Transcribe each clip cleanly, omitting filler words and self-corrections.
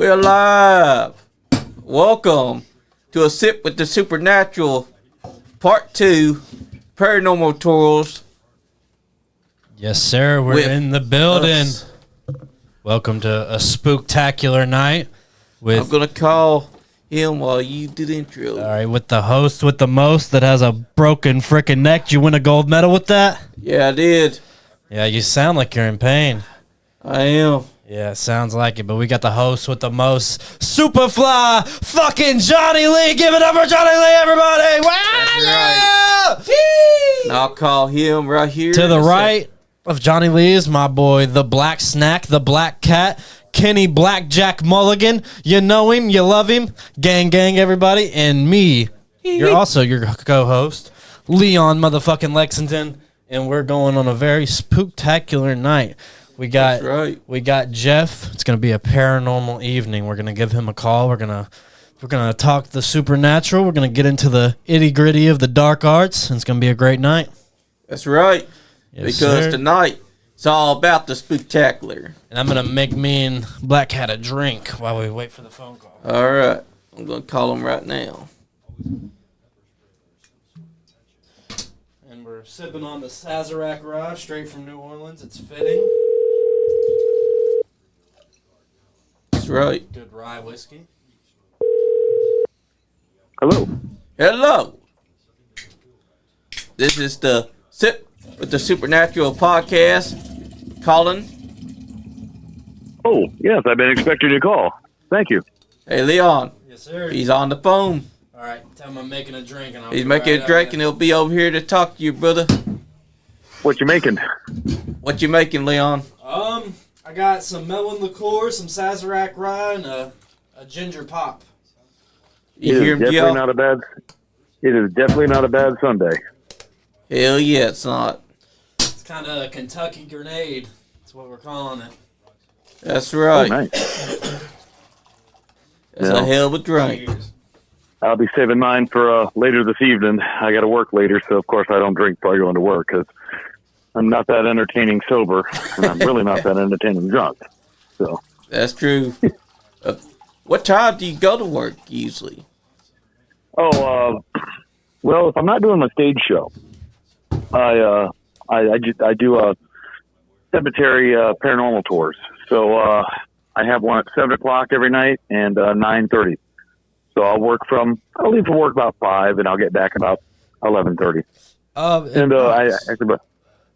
We're live. Welcome to A Sip with the Supernatural, Part 2, Paranormal Tours. Yes, sir. We're in the building. Us. Welcome to a spooktacular night. I'm going to call him while you do the intro. All right, with the host with the most that has a broken freaking neck. Did you win a gold medal with that? Yeah, I did. Yeah, you sound like you're in pain. I am. Yeah, sounds like it. But we got the host with the most, SuperFly, fucking Johnny Lee. Give it up for Johnny Lee, everybody. Wow! That's right. And I'll call him right here. To the right of Johnny Lee is my boy, the Black Snack, the Black Cat, Kenny Blackjack Mulligan. You know him, you love him. Gang, gang, everybody. And me, you're also your co-host, Leon motherfucking Lexington. And we're going on a very spooktacular night. We got Jeff. It's gonna be a paranormal evening. We're gonna give him a call. We're gonna talk the supernatural. We're gonna get into the itty gritty of the dark arts. And it's gonna be a great night. That's right. Yes, because sir. tonight it's all about the spooktacular. And I'm gonna make me and Black Cat a drink while we wait for the phone call. All right. I'm gonna call him right now. And we're sipping on the Sazerac Rye straight from New Orleans. It's fitting. That's right. Good rye whiskey. Hello. Hello. This is the Sip with the Supernatural podcast. Colin. Oh, yes, I've been expecting your call. Thank you. Hey, Leon. Yes, sir. He's on the phone. All right, tell him I'm making a drink. And I'll He's be making right a drink, out. and he'll be over here to talk to you, brother. What you making? What you making, Leon? I got some melon liqueur, some Sazerac Rye, and a ginger pop. You It hear is him definitely yell? not a bad. It is definitely not a bad Sunday. Hell yeah, it's not. It's kind of a Kentucky grenade. That's what we're calling it. That's Oh, right. nice. That's Yeah. a hell of a drink. I'll be saving mine for later this evening. I got to work later, so of course I don't drink before I go into work because I'm not that entertaining sober, and I'm really not that entertaining drunk. So That's true. What time do you go to work usually? well, if I'm not doing my stage show, I do cemetery paranormal tours. So I have one at 7 o'clock every night and 9:30. So I'll leave for work about 5, and I'll get back about 11:30. And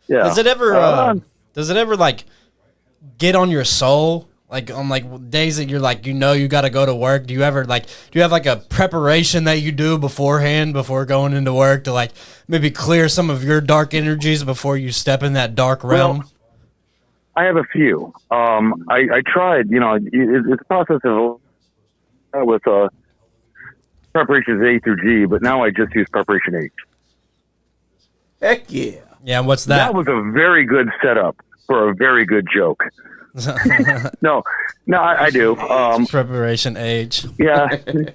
yeah. Does it ever like get on your soul? Like on like days that you're like, you got to go to work. Do you have like a preparation that you do beforehand before going into work to like maybe clear some of your dark energies before you step in that dark realm? Well, I have a few. I tried, it's a process of with preparations A through G, but now I just use preparation H. Heck yeah. Yeah, what's that? That was a very good setup for a very good joke. No, I do. Preparation age. Yeah.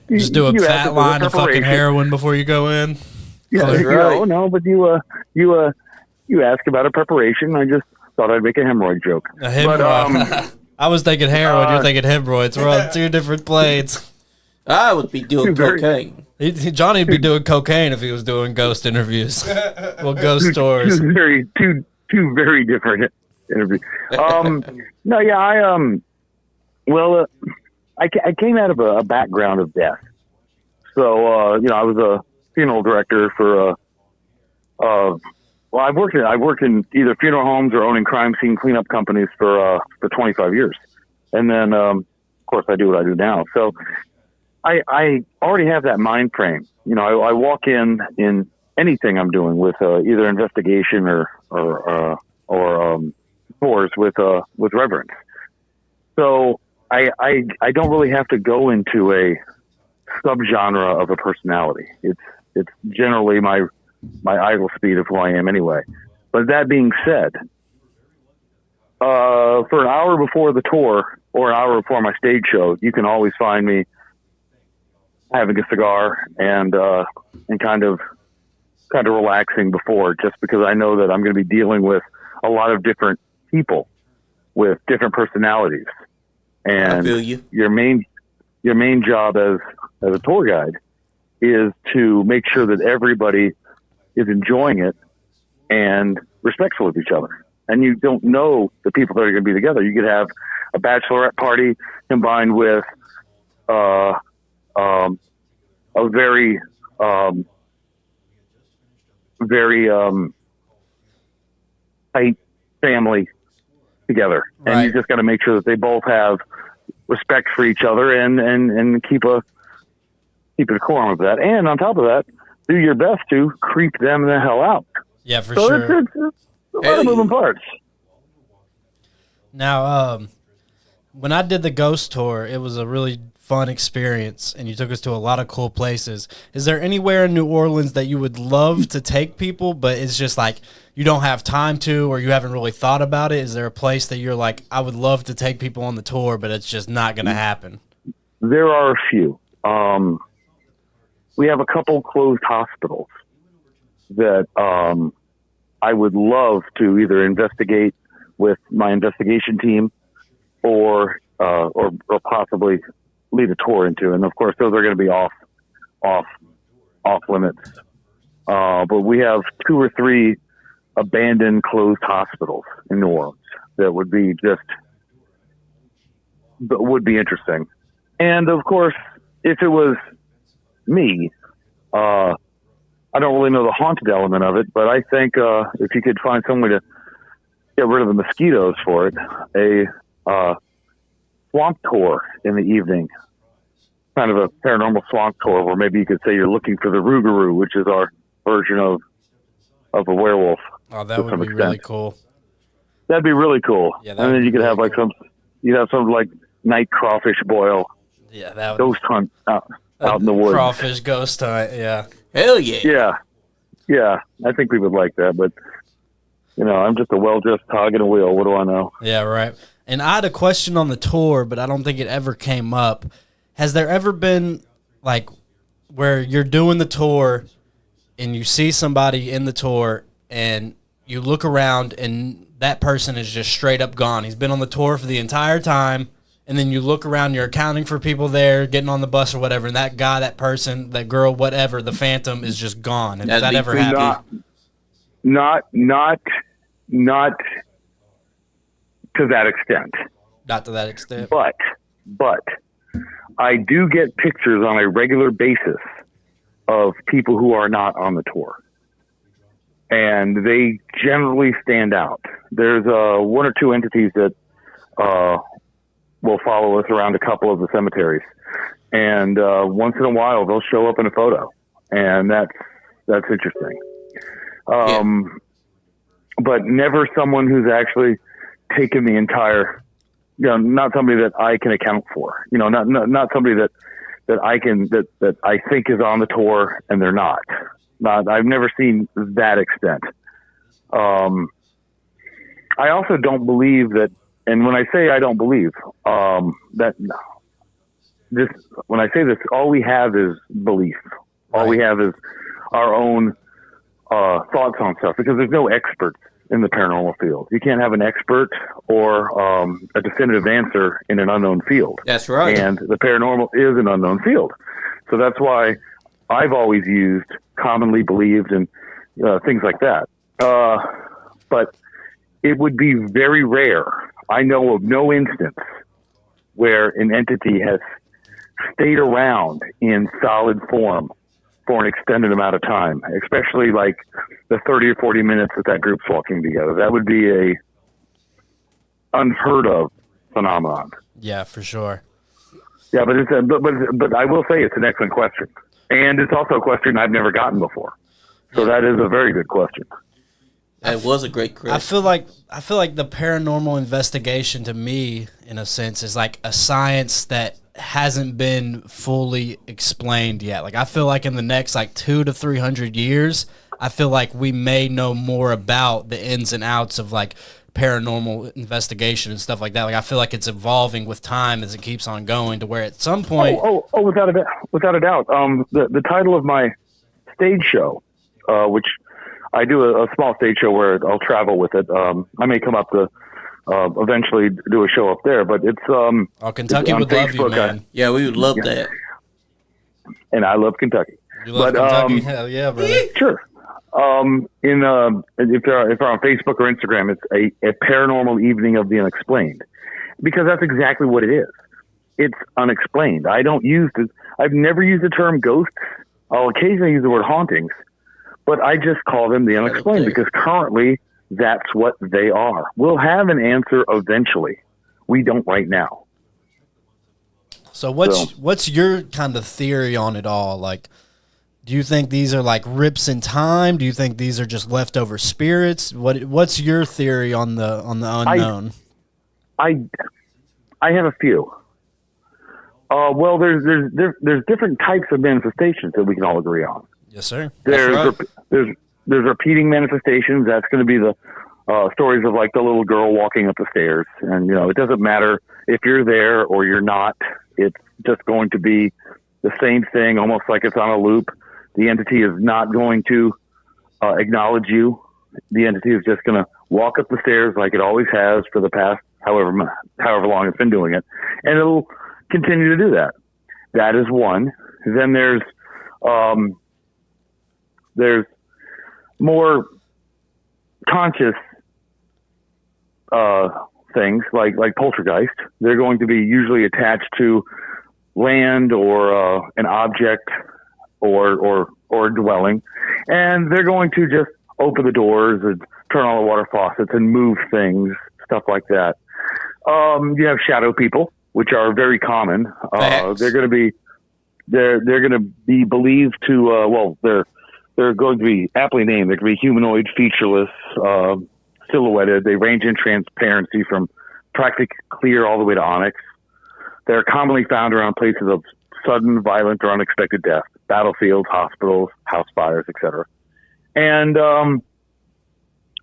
Just do a You asked fat for the line of fucking preparation. heroin before you go in. Yeah, That's right. no, but you asked about a preparation. I just thought I'd make a hemorrhoid joke. A hemorrhoid. I was thinking heroin. You're thinking hemorrhoids. We're on two different plates. I would be doing Very- cocaine. Johnny would be doing cocaine if he was doing ghost interviews. Well, ghost stories. Two very different interviews. No, yeah, I came out of a background of death. So, I was a funeral director for I've worked in either funeral homes or owning crime scene cleanup companies for 25 years. And then, of course, I do what I do now. So I already have that mind frame. I walk in anything I'm doing with either investigation or tours with reverence. So I don't really have to go into a subgenre of a personality. It's generally my idle speed of who I am anyway. But that being said, for an hour before the tour or an hour before my stage show, you can always find me having a cigar and kind of relaxing before, just because I know that I'm going to be dealing with a lot of different people with different personalities. And feel you. your main job as a tour guide is to make sure that everybody is enjoying it and respectful of each other. And you don't know the people that are going to be together. You could have a bachelorette party combined with a very tight family together, Right. and you just got to make sure that they both have respect for each other and keep a decorum of that. And on top of that, do your best to creep them the hell out. Yeah, for So sure. it's a lot of moving parts. Now, when I did the ghost tour, it was a really fun experience, and you took us to a lot of cool places. Is there anywhere in New Orleans that you would love to take people, but it's just like you don't have time to, or you haven't really thought about it? Is there a place that you're like, I would love to take people on the tour, but it's just not going to happen? There are a few. We have a couple closed hospitals that I would love to either investigate with my investigation team or possibly lead a tour into. And of course, those are going to be off limits. But we have 2 or 3 abandoned closed hospitals in New Orleans that would be interesting. And of course, if it was me, I don't really know the haunted element of it, but I think if you could find some way to get rid of the mosquitoes for it, a swamp tour in the evening, kind of a paranormal swamp tour where maybe you could say you're looking for the Rougarou, which is our version of a werewolf. Oh, that would be really cool. That'd be really cool. Yeah, and then you could have like some like night crawfish boil. Yeah, that would ghost hunt out in the woods. Crawfish ghost hunt, yeah. Hell yeah. Yeah. I think we would like that, but I'm just a well-dressed hog in a wheel. What do I know? Yeah, right. And I had a question on the tour, but I don't think it ever came up. Has there ever been, like, where you're doing the tour and you see somebody in the tour and you look around and that person is just straight up gone? He's been on the tour for the entire time, and then you look around, you're accounting for people there, getting on the bus or whatever, and that guy, that person, that girl, whatever, the phantom is just gone. Has that ever happened? Not to that extent. Not to that extent. But I do get pictures on a regular basis of people who are not on the tour, and they generally stand out. There's 1 or 2 entities that will follow us around a couple of the cemeteries, and once in a while they'll show up in a photo, and that's interesting. But never someone who's actually taken the entire, not somebody that I can account for, not somebody that I think is on the tour and they're not. I've never seen that extent. I also don't believe that, and when I say I don't believe, when I say this, all we have is belief. All we have is our own thoughts on stuff, because there's no experts in the paranormal field. You can't have an expert or a definitive answer in an unknown field. That's right. And the paranormal is an unknown field. So that's why I've always used commonly believed and things like that. But it would be very rare. I know of no instance where an entity has stayed around in solid form for an extended amount of time, especially like the 30 or 40 minutes that group's walking together. That would be a unheard of phenomenon. Yeah, for sure. Yeah, but but I will say it's an excellent question, and it's also a question I've never gotten before. So that is a very good question. That was a great question. I feel like the paranormal investigation, to me, in a sense, is like a science that hasn't been fully explained yet. Like, I feel like in the next 200 to 300 years, I feel like we may know more about the ins and outs of paranormal investigation and stuff like that. Like, I feel like it's evolving with time as it keeps on going, to where at some point, without a doubt. The title of my stage show, which I do a small stage show where I'll travel with it. I may come up to eventually do a show up there. But it's Kentucky on would love you, Facebook, man. Yeah, we would love that. and I love Kentucky. You love Kentucky? Hell yeah, brother. Sure. If they're on Facebook or Instagram, it's a paranormal evening of the unexplained, because that's exactly what it is. It's unexplained. I've never used the term ghosts. I'll occasionally use the word hauntings, but I just call them the unexplained because currently that's what they are. We'll have an answer eventually. We don't right now. So what's your kind of theory on it all? Like, do you think these are like rips in time? Do you think these are just leftover spirits? What's your theory on the unknown? I have a few. Well, there's different types of manifestations that we can all agree on. Yes, sir. There's repeating manifestations. That's going to be the stories of like the little girl walking up the stairs, and it doesn't matter if you're there or you're not. It's just going to be the same thing, almost like it's on a loop. The entity is not going to acknowledge you. The entity is just going to walk up the stairs like it always has for the past however long it's been doing it, and it'll continue to do that. That is one. Then there's more conscious things like poltergeist. They're going to be usually attached to land or an object or a dwelling, and they're going to just open the doors and turn on the water faucets and move things, stuff like that. You have shadow people, which are very common. They're going to be believed to they're going to be aptly named. They're going to be humanoid, featureless, silhouetted. They range in transparency from practically clear all the way to onyx. They're commonly found around places of sudden, violent, or unexpected death: battlefields, hospitals, house fires, etc. And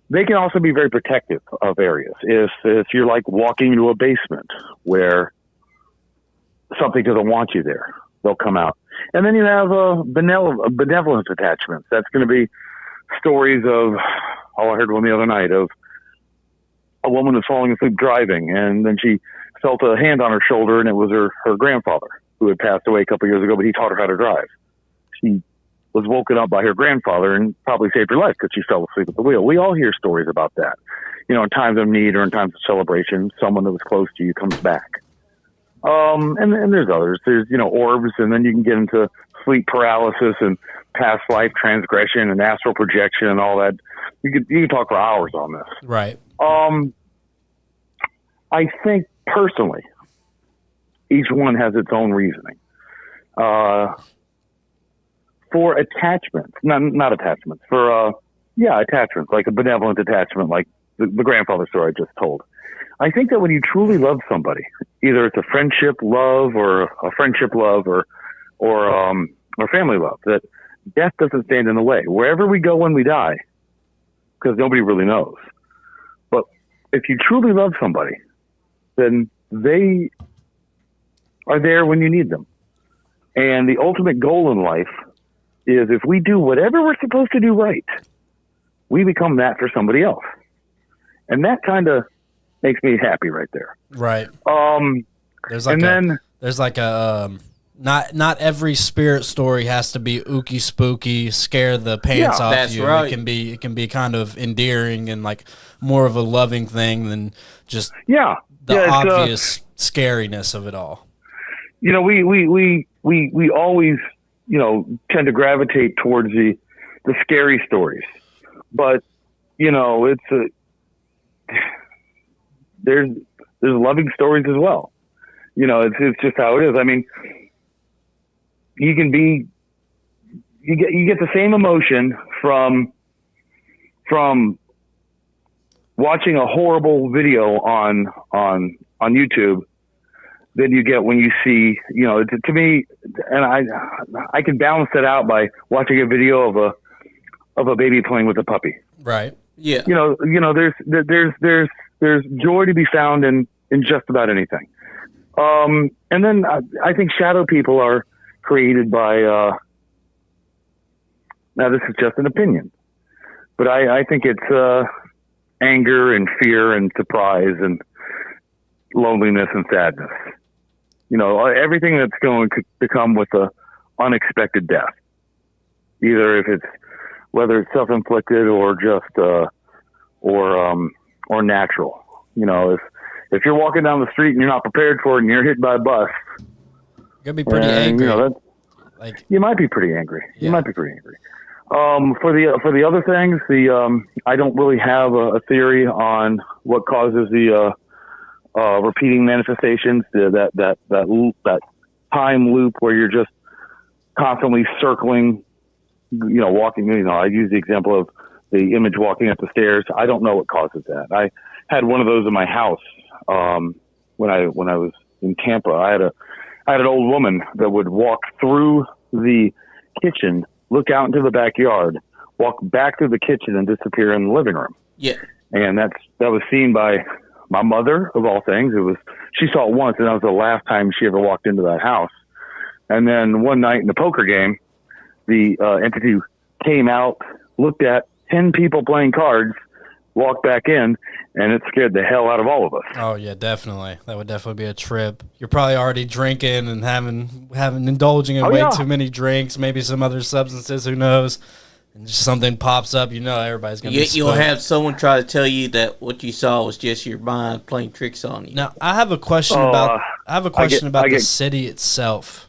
they can also be very protective of areas. If you're like walking into a basement where something doesn't want you there, they'll come out. And then you have benevolent attachments. That's going to be stories of, I heard one the other night of a woman was falling asleep driving, and then she felt a hand on her shoulder, and it was her grandfather, who had passed away a couple of years ago, but he taught her how to drive. She was woken up by her grandfather and probably saved her life because she fell asleep at the wheel. We all hear stories about that. In times of need or in times of celebration, someone that was close to you comes back. And there's others. There's, orbs, and then you can get into sleep paralysis and past life transgression and astral projection and all that. You can talk for hours on this. Right. I think personally, each one has its own reasoning. For attachments, not attachments, attachments, like a benevolent attachment, like the grandfather story I just told. I think that when you truly love somebody, either it's a friendship love or a friendship love or family love, that death doesn't stand in the way. Wherever we go when we die, because nobody really knows. But if you truly love somebody, then they are there when you need them. And the ultimate goal in life is, if we do whatever we're supposed to do right, we become that for somebody else. And that kind of makes me happy right there. Right. There's like not every spirit story has to be ooky spooky, scare the pants off that's you. Right. It can be kind of endearing and like more of a loving thing than just the obvious scariness of it all. We always tend to gravitate towards the scary stories, but there's loving stories as well. It's just how it is. I mean, you get the same emotion from watching a horrible video on YouTube than you get when you see, to me, and I can balance that out by watching a video of a baby playing with a puppy. Right. Yeah. There's joy to be found in just about anything. And then I think shadow people are created by, now this is just an opinion, but I think it's anger and fear and surprise and loneliness and sadness. You know, everything that's going to come with a unexpected death. Either whether it's self-inflicted or just or natural. You know, if you're walking down the street and you're not prepared for it and you're hit by a bus, you're gonna be pretty angry. You know, you might be pretty angry. Yeah. You might be pretty angry. For the other things, I don't really have a theory on what causes the repeating manifestations. That time loop where you're just constantly circling. You know, walking. You know, I use the example of the image walking up the stairs. I don't know what causes that. I had one of those in my house when I was in Tampa. I had an old woman that would walk through the kitchen, look out into the backyard, walk back through the kitchen, and disappear in the living room. Yeah, and that was seen by my mother, of all things. She saw it once, and that was the last time she ever walked into that house. And then one night in the poker game, the entity came out, looked at 10 people playing cards, walked back in, and it scared the hell out of all of us. Oh yeah, definitely. That would definitely be a trip. You're probably already drinking and indulging in way too many drinks, maybe some other substances, who knows? And just something pops up, you know, everybody's gonna be spooked. You'll have someone try to tell you that what you saw was just your mind playing tricks on you. Now, I have a question about the city itself.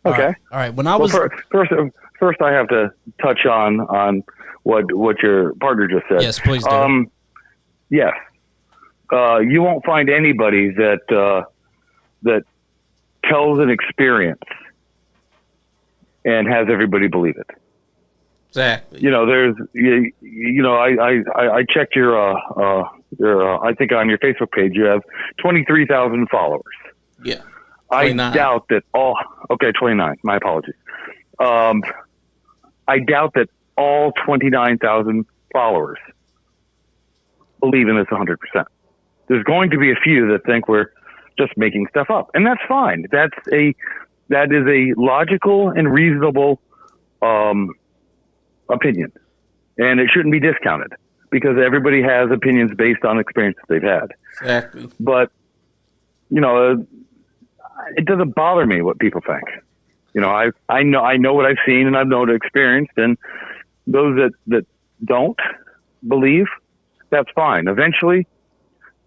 Okay. All right. When I was first, I have to touch on what your partner just said. Yes, please do. Yes. You won't find anybody that tells an experience and has everybody believe it. Exactly. You know, I checked your I think on your Facebook page you have 23,000 followers. Yeah. 29. I doubt that 29. My apologies. I doubt that all 29,000 followers believe in this 100%. There's going to be a few that think we're just making stuff up, and that's fine. That is a logical and reasonable opinion, and it shouldn't be discounted because everybody has opinions based on experiences they've had. Exactly. But you know, it doesn't bother me what people think. You know, I know what I've seen and I know what I've experienced, and those that don't believe, that's fine. Eventually,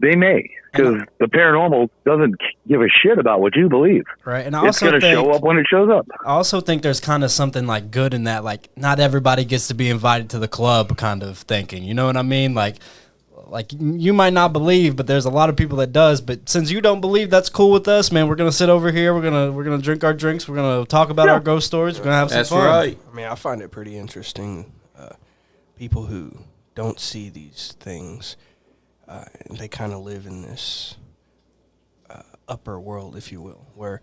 they may, because the paranormal doesn't give a shit about what you believe. Right, and it's going to show up when it shows up. I also think there's kind of something like good in that, like not everybody gets to be invited to the club kind of thinking. You know what I mean? Like you might not believe, but there's a lot of people that does. But since you don't believe, that's cool with us, man. We're gonna sit over here. We're gonna drink our drinks. We're gonna talk about our ghost stories. We're gonna have some fun. That's right. I mean, I find it pretty interesting. People who don't see these things, they kind of live in this upper world, if you will, where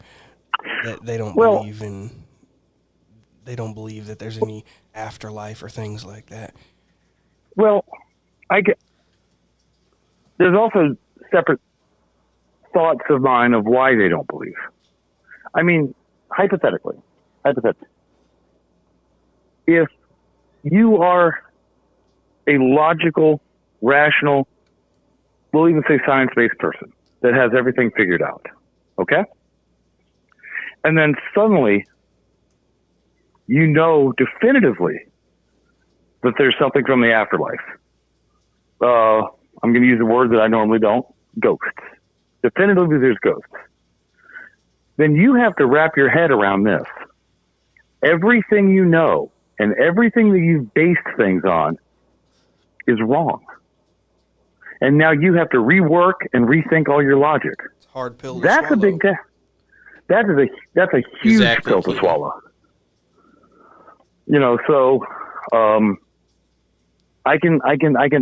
they don't believe in. They don't believe that there's any afterlife or things like that. Well, there's also separate thoughts of mine of why they don't believe. I mean, hypothetically, if you are a logical, rational, we'll even say science-based person that has everything figured out, okay? And then suddenly you know definitively that there's something from the afterlife. I'm going to use a word that I normally don't, ghosts. Definitively there's ghosts. Then you have to wrap your head around this. Everything you know and everything that you've based things on is wrong. And now you have to rework and rethink all your logic. It's a hard pill to That's swallow. a big that's a huge pill to swallow. You know, so I can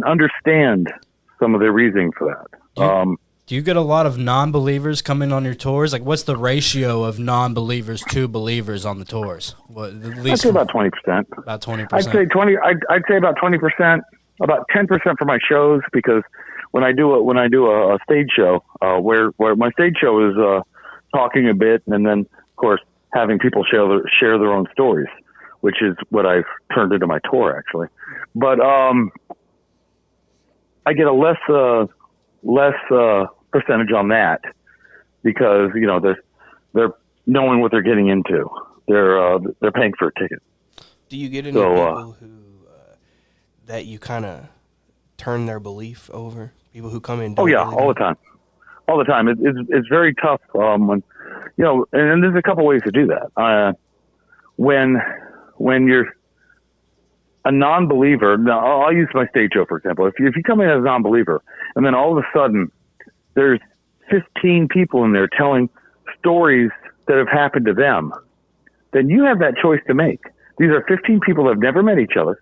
understand some of their reasoning for that. Do you get a lot of non-believers coming on your tours? Like, what's the ratio of non-believers to believers on the tours? I'd say about 20%. About 20%. I'd say 20. I'd say about 20%. About 10% for my shows, because when I do a stage show, where my stage show is talking a bit, and then of course having people share their own stories, which is what I've turned into my tour actually. But I get a less percentage on that because they're knowing what they're getting into. They're paying for a ticket. Do you get any people who that you kind of turn their belief over? People who come in. Oh yeah, all the time. All the time. It's very tough when and there's a couple ways to do that. When you're a non-believer, now I'll use my stage show for example. If you come in as a non-believer and then all of a sudden there's 15 people in there telling stories that have happened to them, then you have that choice to make. These are 15 people that have never met each other.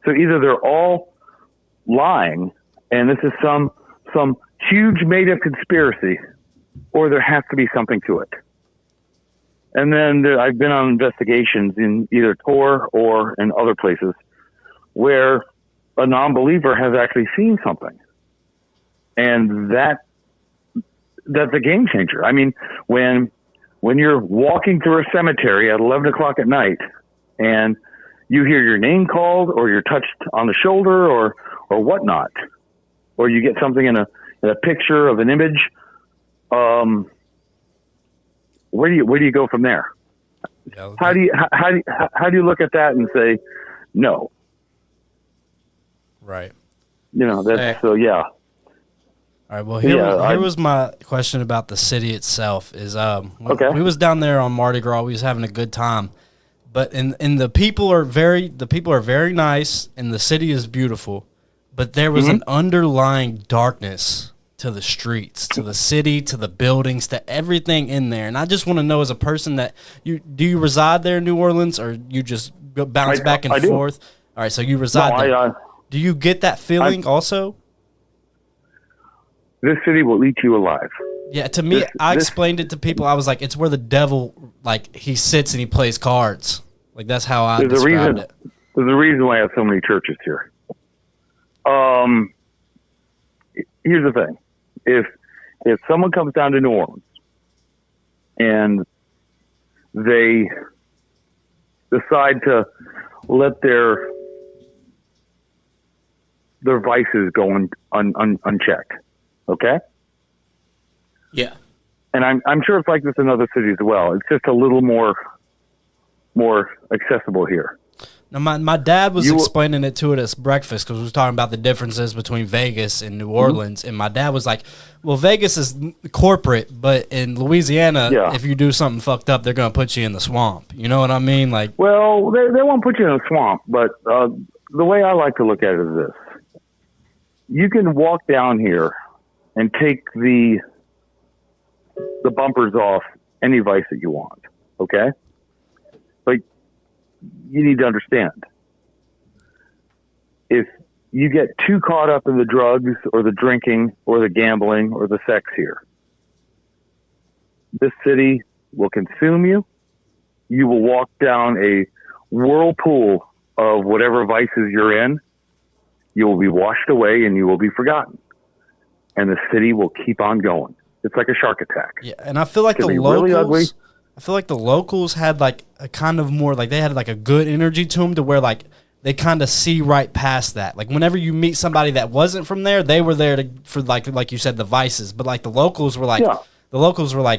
So either they're all lying and this is some huge made-up conspiracy, or there has to be something to it. And then I've been on investigations in either Tor or in other places where a non-believer has actually seen something. And that's a game changer. I mean, when you're walking through a cemetery at 11 o'clock at night and you hear your name called or you're touched on the shoulder or whatnot, or you get something in a picture of an image, where do you go from there? Yeah, how do you look at that and say no? Right. So yeah. All right. Well, here was my question about the city itself. Is okay. We was down there on Mardi Gras. We was having a good time, but the people are very nice, and the city is beautiful. But there was an underlying darkness to the streets, to the city, to the buildings, to everything in there. And I just want to know, as a person, that do you reside there in New Orleans, or you just bounce back and forth? All right, so you reside there. Do you get that feeling also? This city will eat you alive. Yeah, to me, I explained it to people. I was like, it's where the devil, like, he sits and he plays cards. Like, that's how I described it. There's a reason why I have so many churches here. Here's the thing. If someone comes down to New Orleans and they decide to let their vices go unchecked, okay? Yeah. And I'm sure it's like this in other cities as well. It's just a little more accessible here. Now, my dad was explaining it to us at breakfast because we was talking about the differences between Vegas and New Orleans, and my dad was like, well, Vegas is corporate, but in Louisiana, if you do something fucked up, they're going to put you in the swamp. You know what I mean? Like, well, they won't put you in a swamp, but the way I like to look at it is this. You can walk down here and take the bumpers off any vice that you want, okay? But you need to understand, if you get too caught up in the drugs or the drinking or the gambling or the sex here, this city will consume you. You will walk down a whirlpool of whatever vices you're in. You will be washed away and you will be forgotten. And the city will keep on going. It's like a shark attack. Yeah, and I feel like the locals, really ugly. I feel like the locals had like a kind of more, like they had like a good energy to them, to where like they kind of see right past that. Like whenever you meet somebody that wasn't from there, they were there for like you said, the vices. But like the locals were like,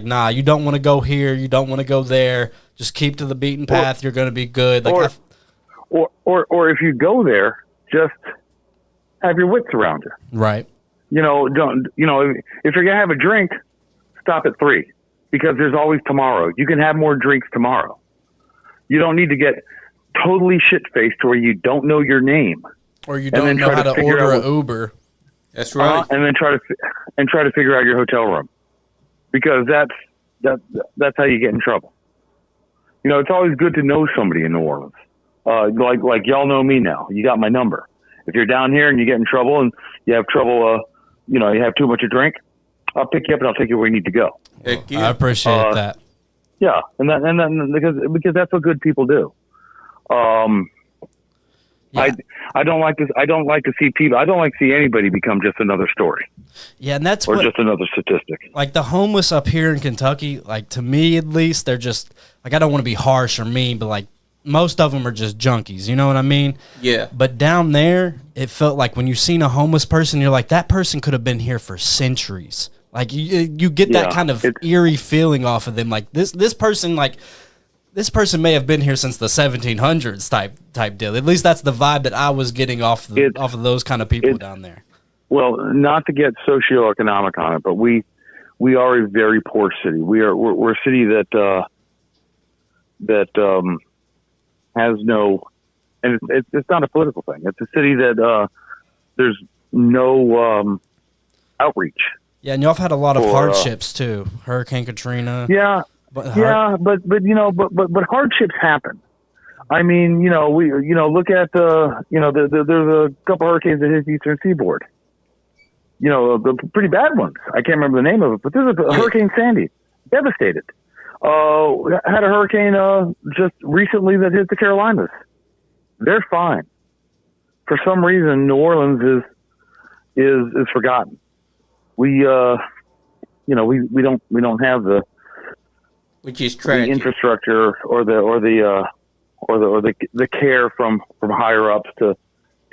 nah, you don't want to go here, you don't want to go there. Just keep to the beaten path. You're going to be good. Like, or if you go there, just have your wits around you. Right. If you're going to have a drink, stop at 3. Because there's always tomorrow. You can have more drinks tomorrow. You don't need to get totally shit-faced to where you don't know your name, or you don't know how to order an Uber. That's right. And then try to figure out your hotel room, because that's how you get in trouble. It's always good to know somebody in New Orleans. Like y'all know me now. You got my number. If you're down here and you get in trouble and you have trouble, you have too much to drink, I'll pick you up and I'll take you where you need to go. I appreciate that. Yeah, and then because that's what good people do. I don't like this. I don't like to see people. I don't like to see anybody become just another story. Yeah, and that's just another statistic. Like the homeless up here in Kentucky, like to me at least, they're just like, I don't want to be harsh or mean, but like most of them are just junkies. You know what I mean? Yeah. But down there, it felt like when you seen a homeless person, you're like, that person could have been here for centuries. Like you get that kind of eerie feeling off of them. Like this person may have been here since the 1700s type deal. At least that's the vibe that I was getting off of those kind of people down there. Well, not to get socioeconomic on it, but we are a very poor city. We're a city that has no, and it's not a political thing. It's a city that there's no outreach. Yeah, and y'all have had a lot of hardships too. Hurricane Katrina. Yeah, but hardships happen. I mean, look at there's a couple hurricanes that hit the Eastern Seaboard. The pretty bad ones. I can't remember the name of it, but there's a Hurricane Sandy, devastated. Had a hurricane just recently that hit the Carolinas. They're fine. For some reason, New Orleans is forgotten. We don't have the which is tragic. The infrastructure or the care from higher ups to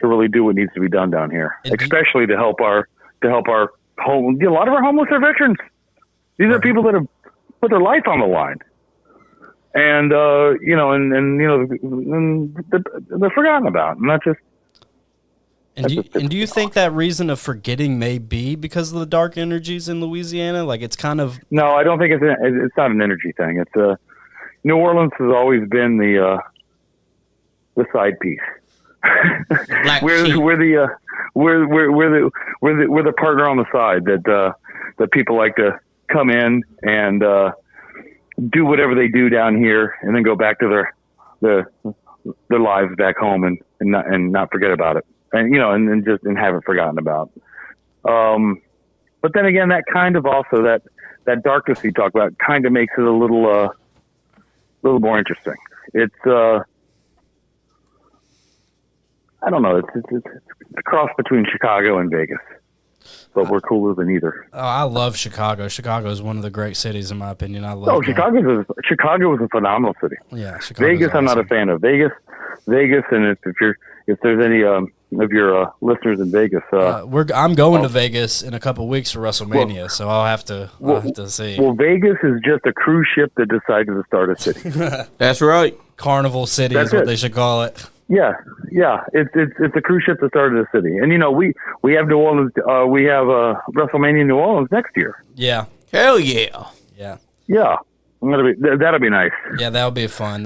really do what needs to be done down here, especially to help our home. A lot of our homeless are veterans. These are people that have put their life on the line, and they're forgotten about, and that's just. And do you think that reason of forgetting may be because of the dark energies in Louisiana? Like it's kind of. No, I don't think it's not an energy thing. It's New Orleans has always been the side piece. we're the partner on the side that people like to come in and do whatever they do down here and then go back to their lives back home and not forget about it and have it forgotten about. But then again, that kind of also that darkness you talk about kind of makes it a little more interesting. It's I don't know. It's a cross between Chicago and Vegas, but we're cooler than either. Oh, I love Chicago. Chicago is one of the great cities, in my opinion. I love. Chicago is a phenomenal city. Yeah, Chicago's Vegas. awesome. I'm not a fan of Vegas, and if there's any of your listeners in Vegas, I'm going to Vegas in a couple of weeks for WrestleMania, so I'll have to see. Well, Vegas is just a cruise ship that decided to start a city. That's right. Carnival City is what they should call it. Yeah. It's a cruise ship that started a city, and we have New Orleans. We have WrestleMania in New Orleans next year. Yeah. Hell yeah. Yeah. That'll be nice. Yeah, that'll be fun.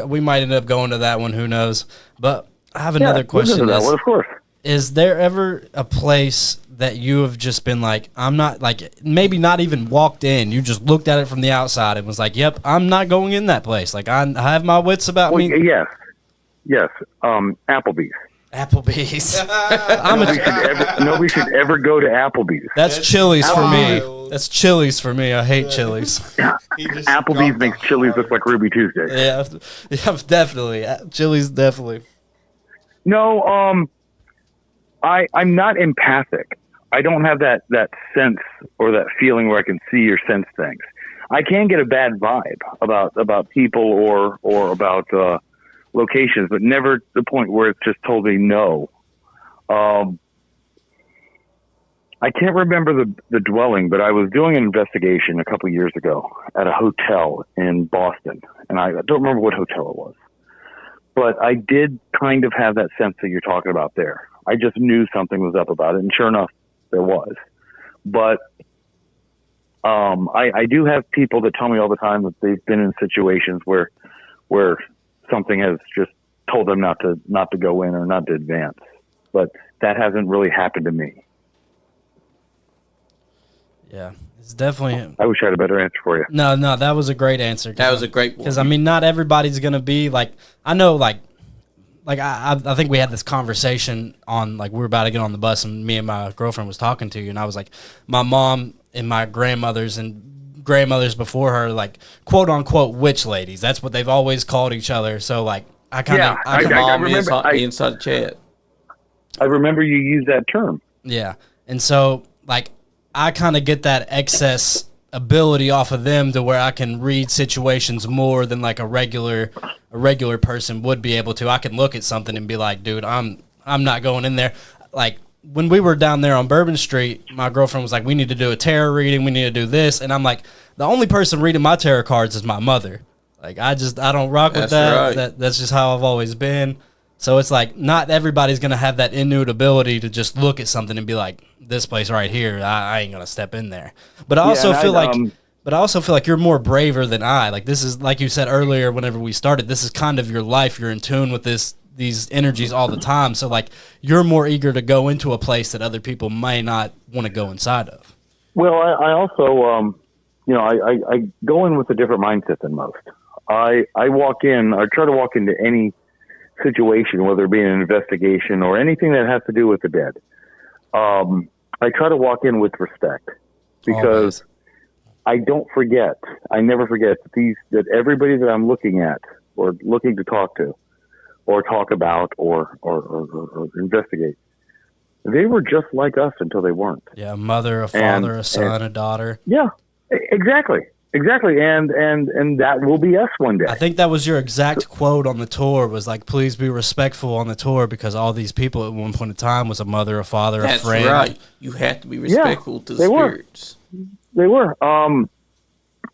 We might end up going to that one. Who knows? But I have another question. That one, of course. Is there ever a place that you have just been like, I'm not, like, maybe not even walked in, you just looked at it from the outside and was like, yep, I'm not going in that place. Like, I have my wits about me. Yes. Applebee's. Nobody should ever go to Applebee's. That's Chili's for me. That's Chili's for me. I hate Chili's. Applebee's makes Chili's look like Ruby Tuesday. Yeah, definitely. Chili's definitely. No, I'm not empathic. I don't have that sense or that feeling where I can see or sense things. I can get a bad vibe about people or about locations, but never to the point where it's just totally no. I can't remember the dwelling, but I was doing an investigation a couple of years ago at a hotel in Boston, and I don't remember what hotel it was. But I did kind of have that sense that you're talking about there. I just knew something was up about it, and sure enough, there was. But I do have people that tell me all the time that they've been in situations where something has just told them not to go in or not to advance. But that hasn't really happened to me. Yeah, it's definitely. I wish I had a better answer for you. No, that was a great answer. That was a great one. Because I mean, not everybody's gonna be like. I know, like I think we had this conversation on, like, we were about to get on the bus, and me and my girlfriend was talking to you, and I was like, my mom and my grandmothers and grandmothers before her, like, quote unquote witch ladies. That's what they've always called each other. So like, I kind of inside the chat. I remember you used that term. Yeah, and so like, I kind of get that excess ability off of them to where I can read situations more than like a regular person would be able to. I can look at something and be like, dude, I'm not going in there. Like when we were down there on Bourbon Street, my girlfriend was like, we need to do a tarot reading. We need to do this. And I'm like, the only person reading my tarot cards is my mother. Like I don't rock with that. Right. That's just how I've always been. So it's like not everybody's going to have that innate ability to just look at something and be like, this place right here, I ain't going to step in there. But I also feel like you're more braver than I. Like this is, like you said earlier whenever we started, this is kind of your life. You're in tune with these energies all the time. So like you're more eager to go into a place that other people may not want to go inside of. Well, I also, I go in with a different mindset than most. I try to walk into any situation, whether it be an investigation or anything that has to do with the dead. I try to walk in with respect because I never forget that everybody that I'm looking at or looking to talk to or talk about or investigate, they were just like us until they weren't. Yeah, a mother, a father, a son, a daughter. Yeah, exactly. And that will be us one day. I think that was your exact quote on the tour was like, please be respectful on the tour because all these people at one point in time was a mother, a father, a friend. That's right. You have to be respectful to the spirits. They were.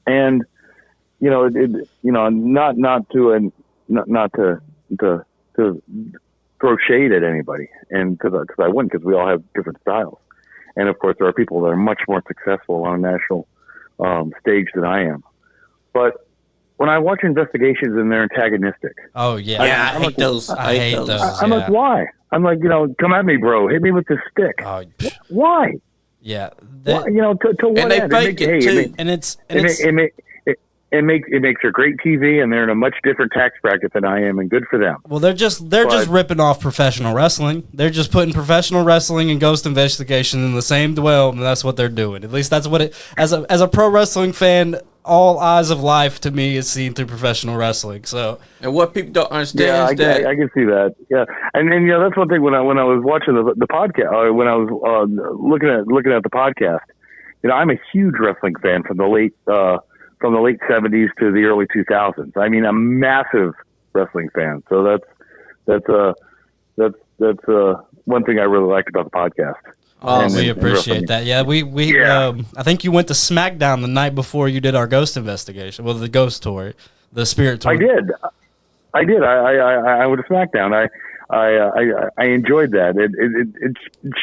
And not to throw shade at anybody, and because I wouldn't, because we all have different styles, and of course there are people that are much more successful on a national stage than I am. But when I watch investigations and they're antagonistic, oh yeah, I hate those. I hate those. I'm like, why? I'm like, come at me, bro. Hit me with this stick. Oh, why? Yeah, to what and they end? fake it too. It makes for great TV, and they're in a much different tax bracket than I am, and good for them. Well, they're just ripping off professional wrestling. They're just putting professional wrestling and ghost investigation in the same dwell, and that's what they're doing. At least that's what it. As a pro wrestling fan, all eyes of life to me is seen through professional wrestling. So, and what people don't understand is that I can see that. Yeah, and then that's one thing when I was watching the podcast, when I was looking at the podcast. I'm a huge wrestling fan from the late 70s to the early 2000s. I mean, a massive wrestling fan. So that's one thing I really liked about the podcast. Oh, we appreciate that. Yeah, I think you went to SmackDown the night before you did our ghost investigation. Well, the ghost tour, the spirit tour. I did. I went to SmackDown. I enjoyed that. It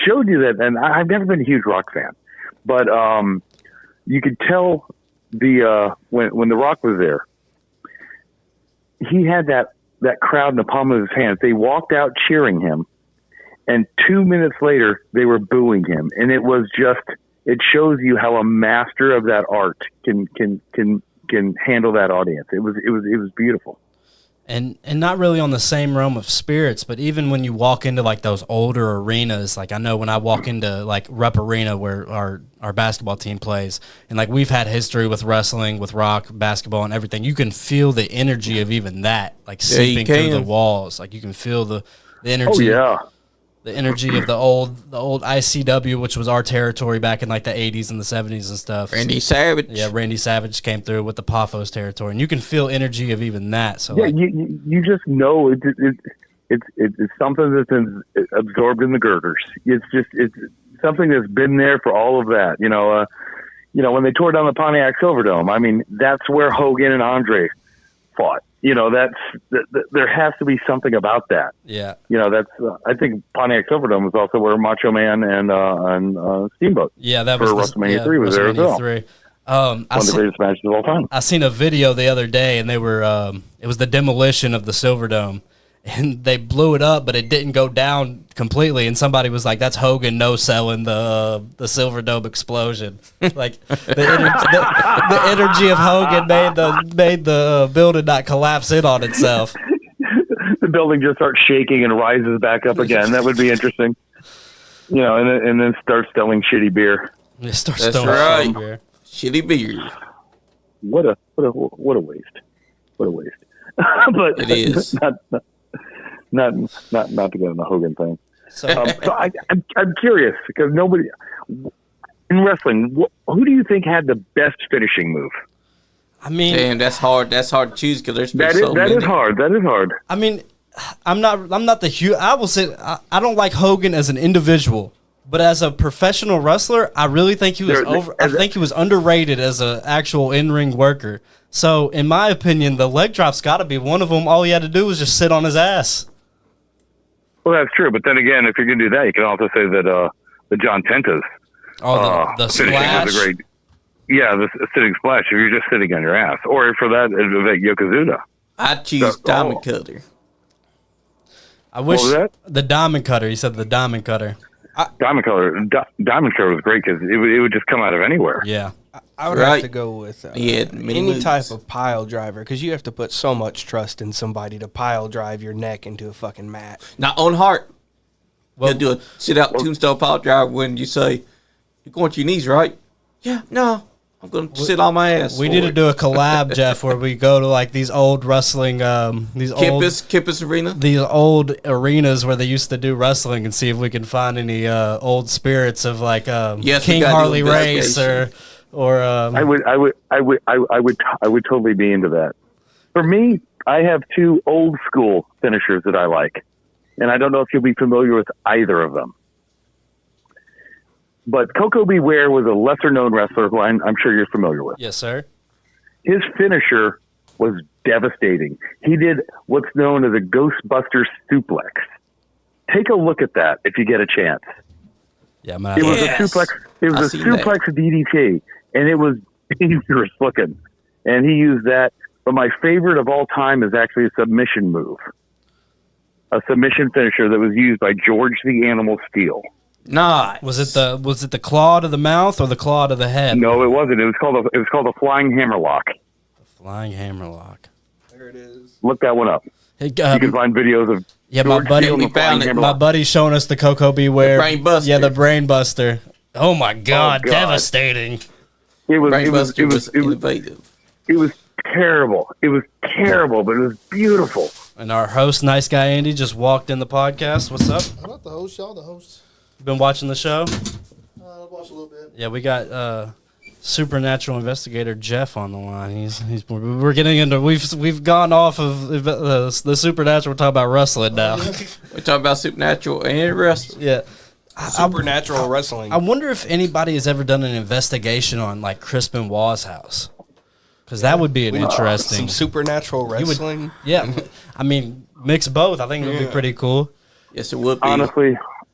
showed you that, and I've never been a huge Rock fan, but you could tell when The Rock was there, he had that crowd in the palm of his hand. They walked out cheering him, and 2 minutes later they were booing him. And it was it shows you how a master of that art can handle that audience. It was beautiful. And not really on the same realm of spirits, but even when you walk into like those older arenas, like I know when I walk into like Rupp Arena where our basketball team plays, and like we've had history with wrestling, with rock, basketball, and everything, you can feel the energy of even that, like seeping through the walls. Like you can feel the energy. Oh, yeah. The energy of the old ICW, which was our territory back in like the 80s and the 70s and stuff. Randy Savage. Yeah, Randy Savage came through with the Paphos territory, and you can feel energy of even that. So yeah, you just know it's something that's been absorbed in the girders. It's something that's been there for all of that. When they tore down the Pontiac Silverdome, I mean, that's where Hogan and Andre fought. There has to be something about that. Yeah. I think Pontiac Silverdome was also where Macho Man and Steamboat. Yeah, that for was WrestleMania 3 was there as well. 3. One of the greatest matches of all time. I seen a video the other day, and they were it was the demolition of the Silverdome, and they blew it up, but it didn't go down completely. And somebody was like, "That's Hogan no-selling the Silverdome explosion." Like the energy of Hogan made the building not collapse in on itself. The building just starts shaking and rises back up again. That would be interesting. And then starts selling shitty beer. That's right. Beer. Shitty beer. What a waste. What a waste. But it is. Not to get on the Hogan thing. So I'm curious because in wrestling, who do you think had the best finishing move? I mean, Damn, that's hard. That's hard to choose because there's been That so many. is hard. That is hard. I mean, I'm not the huge. I will say I don't like Hogan as an individual, but as a professional wrestler, I really think he was I think he was underrated as an actual in-ring worker. So, in my opinion, the leg drop's got to be one of them. All he had to do was just sit on his ass. Well, that's true. But then again, if you're going to do that, you can also say that the John Tenta's The finishing splash. was a great. Yeah, the sitting splash. If you're just sitting on your ass, or for that, Yokozuna. I'd choose Diamond Cutter. I wish What was that? the diamond cutter. You said the diamond cutter. Diamond Cutter was great because it would just come out of anywhere. Yeah. I would Right. have to go with He had many any moves. type of pile driver because you have to put so much trust in somebody to pile drive your neck into a fucking mat. Not on Hart. Well- He'll do a sit-out tombstone pile drive when you say, you're going to your knees, right? Yeah, no. I'm going to sit on my ass. We for need to it. do a collab, Jeff, where we go to like these old wrestling, Kimpus Arena. these old arenas where they used to do wrestling, and see if we can find any old spirits of like Yes, we King gotta do Harley Race investigation. or I would totally be into that. For me, I have two old school finishers that I like, and I don't know if you'll be familiar with either of them. But Coco Beware was a lesser known wrestler who I'm sure you're familiar with. yes, sir. His finisher was devastating. He did what's known as a Ghostbuster suplex. Take a look at that if you get a chance. Yeah, man. It was Yes. a suplex. It was I a seen suplex DDT, and it was dangerous looking. And he used that. But my favorite of all time is actually a submission move, a submission finisher that was used by George the Animal Steel. Nice. Was it the claw to the mouth or the claw to the head? No, it wasn't. It was called a flying hammerlock. Flying hammerlock. There it is. Look that one up. Hey, You can find videos of yeah, George my buddy, Steele and the we found flying it. hammerlock. my buddy's showing us the Coco Beware. The Brain Buster. Yeah, the brain buster. Oh my God, God. devastating. It was innovative. it was terrible. It was terrible, but it was beautiful. And our host, nice guy Andy, just walked in the podcast. What's up? I'm not the host, y'all the host. Been watching the show? I'll watch a little bit. Yeah, we got supernatural investigator Jeff on the line. We're getting into we've gone off of the supernatural. We're talking about wrestling now. We're talking about supernatural and wrestling. Yeah. Supernatural wrestling. I wonder if anybody has ever done an investigation on like Chris Benoit's house, because that would be an interesting. Some supernatural wrestling. Yeah, I mean, mix both. I think it would be pretty cool. Yes, it would be.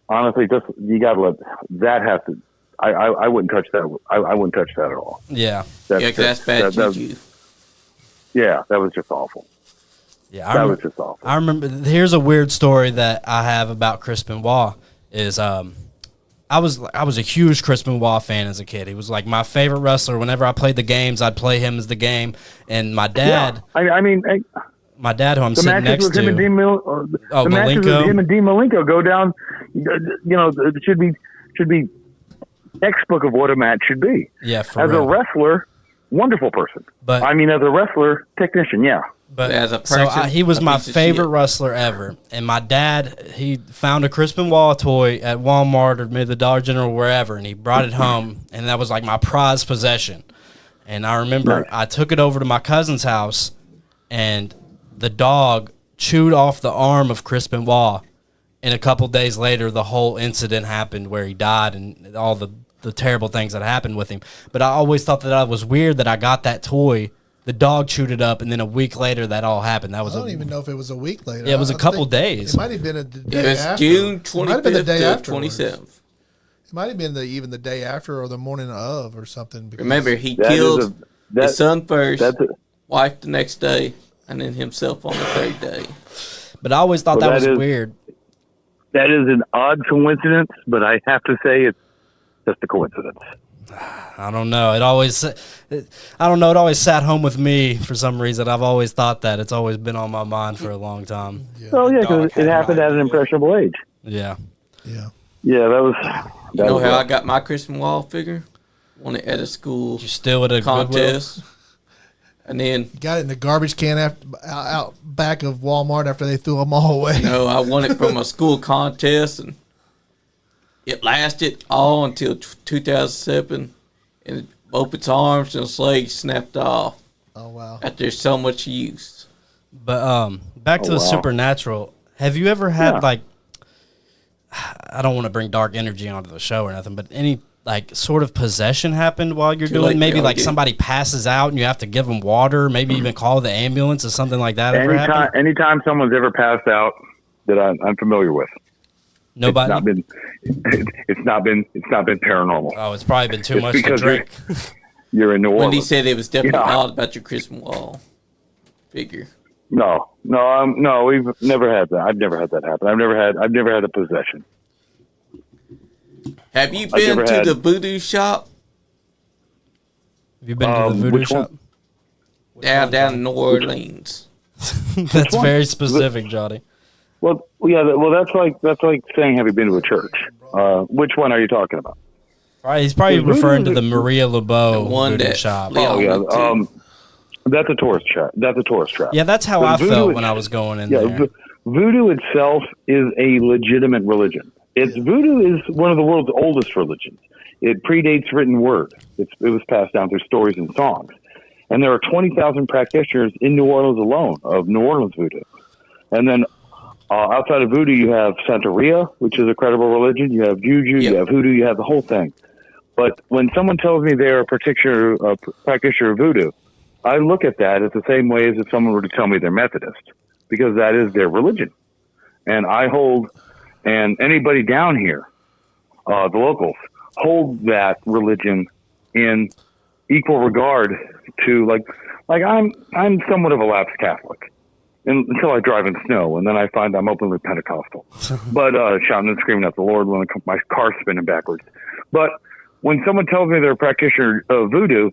Honestly, just you gotta let that have to. I wouldn't touch that. I wouldn't touch that at all. Yeah, Yeah, 'cause that's bad that- juju. Yeah, that was just awful. yeah. That was just awful. I remember. Here's a weird story that I have about Chris Benoit. Is I was a huge Chris Benoit fan as a kid. He was like my favorite wrestler. Whenever I played the games, I'd play him as the game. And my dad, I mean, my dad, who I'm the sitting matches next with him and to, Dean the matches with Malenko? him and Dean Malenko go down. You know, it should be textbook of what a match should be. yeah, for As real. a wrestler, wonderful person. But I mean, as a wrestler, technician, yeah. But As a so person, he was a my piece of favorite shit. wrestler ever. And my dad, he found a Chris Benoit toy at Walmart or maybe the Dollar General, wherever, and he brought it home, and that was like my prized possession. And I remember Nice. I took it over to my cousin's house, and the dog chewed off the arm of Chris Benoit. And a couple days later, the whole incident happened where he died and all the terrible things that happened with him. But I always thought that was weird that I got that toy. The dog chewed it up, and then a week later, that all happened. That I was don't even know if it was a week later. Yeah, it was a I couple think days. It might have been a day It was after. June It might have been the 25th day to afterwards. 27th. It might have been even the day after or the morning of or something. because- Remember, he That is killed that- his son first, That's a, wife the next day, and then himself on the third day. But I always thought Well, that that was is- weird. that is an odd coincidence, but I have to say it's just a coincidence. I don't know. It always sat home with me for some reason. I've always thought that. It's always been on my mind for a long time. Oh yeah, dog because it had happened mine at an too. impressionable age. Yeah. Yeah. Yeah, that was. You know how I got my Christmas wall figure? Won it at a school You still at a Goodwill? contest. And then, You got it in the garbage can out back of Walmart after they threw them all away. I won it from a school contest. And It lasted all until 2007, and both its arms and its legs snapped off Oh wow. after so much use. But back to the supernatural. Have you ever had like, I don't want to bring dark energy onto the show or nothing, but any like sort of possession happened while you're doing maybe like somebody passes out and you have to give them water, maybe even call the ambulance or something like that? Anytime someone's ever passed out that I'm familiar with. Nobody. It's not been paranormal. Oh, it's probably been too much to drink. You're in New Orleans. Wendy said it was definitely odd about your Christmas wall figure. No, we've never had that. I've never had that happen. I've never had a possession. Have you been to the voodoo shop? Have you been to the voodoo shop? Down in New Orleans. That's very specific, Johnny. Well, yeah. Well, that's like saying, have you been to a church? Which one are you talking about? Right, he's probably referring to the Maria Labeau voodoo shop. Oh yeah. That's a tourist trap. Yeah, that's how I felt when I was going in there. Voodoo itself is a legitimate religion. Voodoo is one of the world's oldest religions. It predates written word. It was passed down through stories and songs. And there are 20,000 practitioners in New Orleans alone of New Orleans voodoo. And then outside of voodoo, you have Santeria, which is a credible religion. You have juju, you have hoodoo, you have the whole thing. But when someone tells me they're a practitioner of voodoo, I look at that as the same way as if someone were to tell me they're Methodist, because that is their religion. And and anybody down here, the locals, hold that religion in equal regard to like I'm somewhat of a lapsed Catholic until I drive in snow, and then I find I'm openly Pentecostal, but shouting and screaming at the Lord when my car's spinning backwards. But when someone tells me they're a practitioner of voodoo,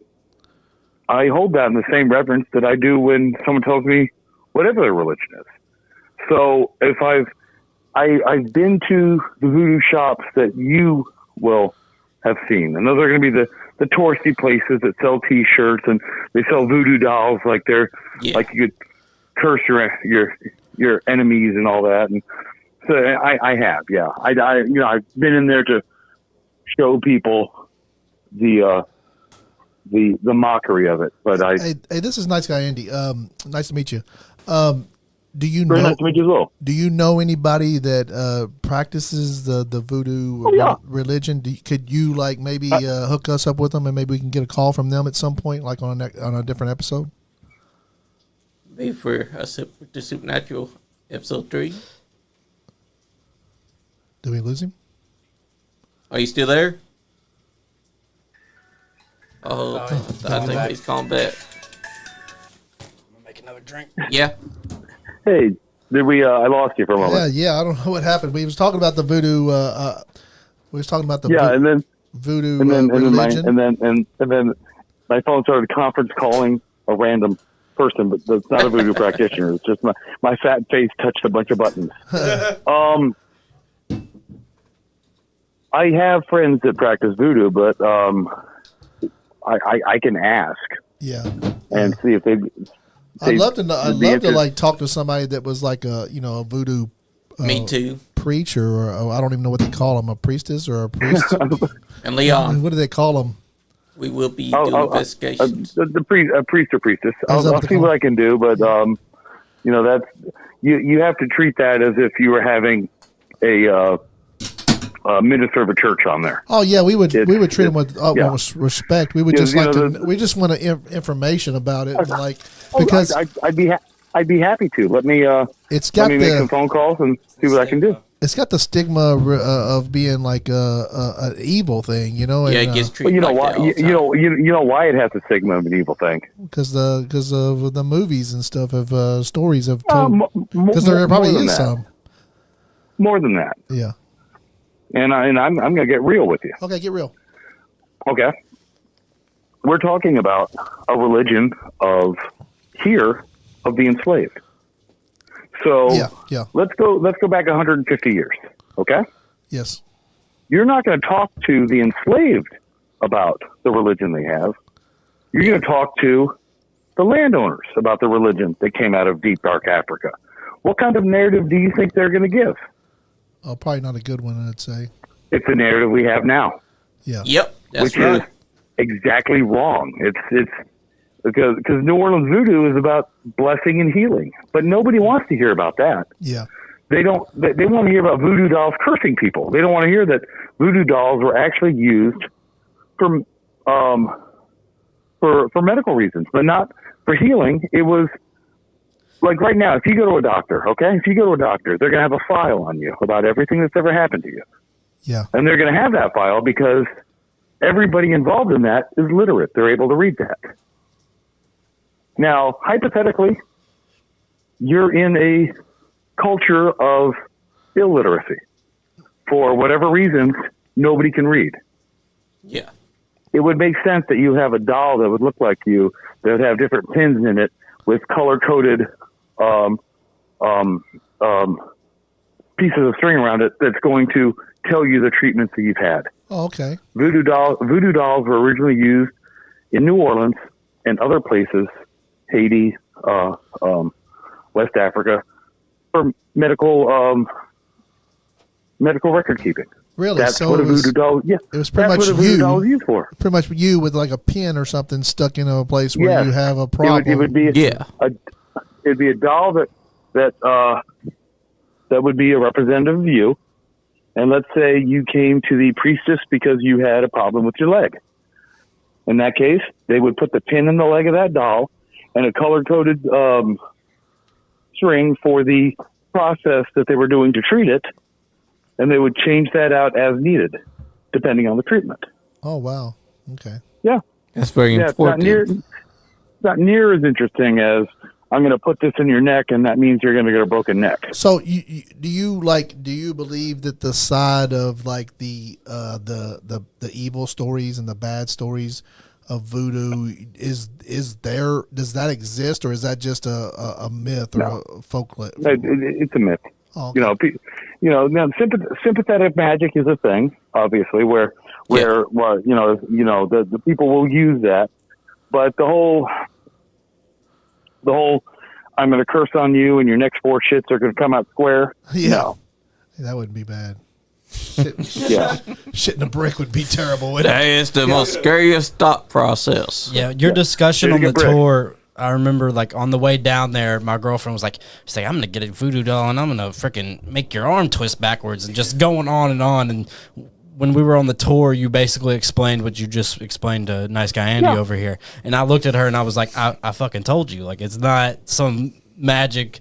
I hold that in the same reverence that I do when someone tells me whatever their religion is. So if I've been to the voodoo shops that you will have seen, and those are going to be the touristy places that sell T-shirts and they sell voodoo dolls, like like you could curse your enemies and all that. And so I have, yeah, I've been in there to show people the mockery of it. But hey, this is nice guy Andy. Nice to meet you. Do you Very know? nice to meet you as well. Do you know anybody that practices the voodoo religion? Could you like maybe hook us up with them, and maybe we can get a call from them at some point, like on a different episode? Maybe for the Supernatural episode 3. Did we lose him? Are you still there? Oh, I think he's calling back. Make another drink. Yeah. Hey, did we? I lost you for a moment. Yeah. I don't know what happened. We was talking about the voodoo. We was talking about the and then voodoo religion. And then my phone started conference calling a random person, but that's not a voodoo practitioner. It's just my fat face touched a bunch of buttons. I have friends that practice voodoo, but I can ask. Yeah. And see if they. I'd love to know. I'd love to like talk to somebody that was like a a voodoo. Me too. Preacher, or I don't even know what they call them, a priestess or a priest. AnLeon. What do they call them? We will be doing investigations. A priest or priestess. I'll see what I can do, but that's you have to treat that as if you were having a minister of a church on there. Oh yeah, we would treat them with utmost respect. We would just we just want information about it, like because I'd be happy to. Let me make some phone calls and see what I can do. It's got the stigma of being like an evil thing, Yeah, it gets treated. Well, you know why it has the stigma of an evil thing? Because of the movies and stuff of stories of told. Because there probably is some. More than that. Yeah. And I'm going to get real with you. Okay, get real. Okay. We're talking about a religion of the enslaved. So yeah. Let's go back 150 years. Okay? Yes. You're not going to talk to the enslaved about the religion they have. You're going to talk to the landowners about the religion that came out of deep, dark Africa. What kind of narrative do you think they're going to give? Oh, probably not a good one, I'd say. It's the narrative we have now, Yeah. Yep, that's which right. is exactly wrong. It's because New Orleans voodoo is about blessing and healing, but nobody wants to hear about that. Yeah. They don't. They want to hear about voodoo dolls cursing people. They don't want to hear that voodoo dolls were actually used for medical reasons, but not for healing. It was like right now, if you go to a doctor, okay, if you go to a doctor, they're going to have a file on you about everything that's ever happened to you. Yeah. And they're going to have that file because everybody involved in that is literate. They're able to read that. Now, hypothetically, you're in a culture of illiteracy. For whatever reasons, nobody can read. Yeah. It would make sense that you have a doll that would look like you, that would have different pins in it with color-coded pieces of string around it that's going to tell you the treatments that you've had. Oh, okay. Voodoo dolls were originally used in New Orleans and other places, Haiti, West Africa, for medical record keeping. Really? That's So what a it was, voodoo doll. Yeah, it was pretty that's much what a voodoo you. doll is used for. Pretty much you with like a pin or something stuck in a place where Yes. you have a problem. It would be it'd be a doll that would be a representative of you. And let's say you came to the priestess because you had a problem with your leg. In that case, they would put the pin in the leg of that doll and a color-coded string for the process that they were doing to treat it, and they would change that out as needed, depending on the treatment. Oh, wow. Okay. Yeah. That's very Yeah, important. it's not near as interesting as I'm going to put this in your neck, and that means you're going to get a broken neck. So do you believe that the side of like the evil stories and the bad stories of voodoo is there? Does that exist, or is that just a myth or No. a folklore? It's a myth. Oh, okay. Now sympathetic magic is a thing, obviously, where the people will use that, but the whole I'm going to curse on you and your next four shits are going to come out square. Yeah. No. That wouldn't be bad. Shit, Yeah. shit in a brick would be terrible. Wouldn't it? That is the most scariest thought process. Yeah, your discussion Did on you the get brick? tour, I remember like on the way down there, my girlfriend was like, she's like, I'm going to get a voodoo doll and I'm going to freaking make your arm twist backwards and just going on and on. And when we were on the tour, you basically explained what you just explained to nice guy Andy over here. And I looked at her and I was like, I fucking told you. Like, it's not some magic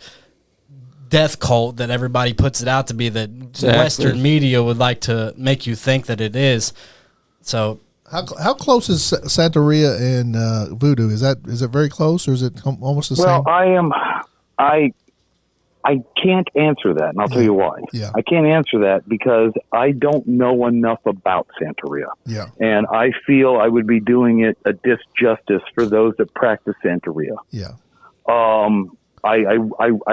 death cult that everybody puts it out to be that Western media would like to make you think that it is. So How close is Santeria and voodoo? Is it very close, or is it almost the Well, same? I can't answer that, and I'll tell you why. Yeah. I can't answer that because I don't know enough about Santeria. Yeah. And I feel I would be doing it a disjustice for those that practice Santeria. Yeah. I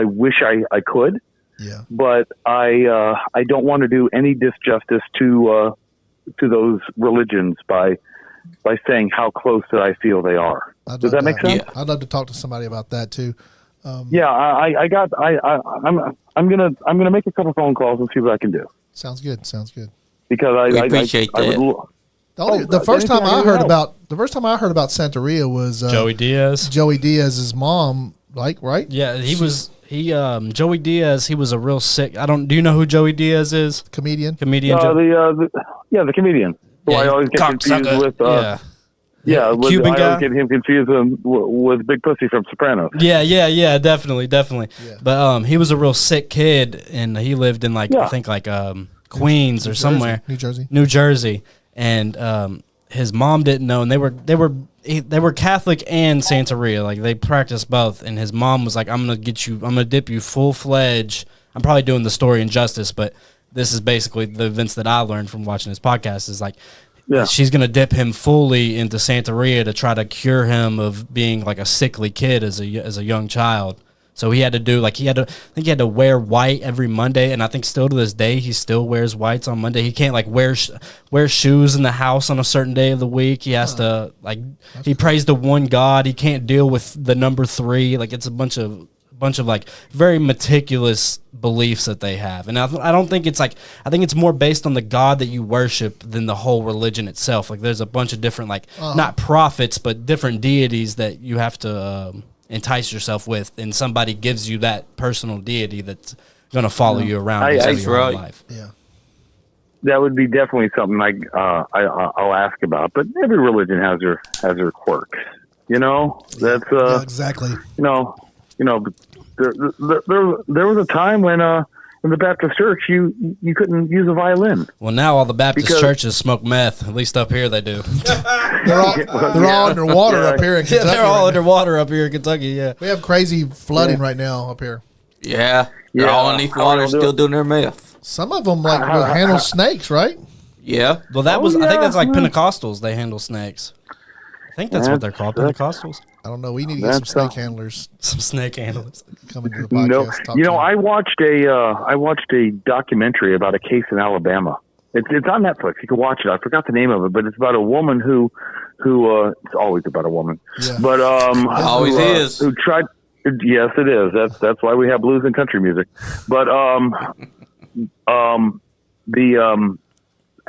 wish I could, Yeah. but I don't want to do any disjustice to those religions by saying how close that I feel they are. Does that make sense? I'd love to talk to somebody about that too. I'm gonna make a couple phone calls and see what I can do Sounds good. because We appreciate that. The first time I heard about about Santeria was Joey Diaz. Joey Diaz's mom, right? Yeah, Joey Diaz, he was a real sick. Do you know who Joey Diaz is? Comedian. the comedian. Who I always get confused with. Cuban I guy. always get him confused with Big Pussy from Sopranos. Yeah, definitely. Yeah. But he was a real sick kid, and he lived in I think Queens or somewhere, New Jersey, and his mom didn't know, and they were Catholic and Santeria, like they practiced both, and his mom was like, I'm gonna dip you full fledged. I'm probably doing the story injustice, but this is basically the events that I learned from watching his podcast. Is like, she's gonna dip him fully into Santeria to try to cure him of being like a sickly kid as a young child. So he had to do he had to wear white every Monday, and I think still to this day he still wears whites on Monday. He can't wear shoes in the house on a certain day of the week. He has to he prays to one God. He can't deal with the number 3. Like it's a bunch of bunch of like very meticulous beliefs that they have. And I don't think it's like, I think it's more based on the God that you worship than the whole religion itself. Like there's a bunch of different like not prophets but different deities that you have to entice yourself with, and somebody gives you that personal deity that's going to follow you around your whole life. Yeah. That would be definitely something I'll ask about. But every religion has their quirks. You know, that's Yeah, exactly. you know. There was a time when in the Baptist church you couldn't use a violin. Well, now all the Baptist churches smoke meth. At least up here they do. They're all underwater up here in Kentucky. Yeah, they're all right now. underwater up here in Kentucky. Yeah, We have crazy flooding right now up here. Yeah. They're all underneath water, still doing their meth. Some of them like will handle snakes, right? Yeah. well, I think that's like Pentecostals. They handle snakes. I think that's what they're called, Pentecostals. I don't know. We need to get some snake handlers Some snake handlers. coming to the No, podcast. Talk you to know, them. I watched a documentary about a case in Alabama. It's on Netflix. You can watch it. I forgot the name of it, but it's about a woman who it's always about a woman. Yeah. But Always is. who tried. Yes, it is. That's why we have blues and country music. But I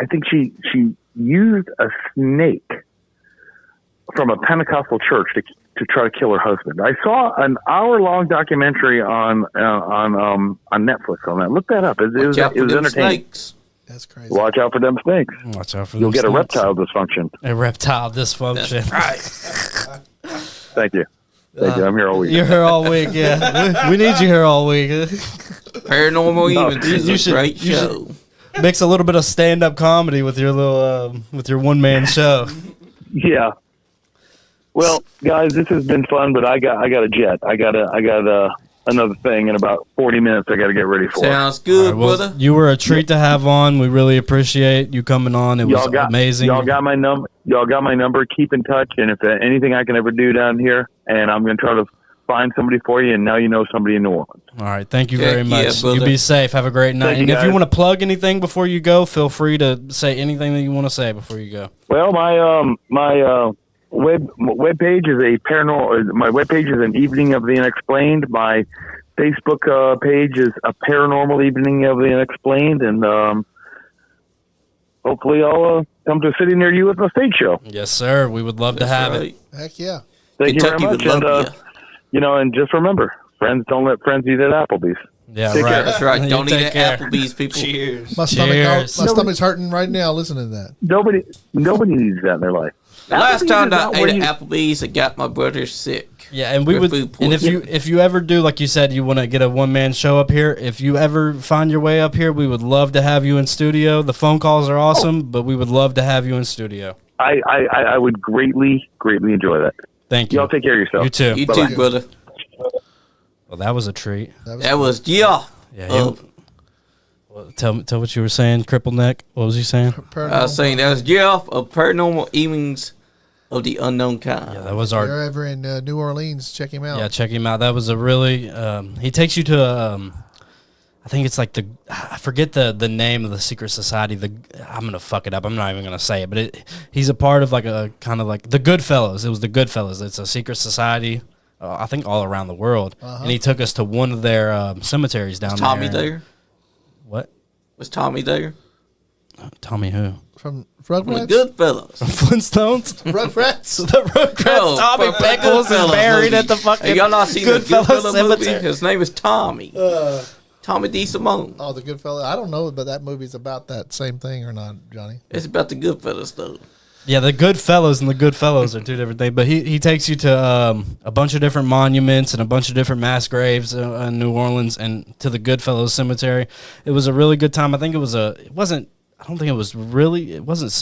think she used a snake from a Pentecostal church to try to kill her husband. I saw an hour-long documentary on Netflix on that. Look that up. It was entertaining. Snakes. That's crazy. Watch out for them snakes. Watch out for You'll them get a snakes. reptile dysfunction. A reptile dysfunction. Thank you. Thank you. I'm here all week. You're here all week. Yeah, we need you here all week. Paranormal Events is a great show. Mix a little bit of stand-up comedy with your little with your one-man show. Yeah. Well, guys, this has been fun, but I got a jet. I got another thing in about 40 minutes. I got to get ready for. Sounds good, Well, brother. you were a treat to have on. We really appreciate you coming on. It was amazing. Y'all got my number. Y'all got my number. Keep in touch, and if anything I can ever do down here, and I'm going to try to find somebody for you. And now you know somebody in New Orleans. All right, thank you Heck very yeah, much. brother. You be safe. Have a great night. Thank And you, if you guys. want to plug anything before you go, feel free to say anything that you want to say before you go. Well, my web page is a paranormal. My web page is an Evening of the Unexplained. My Facebook page is a Paranormal Evening of the Unexplained, and hopefully I'll come to a city near you with my stage show. Yes, sir. We would love to have it. Heck yeah. Thank Kentucky you would very much, love and you. and just remember, friends don't let friends eat at Applebee's. Yeah, Take right. care. That's right. You Don't eat take at care. Applebee's, people. Cheers. My Cheers. stomach's hurting right now listening to that. Nobody needs that in their life. The last Applebee's time is I not ate where at you- Applebee's, it got my brother sick. Yeah, and we With would, food and if you ever do, like you said, you want to get a one-man show up here, if you ever find your way up here, we would love to have you in studio. The phone calls are awesome, but we would love to have you in studio. I would greatly enjoy that. Thank you. Y'all take care of yourself. You too. You Bye-bye. too, brother. Well, that was a treat. That was Geoff. Yeah. Well, tell what you were saying, cripple neck. What was you saying? I was saying that was Geoff of Paranormal Evenings of the Unknown Kind. Yeah, that was If our. you're ever in New Orleans, check him out. Yeah, check him out. That was a really. He takes you to. I think it's like I forget the name of the secret society. I'm gonna fuck it up. I'm not even gonna say it. But he's a part of like a kind of like the Goodfellas. It was the Goodfellas. It's a secret society. I think all around the world. And he took us to one of their cemeteries down Was Tommy there. there? What? Was Tommy there? Tommy who? From From the Rugrats? Goodfellas. Flintstones. Rugrats? The Rugrats. No, Tommy from the Pickles is Goodfellas buried movie. at the fucking. Hey, y'all not seen the Goodfellas Goodfellas movie? cemetery. His name is Tommy. Tommy D. Simone. Oh, the Goodfellas. I don't know, but that movie's about that same thing or not, Johnny. It's about the Goodfellas, though. Yeah, the Goodfellas and the Goodfellows are two different things. But he takes you to a bunch of different monuments and a bunch of different mass graves in New Orleans and to the Goodfellas Cemetery. It was a really good time. I think it wasn't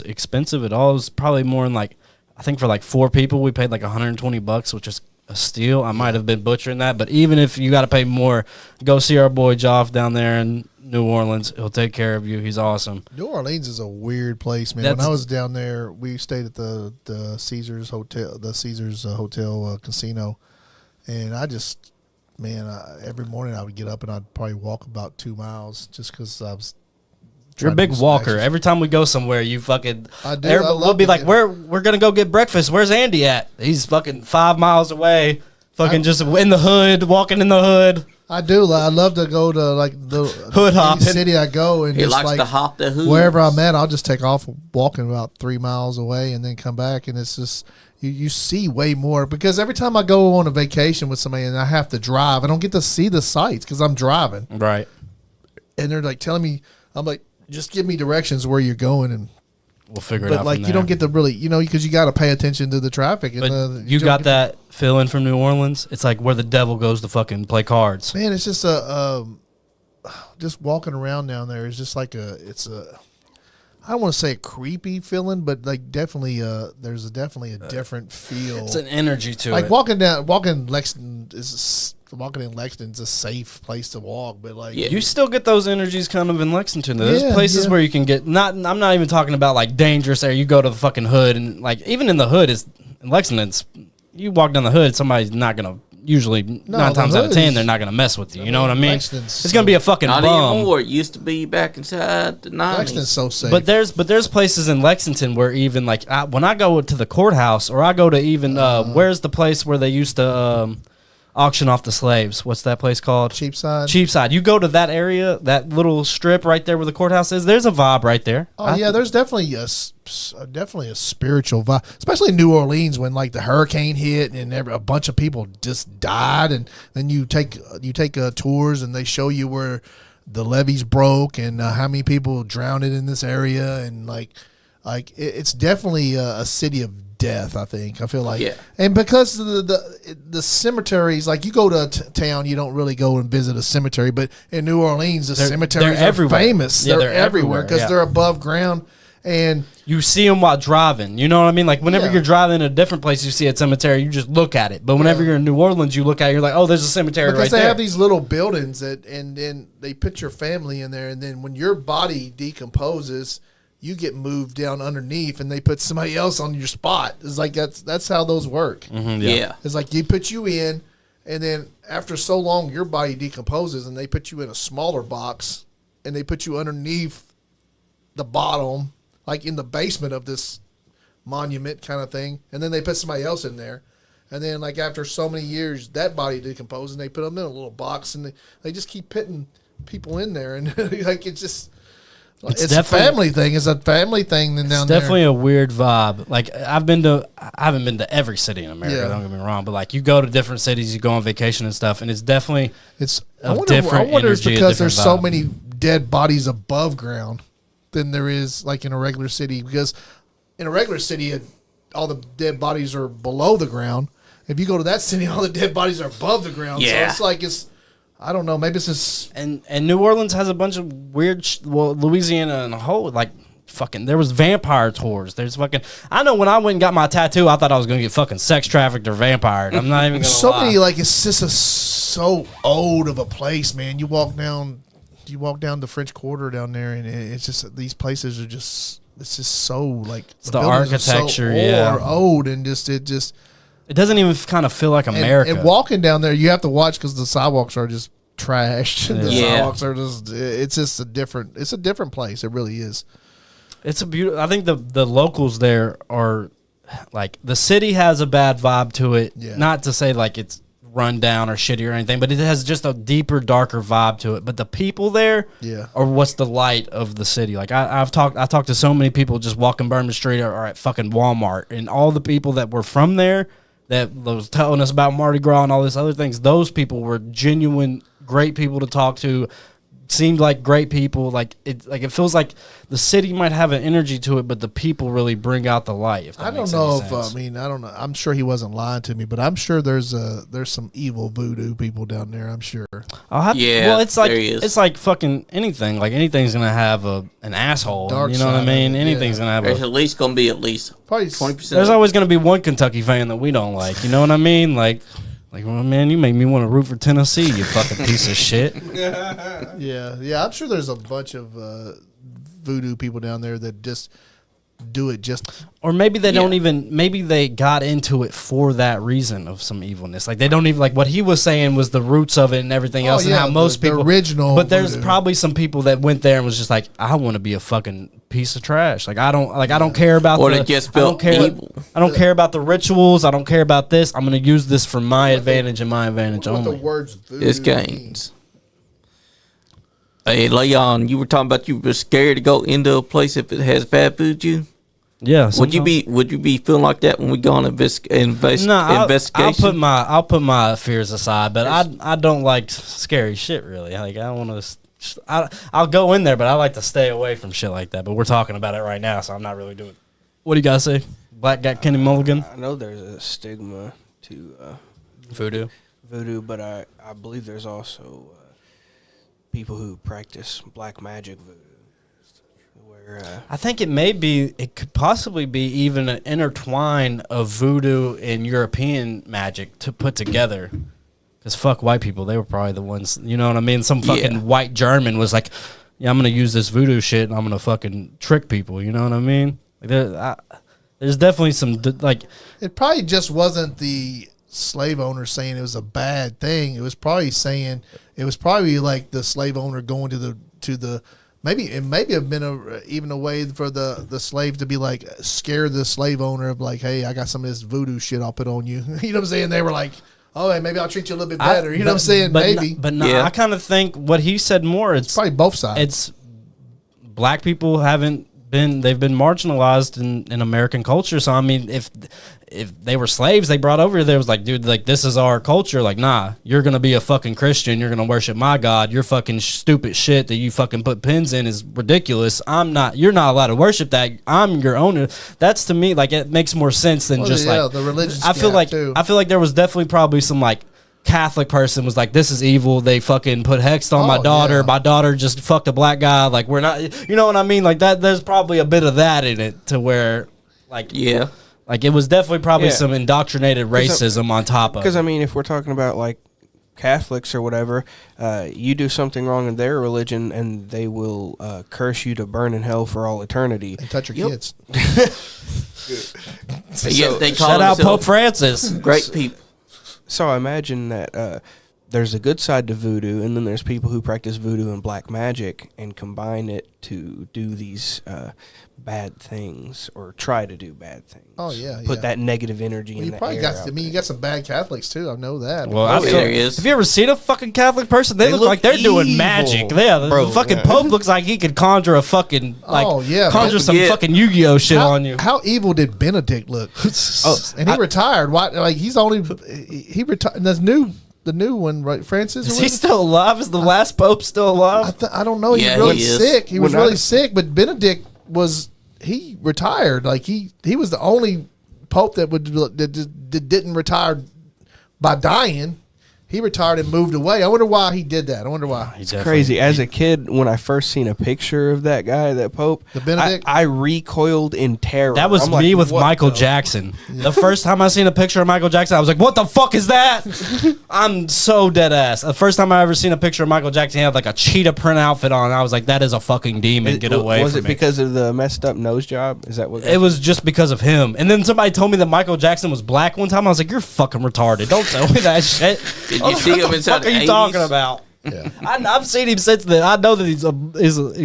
expensive at all. It was probably more in like, I think for like 4 people, we paid like $120, which is a steal. I might have been butchering that. But even if you got to pay more, go see our boy Joff down there in New Orleans. He'll take care of you. He's awesome. New Orleans is a weird place, man. When I was down there, we stayed at the Caesars Hotel, casino, and I just, every morning I would get up and I'd probably walk about 2 miles just because I was. You're a trying to big do some walker. exercise. Every time we go somewhere, you fucking. I do. Everybody, I love we'll be to like, get- we're gonna go get breakfast. Where's Andy at? He's fucking 5 miles away, Fucking just in the hood, walking in the hood. I do. I love to go to like the Hood hopping. city I go and He just likes like to hop the hood. wherever I'm at, I'll just take off walking about 3 miles away and then come back, and it's just you see way more because every time I go on a vacation with somebody and I have to drive, I don't get to see the sights because I'm driving, Right. and they're like telling me, I'm like, just give me directions where you're going, and We'll figure it out. but like from you there. don't get to really, because you got to pay attention to the traffic. And But you got that feeling from New Orleans? It's like where the devil goes to fucking play cards. Man, it's just just walking around down there is just like I don't want to say a creepy feeling, but like definitely there's definitely a different feel. It's an energy to like it. walking in Lexington is a safe place to walk, but like You still get those energies kind of in Lexington. There's Yeah, places yeah. where you can get I'm not even talking about like dangerous area. You go to the fucking hood and like even in the hood is in Lexington. You walk down the hood, somebody's not gonna. Usually, 9 times out of 10, they're not gonna mess with you. You know what I mean? Lexington's It's gonna be a fucking Not bum. anymore. It used to be back inside the 90s. Lexington's so safe. But there's places in Lexington where even like when I go to the courthouse or I go to even where's the place where they used to auction off the slaves? What's that place called? Cheapside. Cheapside. You go to that area, that little strip right there where the courthouse is. There's a vibe right there. Oh yeah, there's definitely a spiritual vibe, especially in New Orleans when like the hurricane hit and a bunch of people just died, and then you take tours and they show you where the levees broke and how many people drowned in this area, and it's definitely a city of death. I feel like, Yeah. and because the cemeteries, like you go to town, you don't really go and visit a cemetery, but in New Orleans, the cemeteries they're are everywhere. famous. Yeah, they're they're everywhere everywhere, because yeah. they're above ground. And You see them while driving. You know what I mean? Like whenever Yeah. you're driving in a different place, you see a cemetery, you just look at it. But whenever Yeah. you're in New Orleans, you look at it, you're like, oh, there's a cemetery because right they there. have these little buildings and then they put your family in there, and then when your body decomposes, you get moved down underneath, and they put somebody else on your spot. It's like that's how those work. Mhm, Yeah. It's like they put you in, and then after so long, your body decomposes, and they put you in a smaller box, and they put you underneath the bottom, like in the basement of this monument kind of thing, and then they put somebody else in there, and then like after so many years, that body decomposes, and they put them in a little box, and they just keep putting people in there, and like it's just. It's a definitely- family thing. It's a family thing. Then down It's definitely there. a weird vibe. Like I haven't been to every city in America. Yeah. Don't get me wrong, but like you go to different cities, you go on vacation and stuff, and it's definitely It's. a I wonder it's different energy, a because there's different so vibe. many dead bodies above ground than there is like in a regular city. Because in a regular city, all the dead bodies are below the ground. If you go to that city, all the dead bodies are above the ground. Yeah. So it's like I don't know. Maybe it's just. and New Orleans has a bunch of weird. Louisiana and a whole like fucking. There was vampire tours. There's fucking. I know when I went and got my tattoo, I thought I was gonna get fucking sex trafficked or vampired. I'm not even gonna So lie. many like it's just so old of a place, man. You walk down the French Quarter down there, and it's just these places are just. It's just so like the buildings are so architecture, yeah. old, and just It doesn't even kind of feel like America. And walking down there, you have to watch because the sidewalks are just trashed. The Yeah. sidewalks are just. It's just a different. It's a different place. It really is. It's a beautiful. I think the locals there are like the city has a bad vibe to it. Yeah. Not to say like it's run down or shitty or anything, but it has just a deeper, darker vibe to it. But the people there, Yeah. are what's the light of the city. Like I talked to so many people just walking Bourbon Street or at fucking Walmart, and all the people that were from there that was telling us about Mardi Gras and all these other things. Those people were genuine, great people to talk to. Seemed like great people. Like it feels like the city might have an energy to it, but the people really bring out the light. If that I don't makes know any if sense. I don't know. I'm sure he wasn't lying to me, but I'm sure there's some evil voodoo people down there. I'm sure. I'll have Yeah, well, it's like there he is. it's like fucking anything. Like anything's gonna have an asshole. Dark you know what I side of mean? it, Anything's yeah. gonna have There's a. at least going to be at least Probably 20%. There's always gonna be one Kentucky fan that we don't like. You know what I mean? Like, well, man, you make me want to root for Tennessee. You fucking piece of shit. Yeah. I'm sure there's a bunch of voodoo people down there that just do it just. Or maybe they don't even, maybe they got into it for that reason of some evilness. Like, they don't even, like, what he was saying was the roots of it and everything else, and how most people. The original. But there's probably some people that went there and was just like, I want to be a fucking piece of trash. Like, I don't care about Or the. they just built evil. I don't care about the rituals. I don't care about this. I'm going to use this for my advantage and my advantage only. The words voodoo It's gains. Hey, Leon, you were talking about you were scared to go into a place if it has bad voodoo. Yeah. Would you be feeling like that when we go on investigation? I'll put my fears aside, but I don't like scary shit really. Like, I don't want to. I'll go in there, but I like to stay away from shit like that. But we're talking about it right now, so I'm not really doing it. What do you guys say? Black Guy Kenny Mulligan? I know there's a stigma to Voodoo, but I believe there's also people who practice black magic voodoo. Where I think it could possibly be even an intertwine of voodoo and European magic to put together. Because fuck white people, they were probably the ones, you know what I mean? Some fucking white German was like, yeah, I'm going to use this voodoo shit and I'm going to fucking trick people, you know what I mean? Like there's definitely some, like... It probably just wasn't the slave owner saying it was a bad thing. It was probably like the slave owner going to the maybe it may have been even a way for the slave to be like scare the slave owner of like, hey, I got some of this voodoo shit I'll put on you. You know what I'm saying? They were like, oh, hey, maybe I'll treat you a little bit better. You know what I'm saying? Maybe. I kind of think what he said more. It's probably both sides. It's black people they've been marginalized in American culture. So I mean, if they were slaves, they brought over there was like, dude, like this is our culture. Like, nah, you're gonna be a fucking Christian. You're gonna worship my God. Your fucking stupid shit that you fucking put pins in is ridiculous. You're not allowed to worship that. I'm your owner. That's to me like it makes more sense than the religious. I feel like there was definitely probably some like Catholic person was like, this is evil. They fucking put hex on my daughter. Yeah. My daughter just fucked a black guy. Like, we're not, you know what I mean? Like that, there's probably a bit of that in it to where like, like it was definitely probably some indoctrinated racism on top of it. Because I mean, if we're talking about like Catholics or whatever, you do something wrong in their religion and they will curse you to burn in hell for all eternity. And touch your kids. They call shout out Pope Francis. Great people. So I imagine that there's a good side to voodoo, and then there's people who practice voodoo and black magic and combine it to do these bad things or try to do bad things. Oh yeah, put that negative energy in the air. You got some bad Catholics too. I know that. Well, have you ever seen a fucking Catholic person? They look like they're doing magic. Yeah, the fucking Pope looks like he could conjure a fucking conjure some fucking Yu-Gi-Oh shit on you. How evil did Benedict look? And he retired. Why? Like he retired. The new one, right? Francis? Is he still alive? Is the last Pope still alive? I don't know. He's really sick. He was really sick, but Benedict he retired. Like he was the only Pope that didn't retire by dying. He retired and moved away. I wonder why he did that. I wonder why. It's crazy. As a kid, when I first seen a picture of that guy, that Pope, the Benedict, I recoiled in terror. That was me with Michael Jackson. The first time I seen a picture of Michael Jackson, I was like, what the fuck is that? I'm so dead ass. The first time I ever seen a picture of Michael Jackson, he had like a cheetah print outfit on. I was like, that is a fucking demon. Get away from me. Was it because of the messed up nose job? Is that what? It was just because of him. And then somebody told me that Michael Jackson was black one time. I was like, you're fucking retarded. Don't tell me that shit. Did you see him inside the 80s? What are you talking about? Yeah. I've seen him since then. I know that he's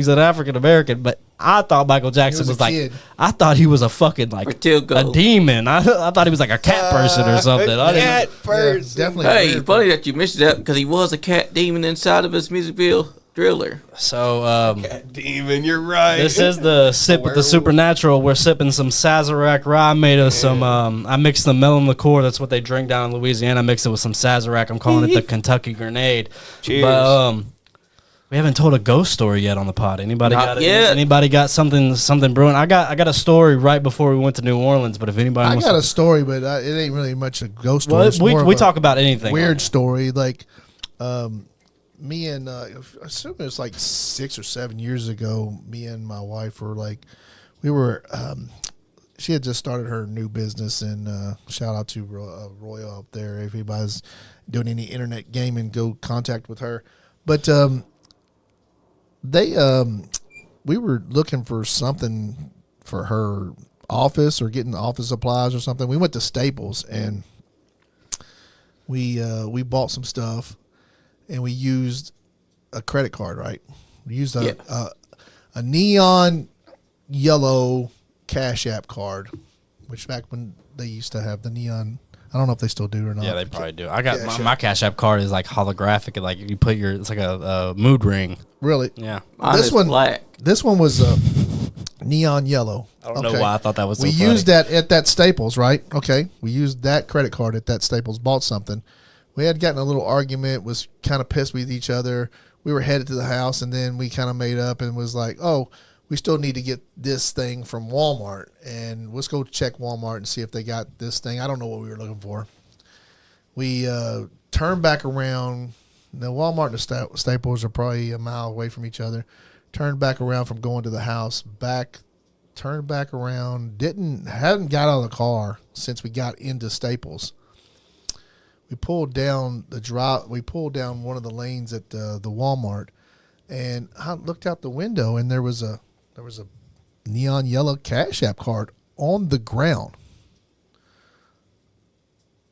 an African American, but I thought Michael Jackson was like, kid. I thought he was a fucking like a demon. I thought he was like a cat person or something. Cat person. Yeah, definitely. Hey, funny that you mentioned that because he was a cat demon inside of his music video Driller. So, cat demon, you're right. This is the sip with the supernatural. We're sipping some Sazerac rye made of some. I mixed the melon liqueur. That's what they drink down in Louisiana. I mixed it with some Sazerac. I'm calling it the Kentucky Grenade. Cheers. But, we haven't told a ghost story yet on the pod. Anybody got something brewing? I got a story right before we went to New Orleans. But if anybody wants a story, but it ain't really much a ghost story. Well, we talk about anything. Weird story, like. Me and I assume it was like 6 or 7 years ago. Me and my wife were like, she had just started her new business, and shout out to Royal up there. If anybody's doing any internet gaming, go contact with her. But we were looking for something for her office or getting office supplies or something. We went to Staples and we bought some stuff and we used a credit card, right? We used a neon yellow Cash App card, which back when they used to have the neon. I don't know if they still do or not. Yeah, they probably do. I got my Cash App card is like holographic. Like you put it's like a mood ring. Really? Yeah. This one black. This one was neon yellow. I don't know why I thought that was so We funny. used that at that Staples, right? Okay. We used that credit card at that Staples, bought something. We had gotten a little argument, was kind of pissed with each other. We were headed to the house, and then we kind of made up and was like, oh, we still need to get this thing from Walmart, and let's go check Walmart and see if they got this thing. I don't know what we were looking for. We turned back around. The Walmart and the Staples are probably a mile away from each other. Turned back around from going to the house, turned back around, hadn't got out of the car since we got into Staples. We pulled down one of the lanes at the Walmart, and I looked out the window, and there was a neon yellow Cash App card on the ground.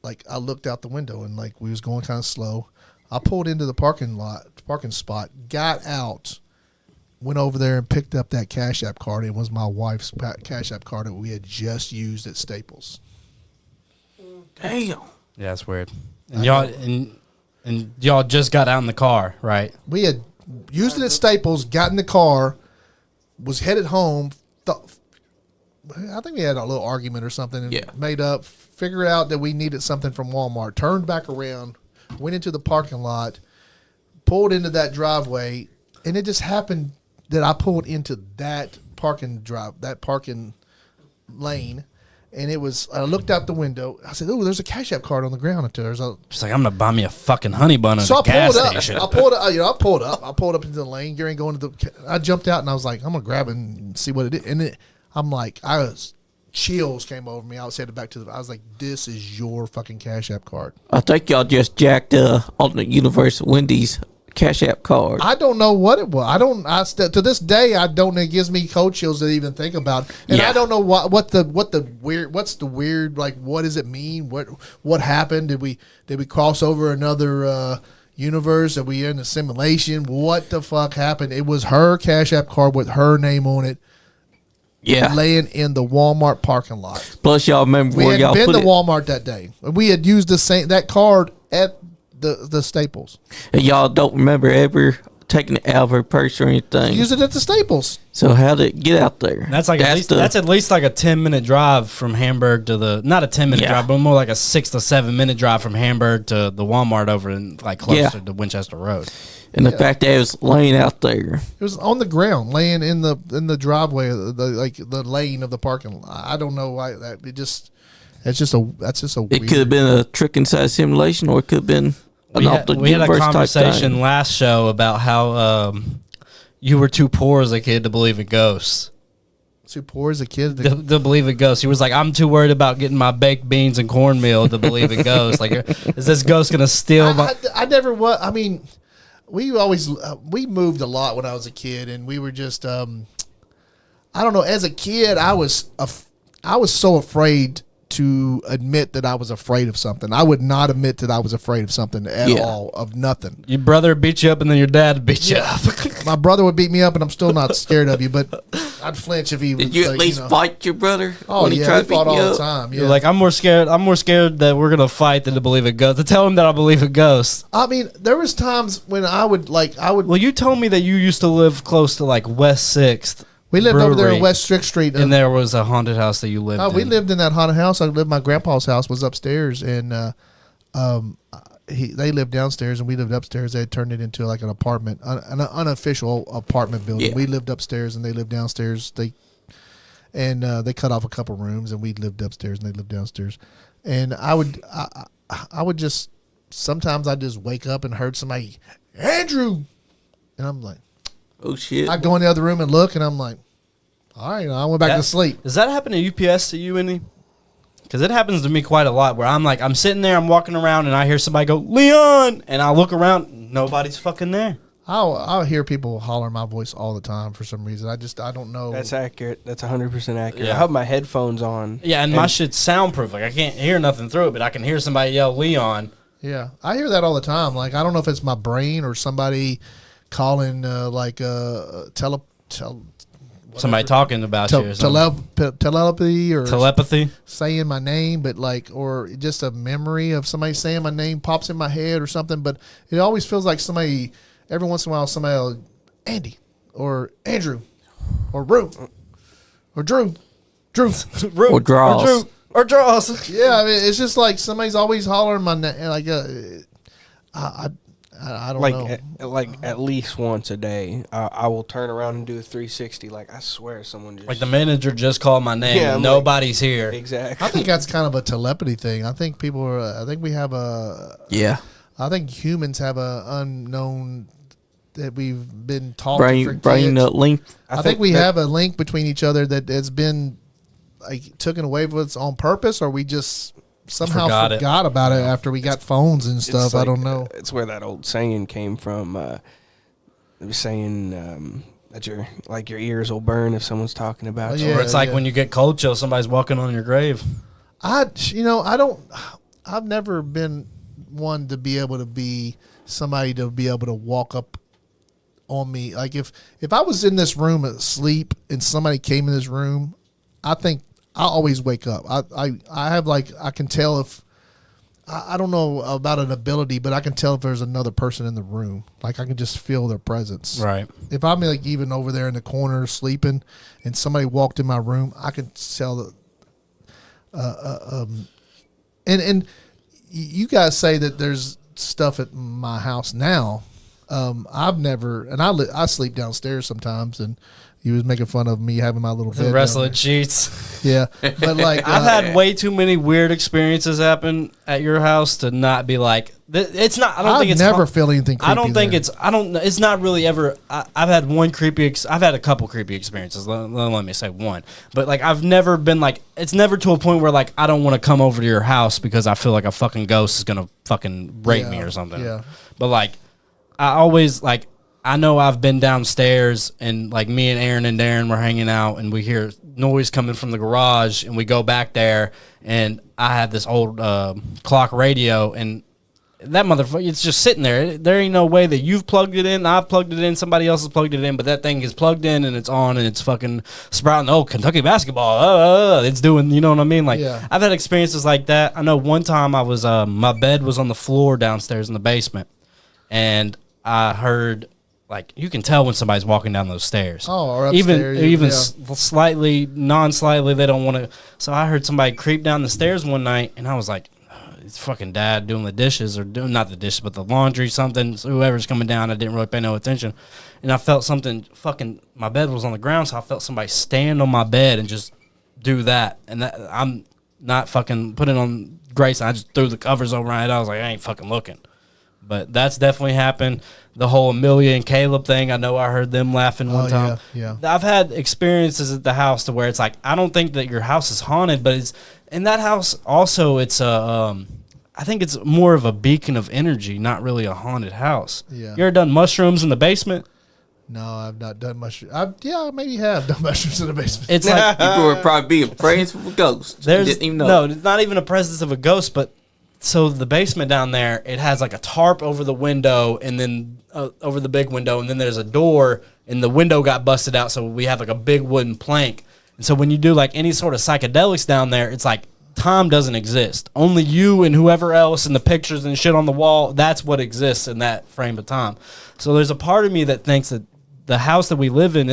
Like, I looked out the window, and like we was going kind of slow. I pulled into the parking spot, got out, went over there and picked up that Cash App card. It was my wife's Cash App card that we had just used at Staples. Damn. Yeah, that's weird. And y'all just got out in the car, right? We had used it at Staples, got in the car, was headed home. I think we had a little argument or something and made up, figured out that we needed something from Walmart, turned back around, went into the parking lot, pulled into that driveway, and it just happened that I pulled into that parking lane, and I looked out the window. I said, "Oh, there's a Cash App card on the ground up there." She's like, "I'm gonna buy me a fucking honey bun at the gas station." I pulled up into the lane. Gary I jumped out and I was like, "I'm gonna grab it and see what it is." And chills came over me. I was headed back I was like, "This is your fucking Cash App card." I think y'all just jacked Alternate Universe Wendy's Cash App card. I don't know what it was. To this day, I don't. It gives me cold chills to even think about. And I don't know what's the weird, like, what does it mean? What happened? Did we cross over another universe? Are we in a simulation? What the fuck happened? It was her Cash App card with her name on it. Yeah, laying in the Walmart parking lot. Plus, y'all remember where y'all put it? We had been to Walmart that day. We had used that card at the Staples. And y'all don't remember ever taking it out of her purse or anything? Use it at the Staples. So how did it get out there? That's at least like a 10-minute drive from Hamburg to not a 10-minute drive, but more like a 6 to 7 minute drive from Hamburg to the Walmart over in like closer to Winchester Road. And the fact that it was laying out there. It was on the ground, laying in the driveway, the lane of the parking lot. I don't know why that's just a weird. It could have been a trick inside simulation, or it could have been an alternate we had a universe type conversation thing. last show about how you were too poor as a kid to believe in ghosts. Too poor as a kid to believe in ghosts. He was like, "I'm too worried about getting my baked beans and cornmeal to believe in ghosts. Like, is this ghost gonna steal my?" I never was. I mean, we always we moved a lot when I was a kid, and we were just I don't know. As a kid, I was so afraid to admit that I was afraid of something. I would not admit that I was afraid of something at all, of nothing. Your brother beat you up, and then your dad beat you up. My brother would beat me up, and I'm still not scared of you, but I'd flinch if he would. Did you at least fight your brother? Oh, when he yeah, tried we to beat fought you all up? the time. Yeah. You're like, I'm more scared that we're going to fight than to believe in ghosts. To tell him that I believe in ghosts. I mean, there was times when I would. Well, you told me that you used to live close to like West 6th. We lived over there Brewery, in West Strict Street. and there was a haunted house that you lived in. We lived in that haunted house. My grandpa's house was upstairs, and they lived downstairs, and we lived upstairs. They had turned it into like an apartment, an unofficial apartment building. Yeah. We lived upstairs, and they lived downstairs. They cut off a couple rooms, and we lived upstairs, and they lived downstairs. And I would just sometimes I just wake up and heard somebody, Andrew, and I'm like, Oh shit! I go in the other room and look, and I'm like, all right, I went back to sleep. Does that happen to UPS to you, any? Because it happens to me quite a lot where I'm sitting there, I'm walking around, and I hear somebody go, Leon! And I look around, nobody's fucking there. I'll hear people holler my voice all the time for some reason. I don't know. That's accurate. That's 100% accurate. Yeah. I have my headphones on. Yeah, and my shit's soundproof. Like I can't hear nothing through it, but I can hear somebody yell Leon. Yeah, I hear that all the time. Like I don't know if it's my brain or somebody calling Somebody talking about you or something. Telepathy or Telepathy. saying my name, but or just a memory of somebody saying my name pops in my head or something. But it always feels like somebody, every once in a while, somebody will, Andy or Andrew or Rue or Drew. Or draws. Or draws. Yeah, I mean, it's just like somebody's always hollering my name. Like, I don't know. Like at least once a day, I will turn around and do a 360. Like I swear, someone just Like the manager just called my name. Yeah, and I'm nobody's here. exactly. I think that's kind of a telepathy thing. I think people are. I think we have a. Yeah. I think humans have a unknown that we've been taught to Brain forget. link. I think we have a link between each other that has been like taken away from us on purpose, or we just somehow forgot about it after we got phones and stuff. It's I like, don't know. It's where that old saying came from. It was saying that your ears will burn if someone's talking about you. Yeah, Or it's like when you get cold chill, somebody's walking on your grave. I've never been one to be able to be somebody to be able to walk up on me. Like if I was in this room asleep and somebody came in this room, I think I always wake up. I have I can tell if I don't know about an ability, but I can tell if there's another person in the room. Like I can just feel their presence. Right. If I'm even over there in the corner sleeping and somebody walked in my room, I can tell that. And you guys say that there's stuff at my house now. I've never, and I sleep downstairs sometimes, and you was making fun of me having my little bed. Wrestling sheets. Yeah, but I've had way too many weird experiences happen at your house to not be like it's not. I don't think it's never feel anything creepy. I don't think there. it's not really ever. I've had one creepy. I've had a couple creepy experiences. Let me say one, but I've never been it's never to a point where I don't want to come over to your house because I feel like a fucking ghost is gonna fucking rape me or something. Yeah, but I always I know I've been downstairs and me and Aaron and Darren were hanging out and we hear noise coming from the garage and we go back there and I have this old clock radio and that motherfucker, it's just sitting there. There ain't no way that you've plugged it in, I've plugged it in, somebody else has plugged it in, but that thing is plugged in and it's on and it's fucking sprouting. Oh, Kentucky basketball. It's doing, you know what I mean? Yeah. I've had experiences like that. I know one time I was, my bed was on the floor downstairs in the basement and I heard, you can tell when somebody's walking down those stairs. Oh, or upstairs. Even slightly, non-slightly, they don't want to. So I heard somebody creep down the stairs one night, and I was like, it's fucking dad doing the dishes, or doing, not the dishes, but the laundry, something. So whoever's coming down, I didn't really pay no attention. And I felt something my bed was on the ground, so I felt somebody stand on my bed and just do that. And that I'm not fucking putting on Grace. I just threw the covers over my head. I was like, I ain't fucking looking. But that's definitely happened. The whole Amelia and Caleb thing, I know I heard them laughing one time. Yeah. I've had experiences at the house to where it's I don't think that your house is haunted, but it's in that house also it's I think it's more of a beacon of energy, not really a haunted house. Yeah. You ever done mushrooms in the basement? No, I've not done mushrooms. I maybe have done mushrooms in the basement. It's People would probably be afraid of a ghost. there's Didn't even know. no, it's not even a presence of a ghost, but so the basement down there, it has a tarp over the window and then over the big window, and then there's a door, and the window got busted out, so we have a big wooden plank. And so when you do any sort of psychedelics down there, it's time doesn't exist. Only you and whoever else and the pictures and shit on the wall, that's what exists in that frame of time. So there's a part of me that thinks that the house that we live in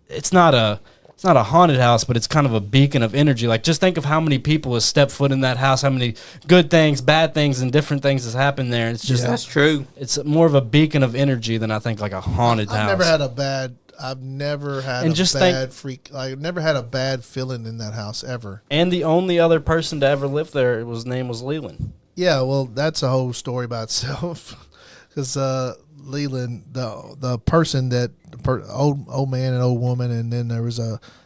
it's not a haunted house, but it's kind of a beacon of energy. Just think of how many people have stepped foot in that house, how many good things, bad things, and different things has happened there. It's just That's true. It's more of a beacon of energy than I think a haunted house. I've never had a bad feeling in that house ever. And the only other person to ever live there, his name was Leland. Yeah, well, that's a whole story by itself. Because Leland, the person old man and old woman, and then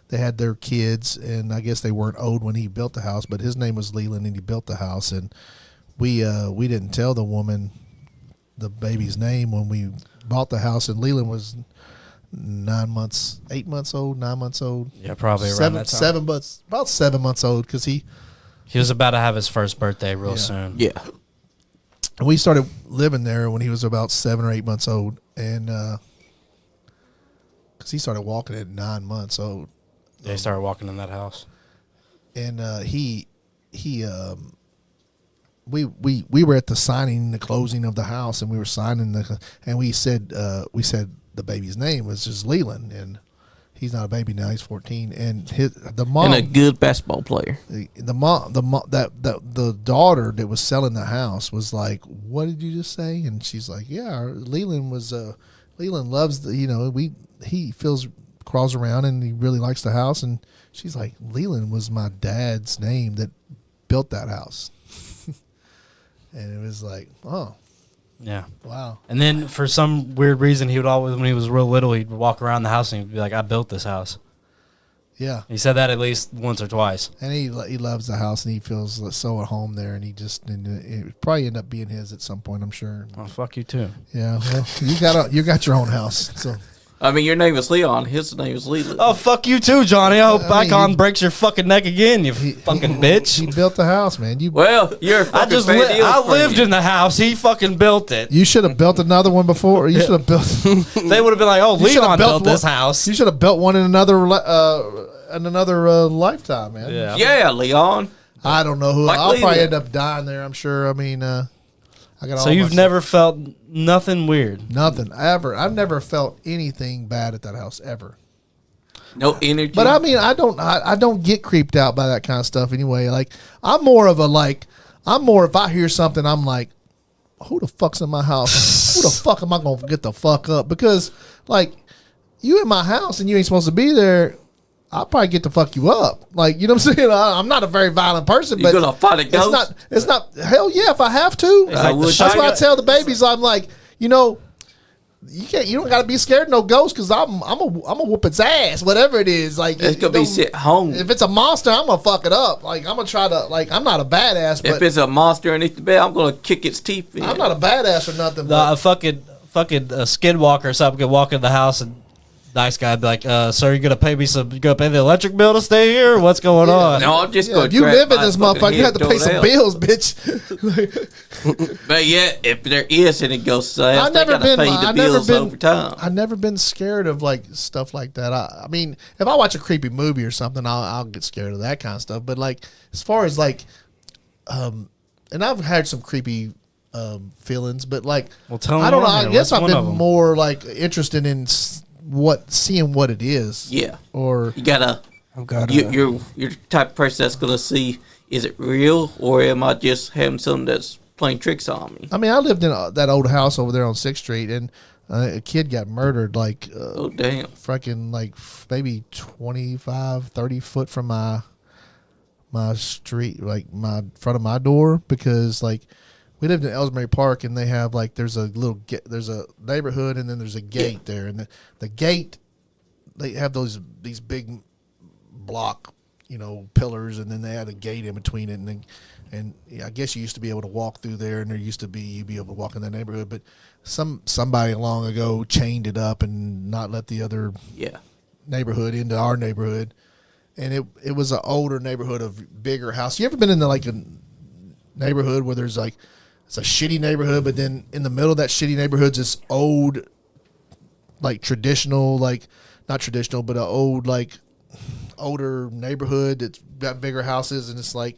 they had their kids, and I guess they weren't old when he built the house, but his name was Leland, and he built the house, and we didn't tell the woman the baby's name when we bought the house, and Leland was 9 months, 8 months old, 9 months old. Yeah, probably around that time. About 7 months old, because he was about to have his first birthday real soon. Yeah. we started living there when he was about 7 or 8 months old, and because he started walking at 9 months old. Yeah, he started walking in that house. And we were at the signing, the closing of the house, and we were signing and we said the baby's name was just Leland, and he's not a baby now, he's 14, and the mom, And a good basketball player. the daughter that was selling the house was like, "What did you just say?" And she's like, "Yeah, Leland loves he crawls around and he really likes the house." And she's like, "Leland was my dad's name that built that house." And it was like, oh, Yeah. wow. And then for some weird reason, he would always, when he was real little, he'd walk around the house and he'd be like, "I built this house." Yeah. He said that at least once or twice. And he loves the house, and he feels so at home there, and it probably end up being his at some point, I'm sure. Oh, fuck you too. Yeah, well, you got your own house, so. I mean, your name is Leon. His name is Leland. Oh, fuck you too, Johnny. I hope I mean, Icon breaks your fucking neck again, you fucking bitch. He built the house, man. Well, you're a fucking I lived in the house. He fucking built it. You should have built another one before. You should have built. They would have been like, "Oh, You should Leon have built this one- house." You should have built one in another lifetime, man. Yeah. Yeah, Leon. I don't know who. Like I'll probably Leland. end up dying there, I'm sure. I mean, I got all So you've my- never felt nothing weird? nothing ever. I've never felt anything bad at that house ever. No energy. But I mean, I don't get creeped out by that kind of stuff anyway. Like, I'm more if I hear something, I'm like, who the fuck's in my house? Who the fuck am I gonna get the fuck up? Because like, you in my house and you ain't supposed to be there, I'll probably get to fuck you up. Like, you know what I'm saying? I'm not a very violent person, You but gonna fight a ghost? It's not. Hell yeah, if I have to. I would. That's why I tell the babies, I'm like, you don't got to be scared of no ghost, because I'm a whoop its ass, whatever it is. Like, It's gonna be sit home. if it's a monster, I'm gonna fuck it up. Like, I'm gonna try to, like, I'm not a badass, but If it's a monster underneath the bed, I'm gonna kick its teeth in. I'm not a badass or nothing. A But fucking skid walker or something could walk in the house and nice guy be like, "Sir, you gonna pay me you gonna pay the electric bill to stay here? What's going on?" No, I'm just yeah, gonna. if you drag live in my this fucking motherfucker, you head have to pay some down. bills, bitch. But yeah, if there is any ghosts, they I've gotta never been. pay the I've never bills been. over time. I've never been scared of like stuff like that. I mean, if I watch a creepy movie or something, I'll get scared of that kind of stuff. But like, as far as like, and I've had some creepy feelings, but like, Well, tell me I don't know. more I here. guess What's I've one of been 'em? more like interested in seeing what it is. Yeah, Or you gotta. I've got You're the type of person that's gonna see, is it real or am I just having something that's playing tricks on me? I mean, I lived in that old house over there on 6th Street, and a kid got murdered like Oh damn! freaking like maybe 25, 30 foot from my street, like my front of my door, because like we lived in Ellsbury Park, and they have like there's a neighborhood, and then there's a gate there, and the gate, they have these big block pillars, and then they had a gate in between it, and I guess you used to be able to walk through there, and there used to be you'd be able to walk in that neighborhood, but somebody long ago chained it up and not let the other Yeah, neighborhood into our neighborhood, and it was an older neighborhood of bigger house. You ever been in like a neighborhood where there's like, it's a shitty neighborhood, but then in the middle of that shitty neighborhood's this old, like traditional, like not traditional, but an old like older neighborhood that's got bigger houses, and it's like,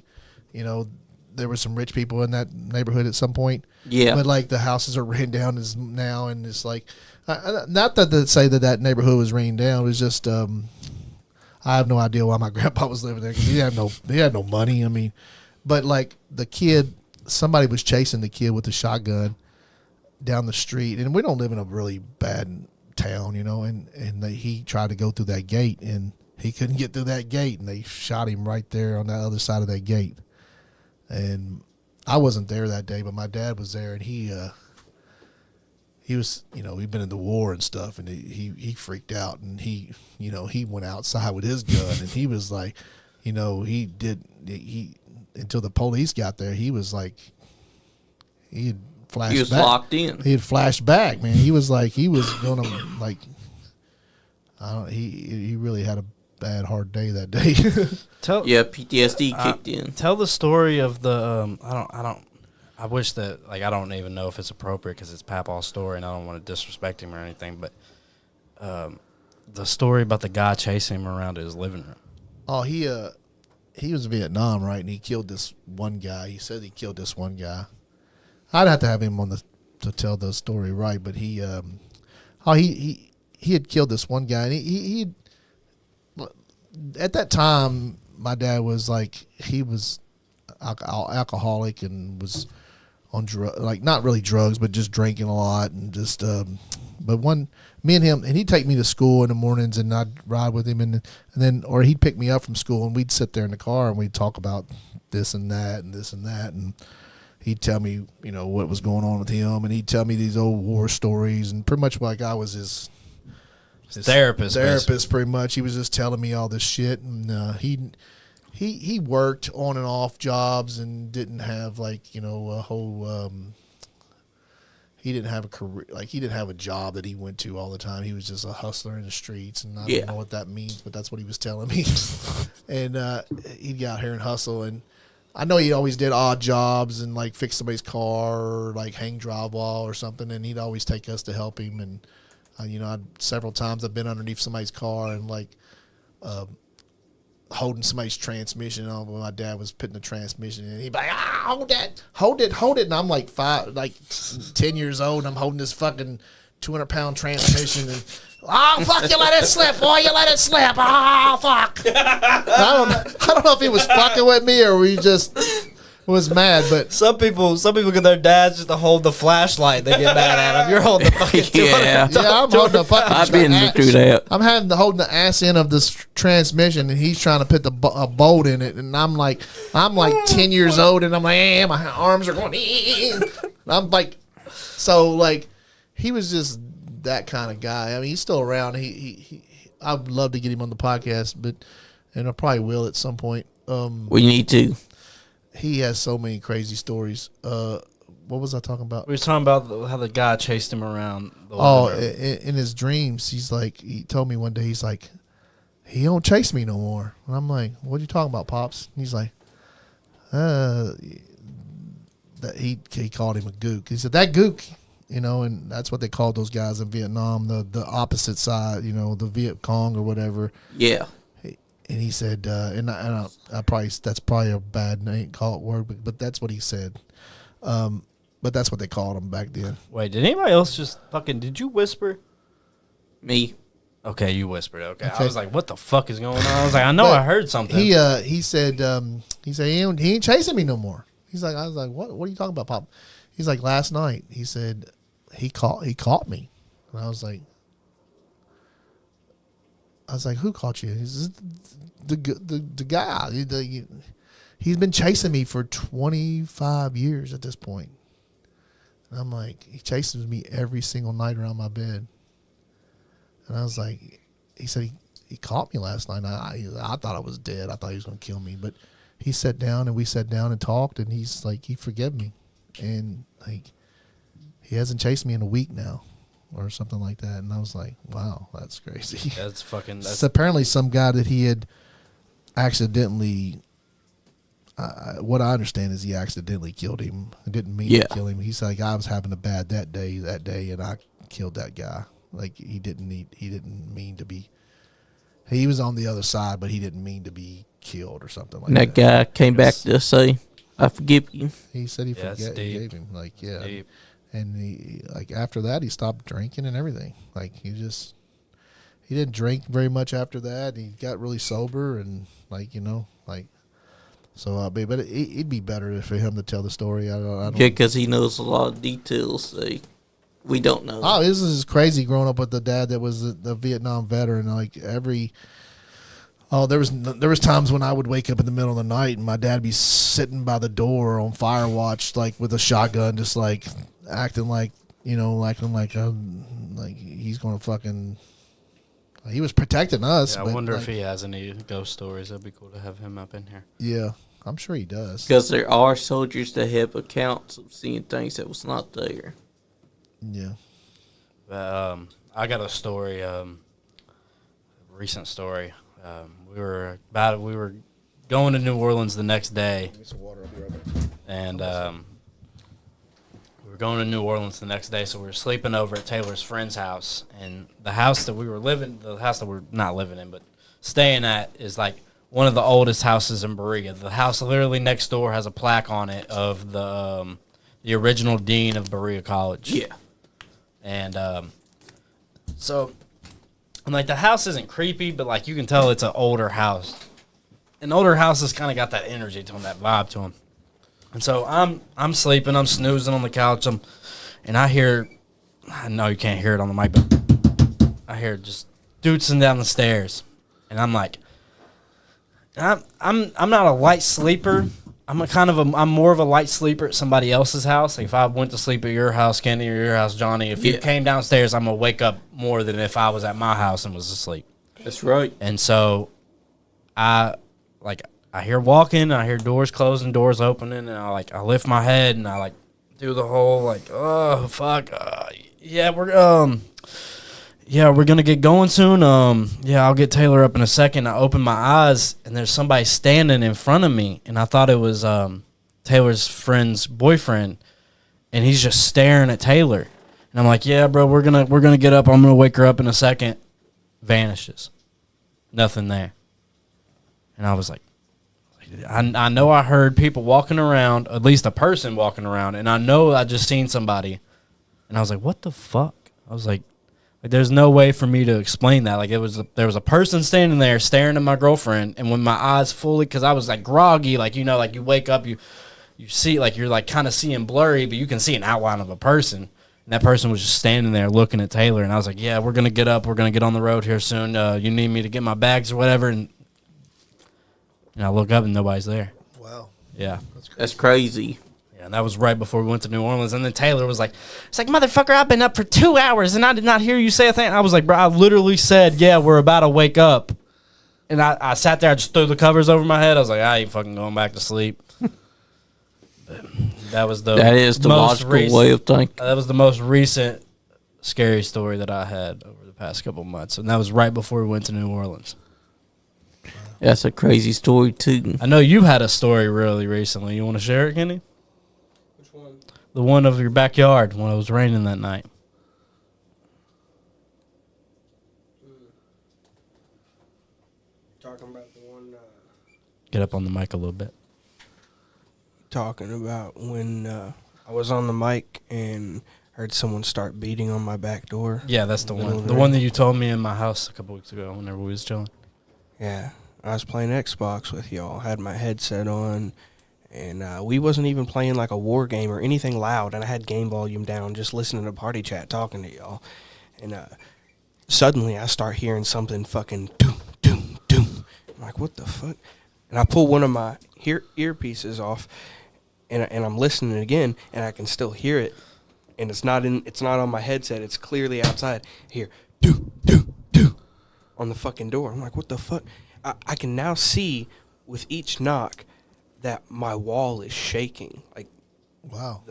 there were some rich people in that neighborhood at some point. Yeah. But like the houses are ran down now, and it's like, not that to say that neighborhood was ran down. It was just I have no idea why my grandpa was living there, because he had no money. I mean, but like the kid, somebody was chasing the kid with a shotgun down the street, and we don't live in a really bad town, and he tried to go through that gate, and he couldn't get through that gate, and they shot him right there on the other side of that gate. And I wasn't there that day, but my dad was there, and he was, he'd been in the war and stuff, and he freaked out, and he went outside with his gun, and he was like, he until the police got there, he was like, he had flashed He was back. locked in. He had flashed back, man. He was gonna like. He really had a bad hard day that day. Yeah, PTSD kicked in. Tell the story of the I wish that I don't even know if it's appropriate because it's Papaw's story and I don't want to disrespect him or anything, but the story about the guy chasing him around his living room. Oh, he was in Vietnam, right? And he killed this one guy. He said he killed this one guy. I'd have to have him on to tell the story right, but he had killed this one guy, and he at that time, my dad was like, he was alcoholic and was on not really drugs, but just drinking a lot and just. But me and him, and he'd take me to school in the mornings, and I'd ride with him, and then, or he'd pick me up from school, and we'd sit there in the car, and we'd talk about this and that and this and that, and he'd tell me, what was going on with him, and he'd tell me these old war stories, and pretty much like I was his therapist, pretty much. He was just telling me all this shit, and he worked on and off jobs and didn't have a whole. He didn't have a career, he didn't have a job that he went to all the time. He was just a hustler in the streets, and I don't know what that means, but that's what he was telling me. And he'd get out here and hustle, and I know he always did odd jobs and fix somebody's car or hang drywall or something, and he'd always take us to help him. And several times I've been underneath somebody's car and holding somebody's transmission on when my dad was putting the transmission in. He'd be like, hold it. And I'm 10 years old, and I'm holding this fucking 200-pound transmission, and fuck, you let it slip, boy, you let it slip. Oh, fuck. I don't know if he was fucking with me or we just was mad, but some people get their dads just to hold the flashlight. They get mad at him. You're holding the fucking Yeah. I'm holding the fucking. I've been through that. I'm holding the ass end of this transmission, and he's trying to put a bolt in it, and I'm 10 years old, and I'm like, my arms are going. And I'm he was just that kind of guy. I mean, he's still around. I'd love to get him on the podcast, and I probably will at some point. We need to. He has so many crazy stories. What was I talking about? We were talking about how the guy chased him around. In his dreams, he told me one day, he's like, he don't chase me no more. And I'm like, what are you talking about, Pops? And he's like, that he called him a gook. He said, that gook, and that's what they called those guys in Vietnam, the opposite side, the Viet Cong or whatever. Yeah. And he said, that's probably a bad name, call it word, but that's what he said. But that's what they called him back then. Wait, did anybody else just did you whisper? Me. Okay, you whispered. Okay. I was like, what the fuck is going on? I was like, I know I heard something. He said he ain't chasing me no more. I was like, what are you talking about, Pop? He's like, last night, he said he caught me. And I was like, who caught you? He's the guy. He's been chasing me for 25 years at this point. And I'm like, he chases me every single night around my bed. And I was like, he said he caught me last night. I thought I was dead. I thought he was going to kill me. But we sat down and talked, and he's like, he forgave me. And he hasn't chased me in a week now. Or something like that, and I was like, "Wow, that's crazy." That's apparently some guy that he had accidentally. What I understand is he accidentally killed him. I didn't mean to kill him. He's like, I was having a bad that day, and I killed that guy. He didn't mean to be. He was on the other side, but he didn't mean to be killed or something like that. And that guy came back to say, "I forgive you." He said he forgave him. Deep. And he after that he stopped drinking and everything. He didn't drink very much after that. He got really sober and so. But it'd be better for him to tell the story. I don't. Yeah, because he knows a lot of details we don't know. Oh, this is crazy growing up with the dad that was the Vietnam veteran. There was times when I would wake up in the middle of the night and my dad would be sitting by the door on fire watch, with a shotgun, just acting like he's going to fucking. He was protecting us. Yeah, I wonder if he has any ghost stories. That'd be cool to have him up in here. Yeah, I'm sure he does. Because there are soldiers that have accounts of seeing things that was not there. Yeah. I got a story, recent story. We were going to New Orleans the next day, and we were going to New Orleans the next day, so we were sleeping over at Taylor's friend's house, and the house that we're not living in, but staying at is like one of the oldest houses in Berea. The house literally next door has a plaque on it of the original dean of Berea College. Yeah. And so, and like the house isn't creepy, but like you can tell it's an older house. And older houses kind of got that energy to them, that vibe to them. And so I'm sleeping, I'm snoozing on the couch, and I know you can't hear it on the mic, but I hear just dudesing down the stairs, and I'm like, I'm not a light sleeper. I'm more of a light sleeper at somebody else's house. Like if I went to sleep at your house, Kenny, or your house, Johnny, if you came downstairs, I'm gonna wake up more than if I was at my house and was asleep. That's right. And so I hear walking, I hear doors closing, doors opening, and I lift my head and I do the whole oh fuck, we're gonna get going soon. I'll get Taylor up in a second. I open my eyes and there's somebody standing in front of me, and I thought it was Taylor's friend's boyfriend, and he's just staring at Taylor. And I'm like, yeah, bro, we're gonna get up. I'm gonna wake her up in a second. Vanishes, nothing there. And I was like, I know I heard people walking around, at least a person walking around, and I know I just seen somebody. And I was like, what the fuck? I was like, there's no way for me to explain that. Like there was a person standing there staring at my girlfriend, and when my eyes fully, because I was groggy, you wake up, you see, you're kind of seeing blurry, but you can see an outline of a person. And that person was just standing there looking at Taylor, and I was like, yeah, we're gonna get up, we're gonna get on the road here soon. You need me to get my bags or whatever, and I look up and nobody's there. Wow. Yeah, That's crazy. and that was right before we went to New Orleans. And then Taylor was like, it's like, motherfucker, I've been up for 2 hours and I did not hear you say a thing. I was like, bro, I literally said, yeah, we're about to wake up. And I sat there, I just threw the covers over my head. I was like, I ain't fucking going back to sleep. That is the logical way of thinking. That was the most recent scary story that I had over the past couple months. And that was right before we went to New Orleans. That's a crazy story, too. I know you had a story really recently. You want to share it, Kenny? Which one? The one of your backyard when it was raining that night. Talking about the one. Get up on the mic a little bit. Talking about when I was on the mic and heard someone start beating on my back door. Yeah, that's the one. The rain. one that you told me in my house a couple weeks ago whenever we was chilling. Yeah, I was playing Xbox with y'all. Had my headset on, and we wasn't even playing like a war game or anything loud. And I had game volume down, just listening to party chat, talking to y'all. And suddenly I start hearing something fucking doom, doom, doom. I'm like, what the fuck? And I pull one of my earpieces off, and I'm listening again, and I can still hear it. And it's not on my headset. It's clearly outside. Here, do, do, do, on the fucking door. I'm like, what the fuck? I can now see with each knock that my wall is shaking. Like, Wow.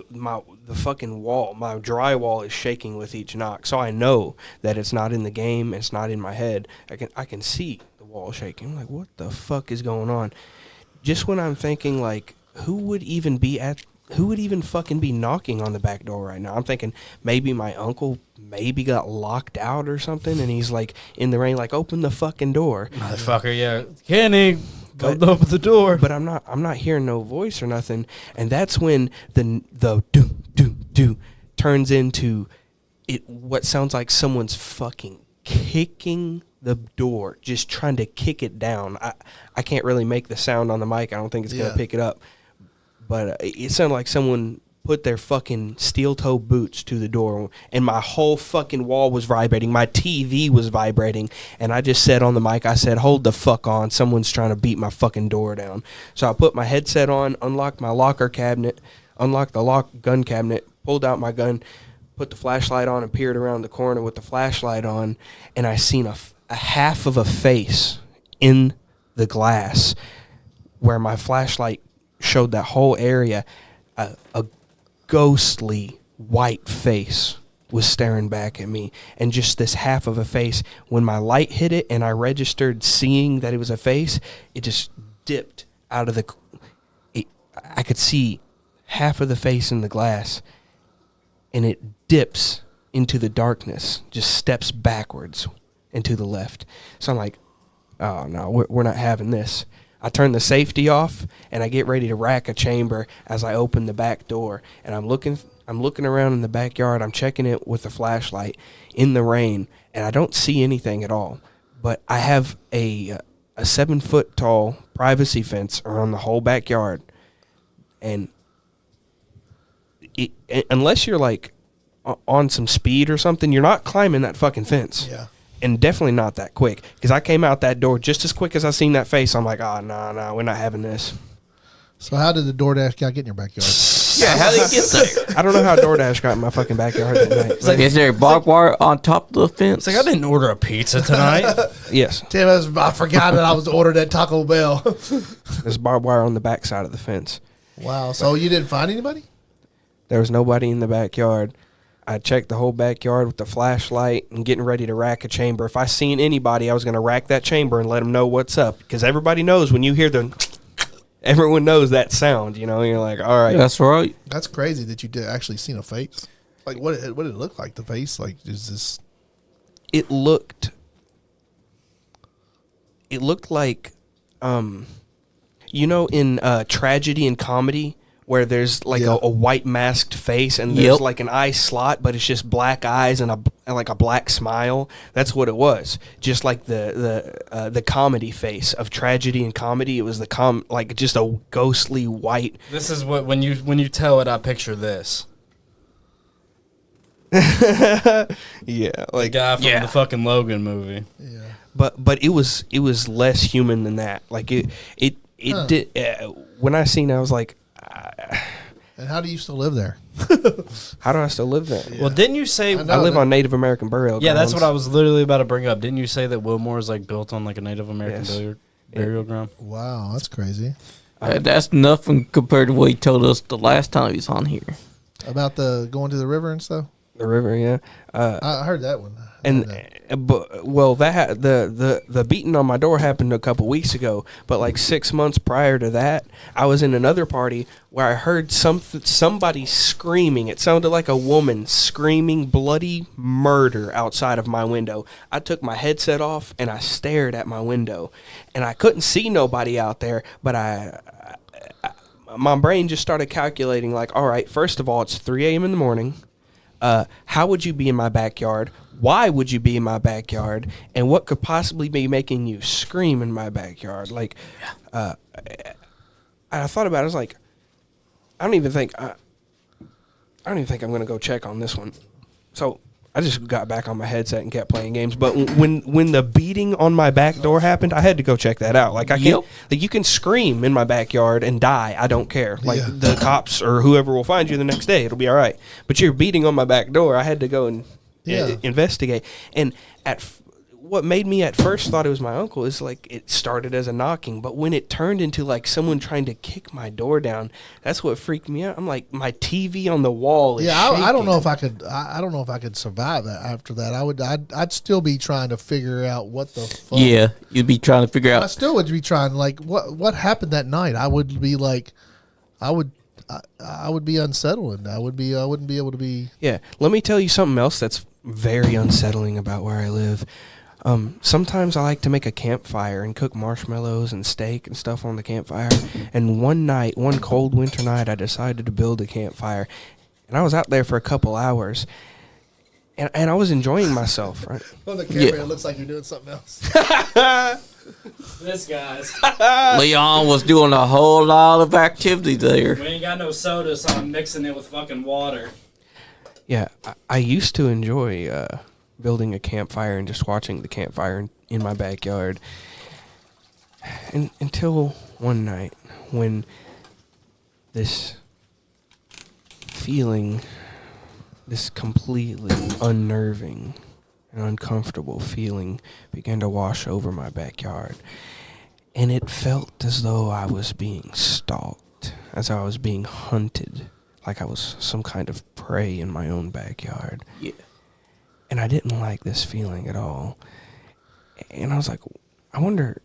the fucking wall, my drywall is shaking with each knock. So I know that it's not in the game. It's not in my head. I can see the wall shaking. I'm like, what the fuck is going on? Just when I'm thinking, like, who would even fucking be knocking on the back door right now? I'm thinking maybe my uncle maybe got locked out or something, and he's like in the rain, like, open the fucking door. Motherfucker, yeah. Kenny, go open the door. But I'm not hearing no voice or nothing, and that's when the do do do turns into it. What sounds like someone's fucking kicking the door, just trying to kick it down. I can't really make the sound on the mic. I don't think it's gonna pick it up. But it sounded like someone put their fucking steel-toe boots to the door, and my whole fucking wall was vibrating. My TV was vibrating, and I just said on the mic, I said, hold the fuck on. Someone's trying to beat my fucking door down. So I put my headset on, unlocked my locker cabinet, unlocked the gun cabinet, pulled out my gun, put the flashlight on, and peered around the corner with the flashlight on, and I seen a half of a face in the glass where my flashlight showed that whole area, a ghostly white face was staring back at me, and just this half of a face. When my light hit it and I registered seeing that it was a face, it just dipped out of I could see half of the face in the glass, and it dips into the darkness, just steps backwards and to the left. So I'm like, oh no, we're not having this. I turn the safety off and I get ready to rack a chamber as I open the back door, and I'm looking around in the backyard. I'm checking it with the flashlight in the rain, and I don't see anything at all. But I have a 7-foot tall privacy fence around the whole backyard, and unless you're like on some speed or something, you're not climbing that fucking fence. Yeah. And definitely not that quick, because I came out that door just as quick as I seen that face. I'm like, oh, no, we're not having this. So how did the DoorDash guy get in your backyard? Yeah, how did he get there? I don't know how DoorDash got in my fucking backyard that night. It's like, is there barbed wire on top of the fence? It's like, I didn't order a pizza tonight. Yes. Damn, I forgot that I was ordered at Taco Bell. There's barbed wire on the back side of the fence. Wow. So you didn't find anybody? There was nobody in the backyard. I checked the whole backyard with the flashlight and getting ready to rack a chamber. If I seen anybody, I was going to rack that chamber and let them know what's up. Because everybody knows when you hear everyone knows that sound, you know. You're like, all right. That's right. That's crazy that you did actually seen a face. Like, what did it look like, the face? Like, is this... It looked like, you know, in tragedy and comedy, where there's like a white masked face and there's like an eye slot, but it's just black eyes and a black smile. That's what it was. Just like the comedy face of tragedy and comedy. It was like just a ghostly white. This is what when you tell it, I picture this. Yeah, like The guy from the fucking Logan movie. Yeah. But it was less human than that. Like it did. When I seen it, I was like, And how do you still live there? how do I still live there? Well, didn't you say I know I live that- on Native American burial Yeah, grounds. that's what I was literally about to bring up. Didn't you say that Wilmore is like built on like a Native American Yes. burial ground? Wow, that's crazy. That's nothing compared to what he told us the last time he was on here. About the going to the river and stuff? The river, yeah. I heard that one. The beating on my door happened a couple weeks ago, but like 6 months prior to that, I was in another party where I heard somebody screaming. It sounded like a woman screaming bloody murder outside of my window. I took my headset off and I stared at my window, and I couldn't see nobody out there, but my brain just started calculating like, all right, first of all, it's 3 a.m. in the morning. How would you be in my backyard? Why would you be in my backyard? And what could possibly be making you scream in my backyard? Like, I thought about it. I was like, I don't even think I'm going to go check on this one. So I just got back on my headset and kept playing games. But when the beating on my back door happened, I had to go check that out. Like, I can't, like, you can scream in my backyard and die. I don't care. Like, the cops or whoever will find you the next day. It'll be all right. But you're beating on my back door. I had to go and investigate. And what made me at first thought it was my uncle is like it started as a knocking, but when it turned into like someone trying to kick my door down, that's what freaked me out. I'm like, my TV on the wall is shaking. I don't know if I could. I don't know if I could survive that. After that, I'd still be trying to figure out what the fuck. Yeah, you'd be trying to figure I out. still would be trying like what happened that night. I would be like, I would be unsettled, and I wouldn't be able to be. Yeah, let me tell you something else that's very unsettling about where I live. Sometimes I like to make a campfire and cook marshmallows and steak and stuff on the campfire. And one cold winter night, I decided to build a campfire. And I was out there for a couple hours. And I was enjoying myself, right? On the camera, it looks like you're doing something else. This guy's. Leon was doing a whole lot of activity there. We ain't got no soda, so I'm mixing it with fucking water. Yeah, I used to enjoy building a campfire and just watching the campfire in my backyard. And until one night when this feeling, this completely unnerving and uncomfortable feeling began to wash over my backyard. And it felt as though I was being stalked, as I was being hunted, like I was some kind of prey in my own backyard. Yeah. And I didn't like this feeling at all. And I was like, I wonder,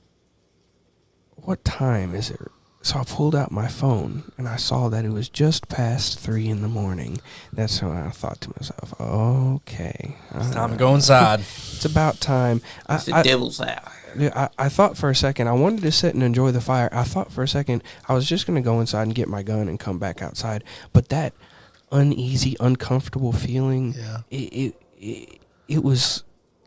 what time is it? So I pulled out my phone, and I saw that it was just past 3 in the morning. That's when I thought to myself, okay. It's time to go inside. It's about time. It's the devil's hour. I thought for a second, I wanted to sit and enjoy the fire. I thought for a second I was just going to go inside and get my gun and come back outside. But that uneasy, uncomfortable feeling, it was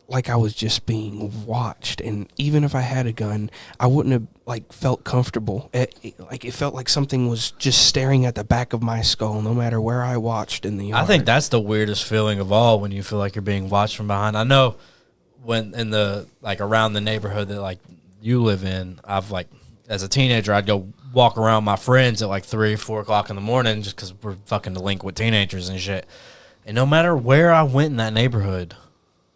like I was just being watched. And even if I had a gun, I wouldn't have felt comfortable. It felt like something was just staring at the back of my skull, no matter where I watched in the yard. I think that's the weirdest feeling of all, when you feel like you're being watched from behind. I know when in the around the neighborhood that you live in, I've as a teenager, I'd go walk around my friends at 3 or 4 o'clock in the morning just because we're fucking delinquent teenagers and shit. And no matter where I went in that neighborhood,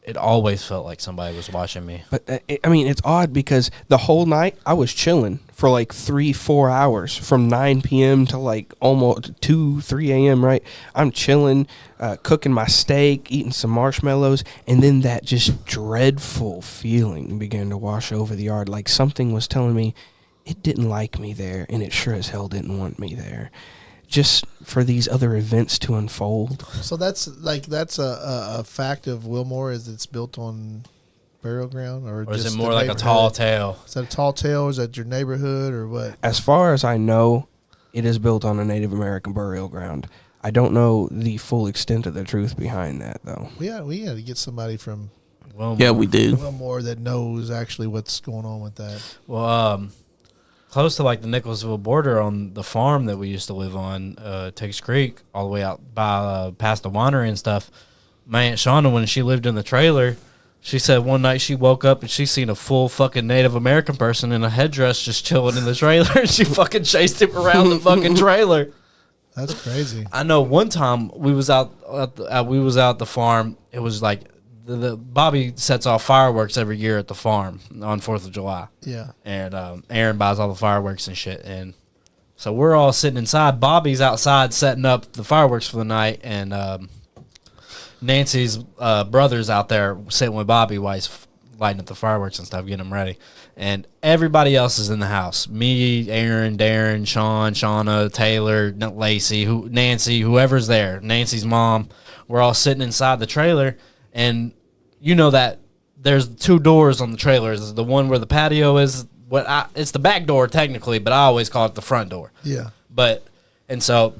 it always felt like somebody was watching me. But, it's odd because the whole night I was chilling for 3-4 hours from 9 p.m. to almost 2-3 a.m., right? I'm chilling, cooking my steak, eating some marshmallows, and then that just dreadful feeling began to wash over the yard. Like something was telling me it didn't like me there, and it sure as hell didn't want me there. Just for these other events to unfold. So that's a fact of Wilmore, is it's built on burial ground, or is just it more like a tall tale? Is that a tall tale, or is that your neighborhood, or what? As far as I know, it is built on a Native American burial ground. I don't know the full extent of the truth behind that, though. We had to get somebody from Wilmore. Yeah, we do. Wilmore that knows actually what's going on with that. Well, close to the Nicholasville border, on the farm that we used to live on, Tiggs Creek, all the way out by past the winery and stuff. My Aunt Shauna, when she lived in the trailer, she said one night she woke up and she seen a full fucking Native American person in a headdress just chilling in the trailer, and she fucking chased him around the fucking trailer. That's crazy. I know one time we was out at the farm. It was the Bobby sets off fireworks every year at the farm on 4th of July. Yeah. And Aaron buys all the fireworks and shit. And so we're all sitting inside. Bobby's outside setting up the fireworks for the night. And Nancy's brother's out there sitting with Bobby while he's lighting up the fireworks and stuff, getting them ready. And everybody else is in the house. Me, Aaron, Darren, Sean, Shauna, Taylor, Lacey, Nancy, whoever's there. Nancy's mom. We're all sitting inside the trailer. And you know that there's 2 doors on the trailers. The one where the patio is, it's the back door technically, but I always call it the front door. Yeah. And so,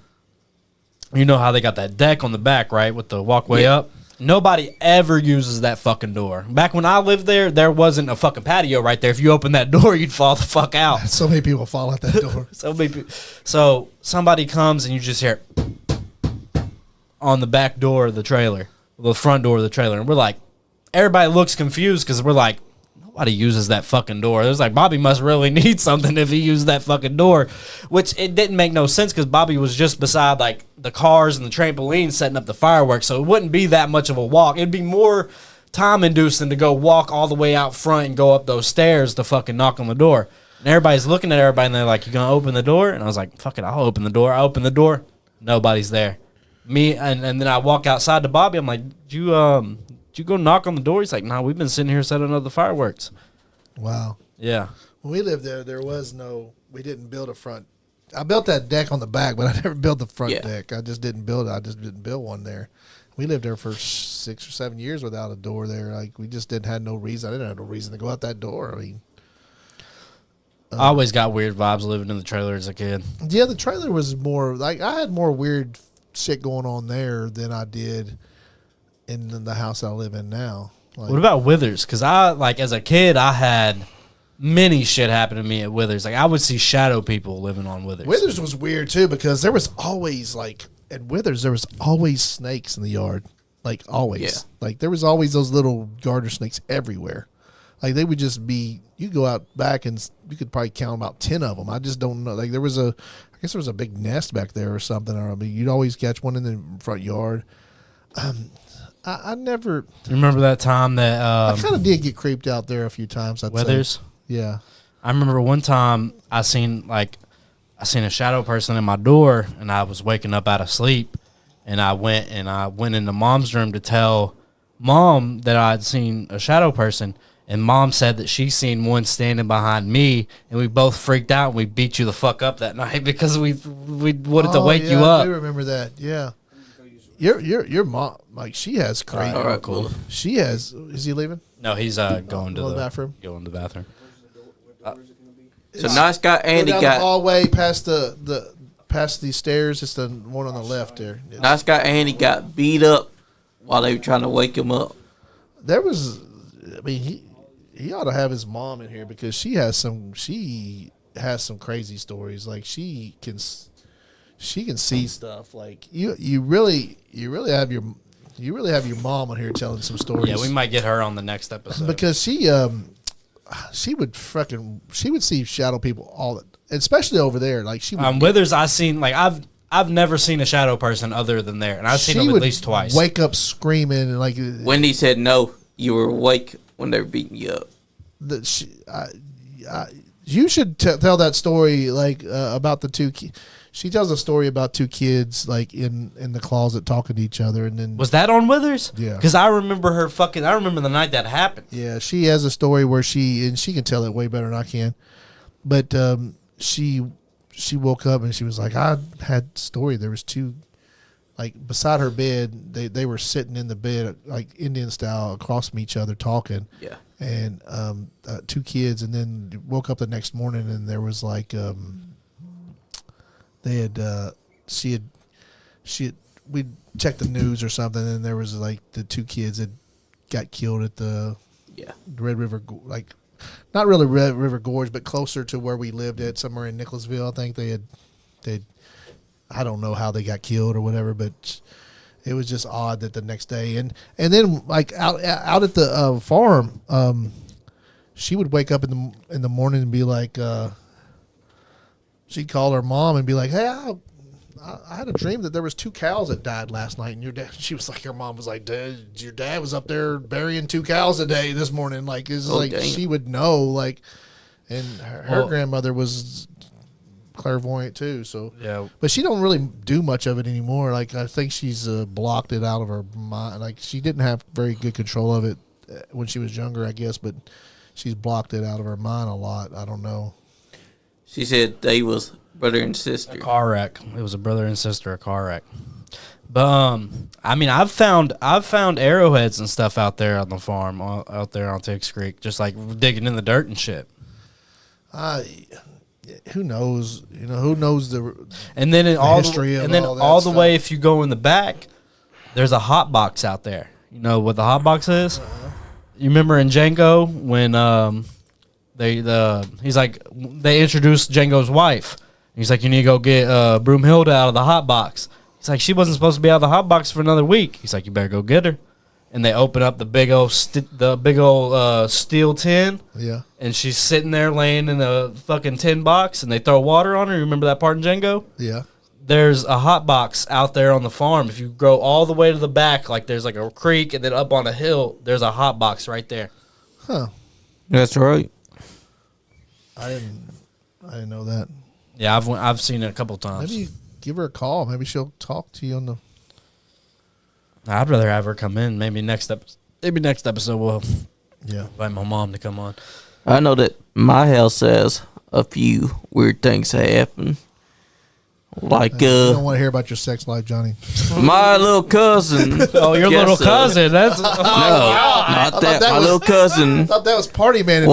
you know how they got that deck on the back, right, with the walkway up? Nobody ever uses that fucking door. Back when I lived there, there wasn't a fucking patio right there. If you open that door, you'd fall the fuck out. So many people fall out that door. So somebody comes and you just hear on the back door of the trailer. The front door of the trailer, and everybody looks confused because we're like, nobody uses that fucking door. It was Bobby must really need something if he used that fucking door, which it didn't make no sense because Bobby was just beside the cars and the trampoline setting up the fireworks, so it wouldn't be that much of a walk. It'd be more time inducing to go walk all the way out front and go up those stairs to fucking knock on the door. And everybody's looking at everybody and they're like, "You gonna open the door?" And I was like, "Fuck it, I'll open the door." I open the door, nobody's there. Me and then I walk outside to Bobby. I'm like, did you go knock on the door? He's like, "No, we've been sitting here setting up the fireworks." Wow. Yeah. When we lived there was we didn't build a front. I built that deck on the back, but I never built the front deck. I just didn't build one there. We lived there for 6 or 7 years without a door there. We just had no reason. I didn't have no reason to go out that door. I mean, I always got weird vibes living in the trailer as a kid. Yeah, the trailer was more I had more weird shit going on there than I did in the house I live in now. What about Withers? Because as a kid, I had many shit happen to me at Withers. I would see shadow people living on Withers. Withers was weird too because there was always at Withers there was always snakes in the yard, always. Yeah. There was always those little garter snakes everywhere. They would just be. You go out back and you could probably count about 10 of them. I just don't know. I guess there was a big nest back there or something. Or you'd always catch one in the front yard. I never. Do you remember that time that I kind of did get creeped out there a few times? Withers? Yeah. I remember one time I seen a shadow person in my door, and I was waking up out of sleep, and I went into Mom's room to tell Mom that I'd seen a shadow person, and Mom said that she seen one standing behind me, and we both freaked out, and we beat you the fuck up that night because we wanted to wake you up. I do remember that. Yeah. Your mom, like, she has crazy. All right, cool. She has. Is he leaving? No, he's going to the bathroom. Going to the bathroom. So nice guy Andy Go down got the hallway past past the stairs. It's the one on the left there. nice guy Andy got beat up while they were trying to wake him up. There was, I mean, he ought to have his mom in here because she has some crazy stories. Like she can see stuff. Like you really have your mom on here telling some stories. Yeah, we might get her on the next episode because she would see shadow people especially over there. Like she would, Withers, I seen I've never seen a shadow person other than there, and I've seen them at least twice. Wake up screaming and like. Wendy said no, you were awake when they were beating you up. You should tell that story about the two. She tells a story about two kids like in the closet talking to each other, and then was that on Withers? Yeah, because I remember I remember the night that happened. Yeah, she has a story where she can tell it way better than I can, but she woke up and she was like, I had a story. There was two, like beside her bed, they were sitting in the bed like Indian style across from each other talking. Yeah, and two kids, and then woke up the next morning and there was like we checked the news or something, and there was like the two kids that got killed at the Red River, like not really Red River Gorge, but closer to where we lived at, somewhere in Nicholasville. I think they I don't know how they got killed or whatever, but it was just odd that the next day and then like out at the farm, she would wake up in the morning and be like, she'd call her mom and be like, hey, I had a dream that there was two cows that died last night, and your dad. She was like, her mom was like, your dad was up there burying two cows a day this morning. Like it's damn. She would know, like, and her grandmother was clairvoyant too. So yeah, but she don't really do much of it anymore. Like I think she's blocked it out of her mind. Like she didn't have very good control of it when she was younger, I guess, but she's blocked it out of her mind a lot. I don't know. She said they was brother and sister. A car wreck. It was a brother and sister, a car wreck. But I mean, I've found arrowheads and stuff out there on the farm, out there on Tiggs Creek, just like digging in the dirt and shit. Who knows? You know, who knows the and then all the way if you go in the back, there's a hot box out there. You know what the hot box is? You remember in Django when they introduced Django's wife. He's like, you need to go get Broomhilda out of the hot box. He's like, she wasn't supposed to be out of the hot box for another week. He's like, you better go get her. And they open up the big old steel tin. Yeah. And she's sitting there laying in a fucking tin box, and they throw water on her. You remember that part in Django? Yeah. There's a hot box out there on the farm. If you go all the way to the back, like there's like a creek, and then up on a hill, there's a hot box right there. Huh. That's right. I didn't know that. Yeah, I've seen it a couple times. Maybe give her a call. Maybe she'll talk to you on the. I'd rather have her come in. Maybe next episode we'll invite my mom to come on. I know that my house has a few weird things happen. Like I don't want to hear about your sex life, Johnny. My little cousin. Oh, your little cousin. That's no, not that. My little cousin. I thought that was Party Man.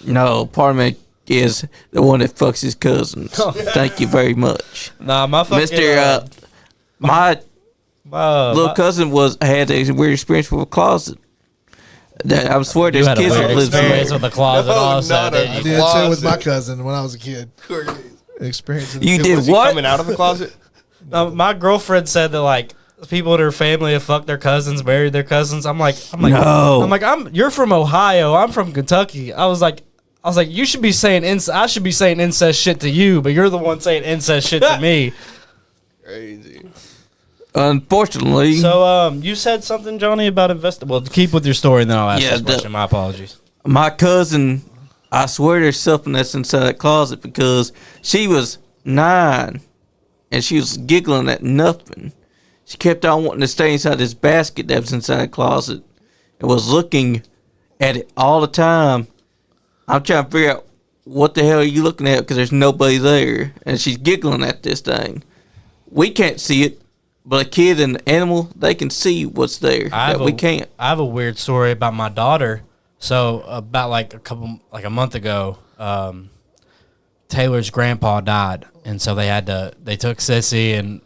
No, Party Man is the one that fucks his cousins. Thank you very much. Nah, my fucking my little cousin had a weird experience with a closet. I swear there's kids that live experience with a closet. I did too with my cousin when I was a kid. Experiencing. You did what? Coming out of the closet? No, my girlfriend said that like people in her family have fucked their cousins, married their cousins. I'm like, no. I'm like, you're from Ohio. I'm from Kentucky. I was like, you should be saying I should be saying incest shit to you, but you're the one saying incest shit to me. Crazy. Unfortunately. So, you said something, Johnny, about Well, keep with your story, and then I'll ask this question. My apologies. My cousin I swear there's something that's inside that closet because she was 9 and she was giggling at nothing. She kept on wanting to stay inside this basket that was inside the closet and was looking at it all the time. I'm trying to figure out what the hell are you looking at because there's nobody there. And she's giggling at this thing. We can't see it, but a kid and an animal, they can see what's there that we can't. I have a weird story about my daughter. So about like a month ago, Taylor's grandpa died. And so they took Sissy and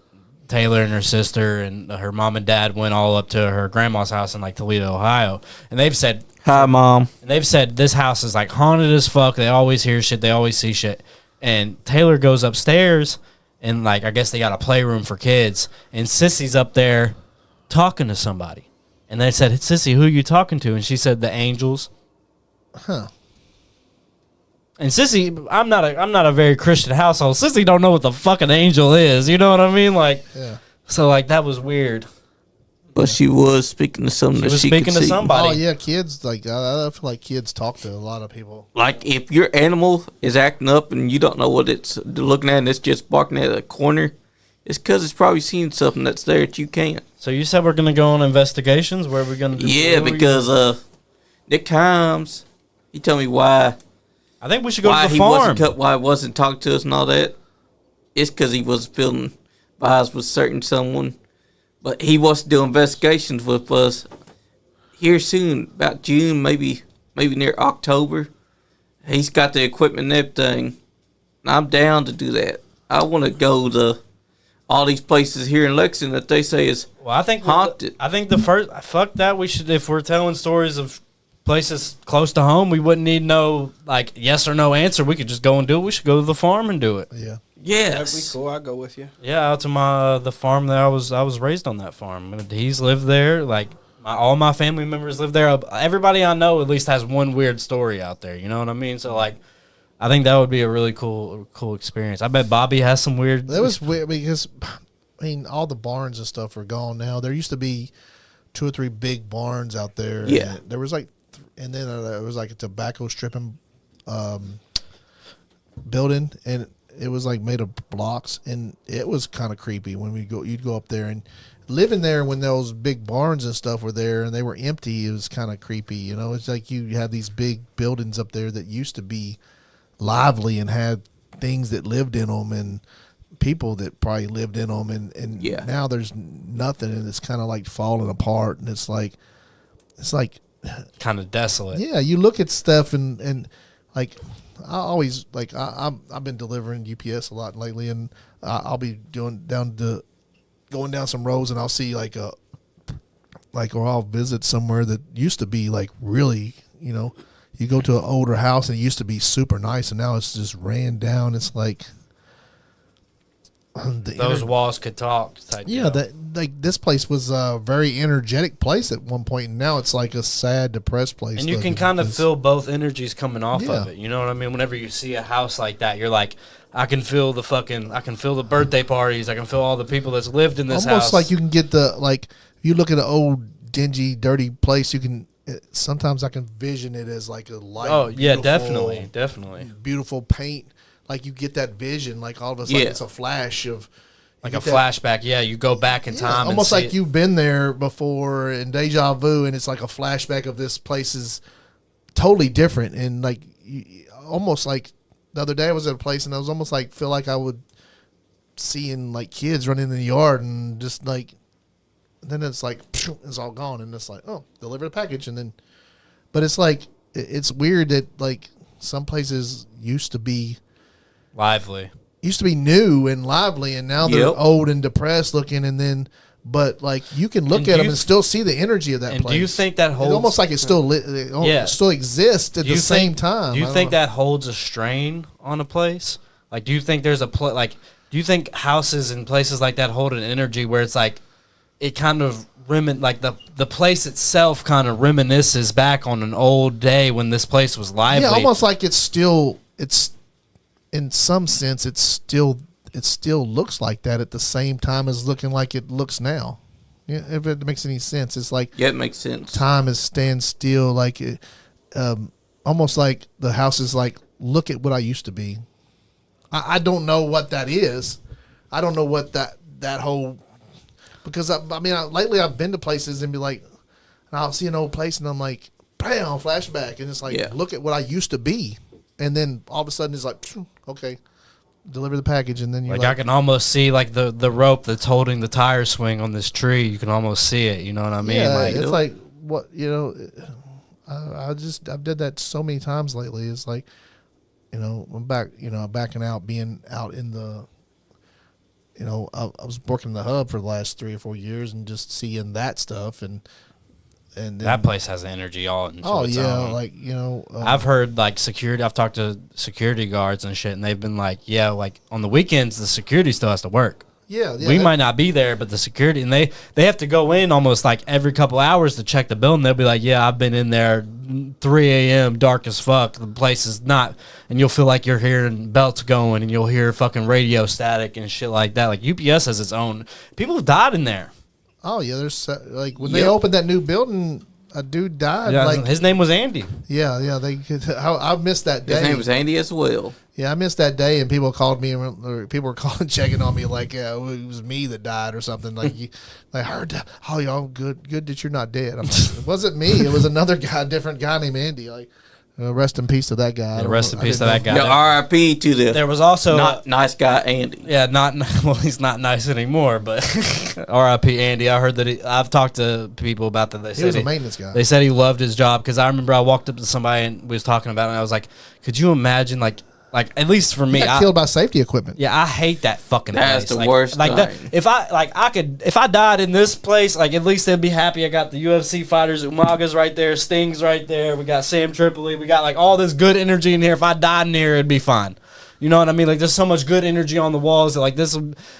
Taylor and her sister and her mom and dad went all up to her grandma's house in like Toledo, Ohio. And they've said, "Hi, Mom." And they've said this house is like haunted as fuck. They always hear shit. They always see shit. And Taylor goes upstairs and like, I guess they got a playroom for kids. And Sissy's up there talking to somebody. And they said, "Sissy, who are you talking to?" And she said, "The angels." Huh. And Sissy, I'm not a very Christian household. Sissy don't know what the fucking angel is. You know what I mean? Like, Yeah. So like that was weird. But she was speaking to something that she could speaking to see. somebody. Oh yeah, kids like I feel like kids talk to a lot of people. Like if your animal is acting up and you don't know what it's looking at and it's just barking at a corner, it's because it's probably seen something that's there that you can't. So you said we're gonna go on investigations. Where are we gonna do? Yeah, because Nick Himes, he told me why I think we should go to the farm. Why he wasn't talking to us and all that. It's because he was feeling vibes with certain someone. But he wants to do investigations with us here soon, about June, maybe near October. He's got the equipment and everything. I'm down to do that. I want to go to all these places here in Lexington that they say is haunted. I think the first fuck that we should, if we're telling stories of places close to home, we wouldn't need no like yes or no answer. We could just go and do it. We should go to the farm and do it. Yeah. Yes. That'd be cool. I'll go with you. Yeah, out to the farm that I was raised on that farm. He's lived there. Like all my family members live there. Everybody I know at least has one weird story out there. You know what I mean? So like, I think that would be a really cool experience. I bet Bobby has some weird. That was weird because I mean all the barns and stuff are gone now. There used to be 2 or 3 big barns out there. Yeah. And there was like, and then there was like a tobacco stripping building, and it was like made of blocks, and it was kind of creepy when you'd go up there and living there when those big barns and stuff were there and they were empty. It was kind of creepy, you know. It's like you have these big buildings up there that used to be lively and had things that lived in them and people that probably lived in them, and Yeah. now there's nothing, and it's kind of like falling apart, and it's like kind of desolate. yeah, you look at stuff and like I always like I've been delivering UPS a lot lately, and I'll be going down some roads, and I'll see or I'll visit somewhere that used to be like really, you know, you go to an older house and it used to be super nice, and now it's just ran down. It's like Those walls could talk. Yeah, this place was a very energetic place at one point, and now it's like a sad, depressed place. And you can kind of feel both energies coming off of it. You know what I mean? Whenever you see a house like that, you're like, I can feel the birthday parties. I can feel all the people that's lived in this house. Almost like you can get if you look at an old, dingy, dirty place, sometimes I can vision it as like a light. Oh, yeah, definitely. Beautiful paint. Like you get that vision, like all of a sudden it's a flash of like a flashback. Yeah, you go back in time, almost and like you've been there before in deja vu, and it's like a flashback of this place is totally different. And like almost like the other day I was at a place, and I was almost like feel like I would seeing like kids running in the yard, and just like then it's like it's all gone, and it's like, oh, deliver the package, and then but it's like it's weird that like some places used to be new and lively, and now they're old and depressed looking, and then but like you can look at them and still see the energy of that place. Do you think that holds? It's almost like it still exists at the same time. Do you think that holds a strain on a place? Like, do you think there's do you think houses and places like that hold an energy where it's like it kind of the place itself kind of reminisces back on an old day when this place was lively? Yeah, almost like it's in some sense it still looks like that at the same time as looking like it looks now. Yeah, if it makes any sense. It's like it makes sense. Time is stand still, like almost like the house is like, look at what I used to be. I don't know what that is. I don't know what that whole, because lately I've been to places and be like, and I'll see an old place and I'm like, bam, flashback, and it's like, look at what I used to be, and then all of a sudden it's like, okay, deliver the package, and then you're like I can almost see like the rope that's holding the tire swing on this tree. You can almost see it. You know what I mean? Yeah, like, it's like what I've did that so many times lately. It's like, I'm back, backing out, being out in the, I was working the hub for the last 3 or 4 years and just seeing that stuff and then, that place has energy all into its own. like I've heard like security. I've talked to security guards and shit, and they've been like, yeah, like on the weekends the security still has to work. Yeah, we might not be there, but the security, and they have to go in almost like every couple hours to check the building. They'll be like, yeah, I've been in there 3 a.m., dark as fuck. The place is not, and you'll feel like you're hearing belts going, and you'll hear fucking radio static and shit like that. Like UPS has its own. People have died in there. Oh yeah, there's like when they opened that new building, a dude died. Yeah, like his name was Andy. Yeah. I missed that day. His name was Andy as well. Yeah, I missed that day, and people called me, or people were calling, checking on me, like, it was me that died or something. Like, I heard that. Oh, y'all good that you're not dead. I'm like, it wasn't me. It was another guy, different guy named Andy. Like, rest in peace to that guy. Yeah, rest in peace to that guy. Yeah, R.I.P. to the there was also not nice guy Andy. Yeah, well, he's not nice anymore, but R.I.P. Andy. I heard that I've talked to people about that. They said he was a maintenance guy. They said he loved his job, because I remember I walked up to somebody and we was talking about it, and I was like, could you imagine like at least for me, he got killed by safety equipment. Yeah, I hate that fucking That's place. the worst Like that, thing. if I died in this place, like at least they'd be happy. I got the UFC fighters, Umaga's right there, Sting's right there. We got Sam Tripoli. We got like all this good energy in here. If I died in here, it'd be fine. You know what I mean? Like there's so much good energy on the walls that like this.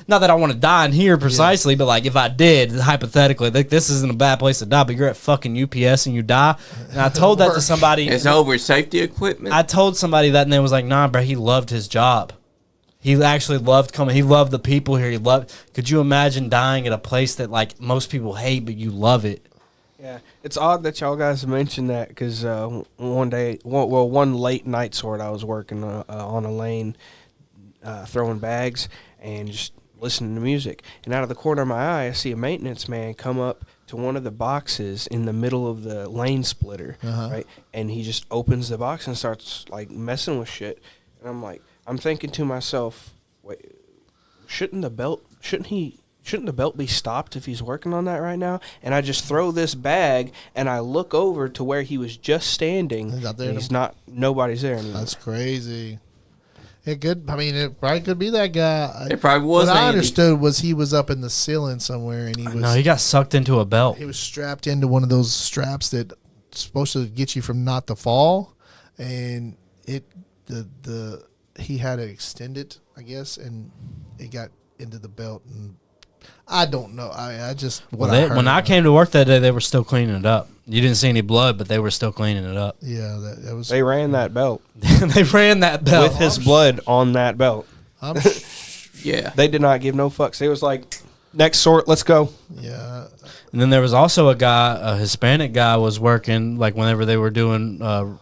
Not that I want to die in here precisely, but like if I did, hypothetically, like this isn't a bad place to die. But you're at fucking UPS and you die. And I told that to somebody. It's over safety equipment. I told somebody that, and they was like, "Nah, bro, he loved his job. He actually loved coming. He loved the people here. He loved." Could you imagine dying at a place that like most people hate, but you love it? Yeah, it's odd that y'all guys mentioned that, because one late night sort, I was working on a lane throwing bags and just listening to music. And out of the corner of my eye, I see a maintenance man come up to one of the boxes in the middle of the lane splitter, right? And he just opens the box and starts like messing with shit. And I'm thinking to myself, wait, shouldn't the belt be stopped if he's working on that right now? And I just throw this bag and I look over to where he was just standing. He's not there. Nobody's there anymore. That's crazy. It probably could be that guy. It probably was. What I Andy. understood was he was up in the ceiling somewhere, and he got sucked into a belt. He was strapped into one of those straps that's supposed to get you from not to fall, and he had to extend it, I guess, and it got into the belt, and I don't know. I just When I came to work that day, they were still cleaning it up. You didn't see any blood, but they were still cleaning it up. Yeah, that was. They ran that belt. They ran that belt with his blood on that belt. Yeah, they did not give no fucks. They was like, next sort, let's go. Yeah. And then there was also a Hispanic guy was working, like whenever they were doing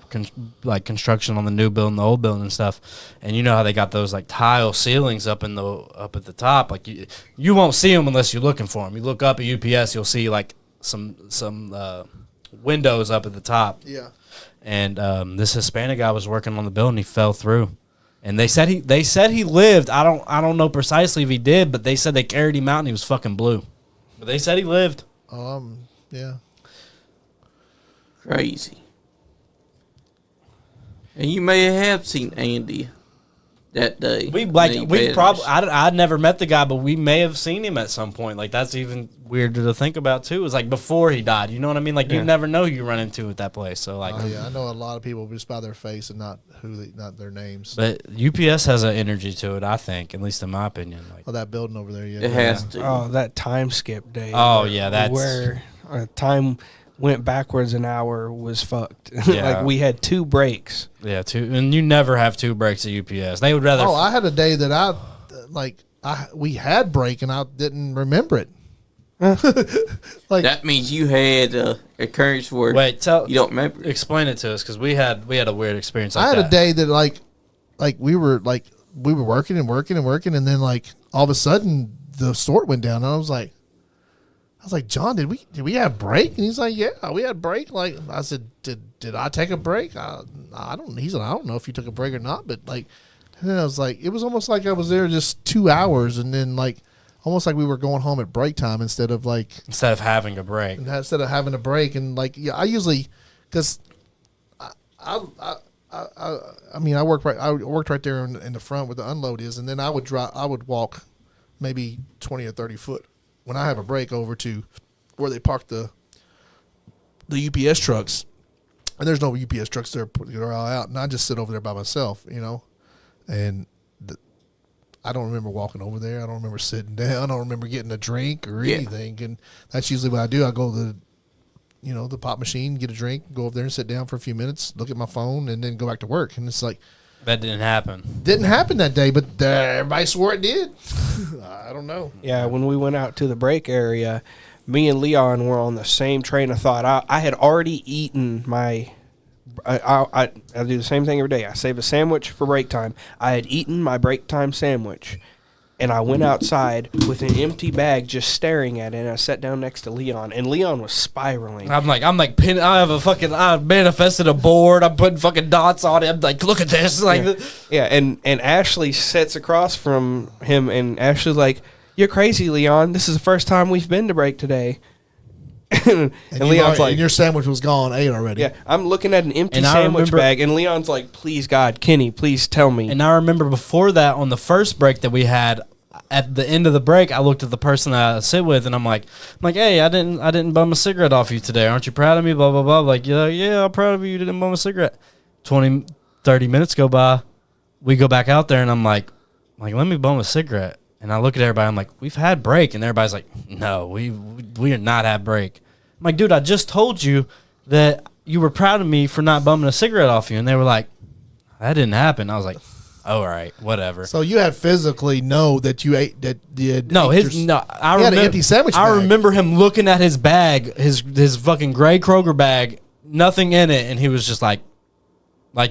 construction on the new building, the old building and stuff. And you know how they got those like tile ceilings up at the top. Like you won't see them unless you're looking for them. You look up at UPS, you'll see like some windows up at the top. Yeah. And this Hispanic guy was working on the building. He fell through. And they said he lived. I don't know precisely if he did, but they said they carried him out and he was fucking blue. But they said he lived. Yeah. Crazy. And you may have seen Andy that day. I'd never met the guy, but we may have seen him at some point. Like that's even weirder to think about too. It's like before he died. You know what I mean? Like you never know who you run into at that place. So like, I know a lot of people just by their face and not their names. But UPS has an energy to it, I think, at least in my opinion. Like, that building over there, yeah, it has to. Oh, that time skip day. Oh yeah, that's where time went backwards an hour was fucked. Yeah. Like we had 2 breaks. Yeah, 2, and you never have 2 breaks at UPS. They would rather. I had a day that we had break and I didn't remember it. Like That means you had occurrence where Wait, you don't remember. explain it to us because we had a weird experience. Like I had that. a day that like we were working and working and working, and then like all of a sudden the snort went down, and I was like, John, did we have break? And he's like, yeah, we had break. Like I said, did I take a break? I don't. He said, I don't know if you took a break or not, but like, and then I was like, it was almost like I was there just 2 hours, and then like almost like we were going home at break time instead of having a break. instead of having a break. And like, yeah, I usually because I mean, I worked right there in the front where the unload is, and then I would walk maybe 20 or 30 foot when I have a break over to where they park the UPS trucks, and there's no UPS trucks there, they're all out, and I just sit over there by myself, and I don't remember walking over there. I don't remember sitting down. I don't remember getting a drink or anything, and that's usually what I do. I go to the pop machine, get a drink, go over there and sit down for a few minutes, look at my phone, and then go back to work. And it's like That didn't happen. didn't happen that day, but everybody swore it did. I don't know. Yeah, when we went out to the break area, me and Leon were on the same train of thought. I had already eaten my. I do the same thing every day. I save a sandwich for break time. I had eaten my break time sandwich, and I went outside with an empty bag, just staring at it. And I sat down next to Leon, and Leon was spiraling. I'm like pin. I manifested a board. I'm putting fucking dots on it. I'm like, look at this. Like, Yeah, and Ashley sits across from him, and Ashley's like, "You're crazy, Leon. This is the first time we've been to break today." and Leon's like, and your sandwich was gone, ate already. "Yeah." I'm looking at an empty And I sandwich remember- bag, and Leon's like, "Please, God, Kenny, please tell me." and I remember before that on the first break that we had. At the end of the break, I looked at the person that I sit with, and I'm like, hey, I didn't bum a cigarette off you today. Aren't you proud of me? Blah blah blah. Like, yeah, I'm proud of you. You didn't bum a cigarette. 20, 30 minutes go by. We go back out there, and I'm like, let me bum a cigarette. And I look at everybody. I'm like, we've had break, and everybody's like, no, we are not had break. I'm like, dude, I just told you that you were proud of me for not bumming a cigarette off you, and they were like, that didn't happen. I was like, all right, whatever. So you had physically know that you ate that. I he had an empty sandwich I bag. remember him looking at his bag, his fucking gray Kroger bag, nothing in it, and he was just like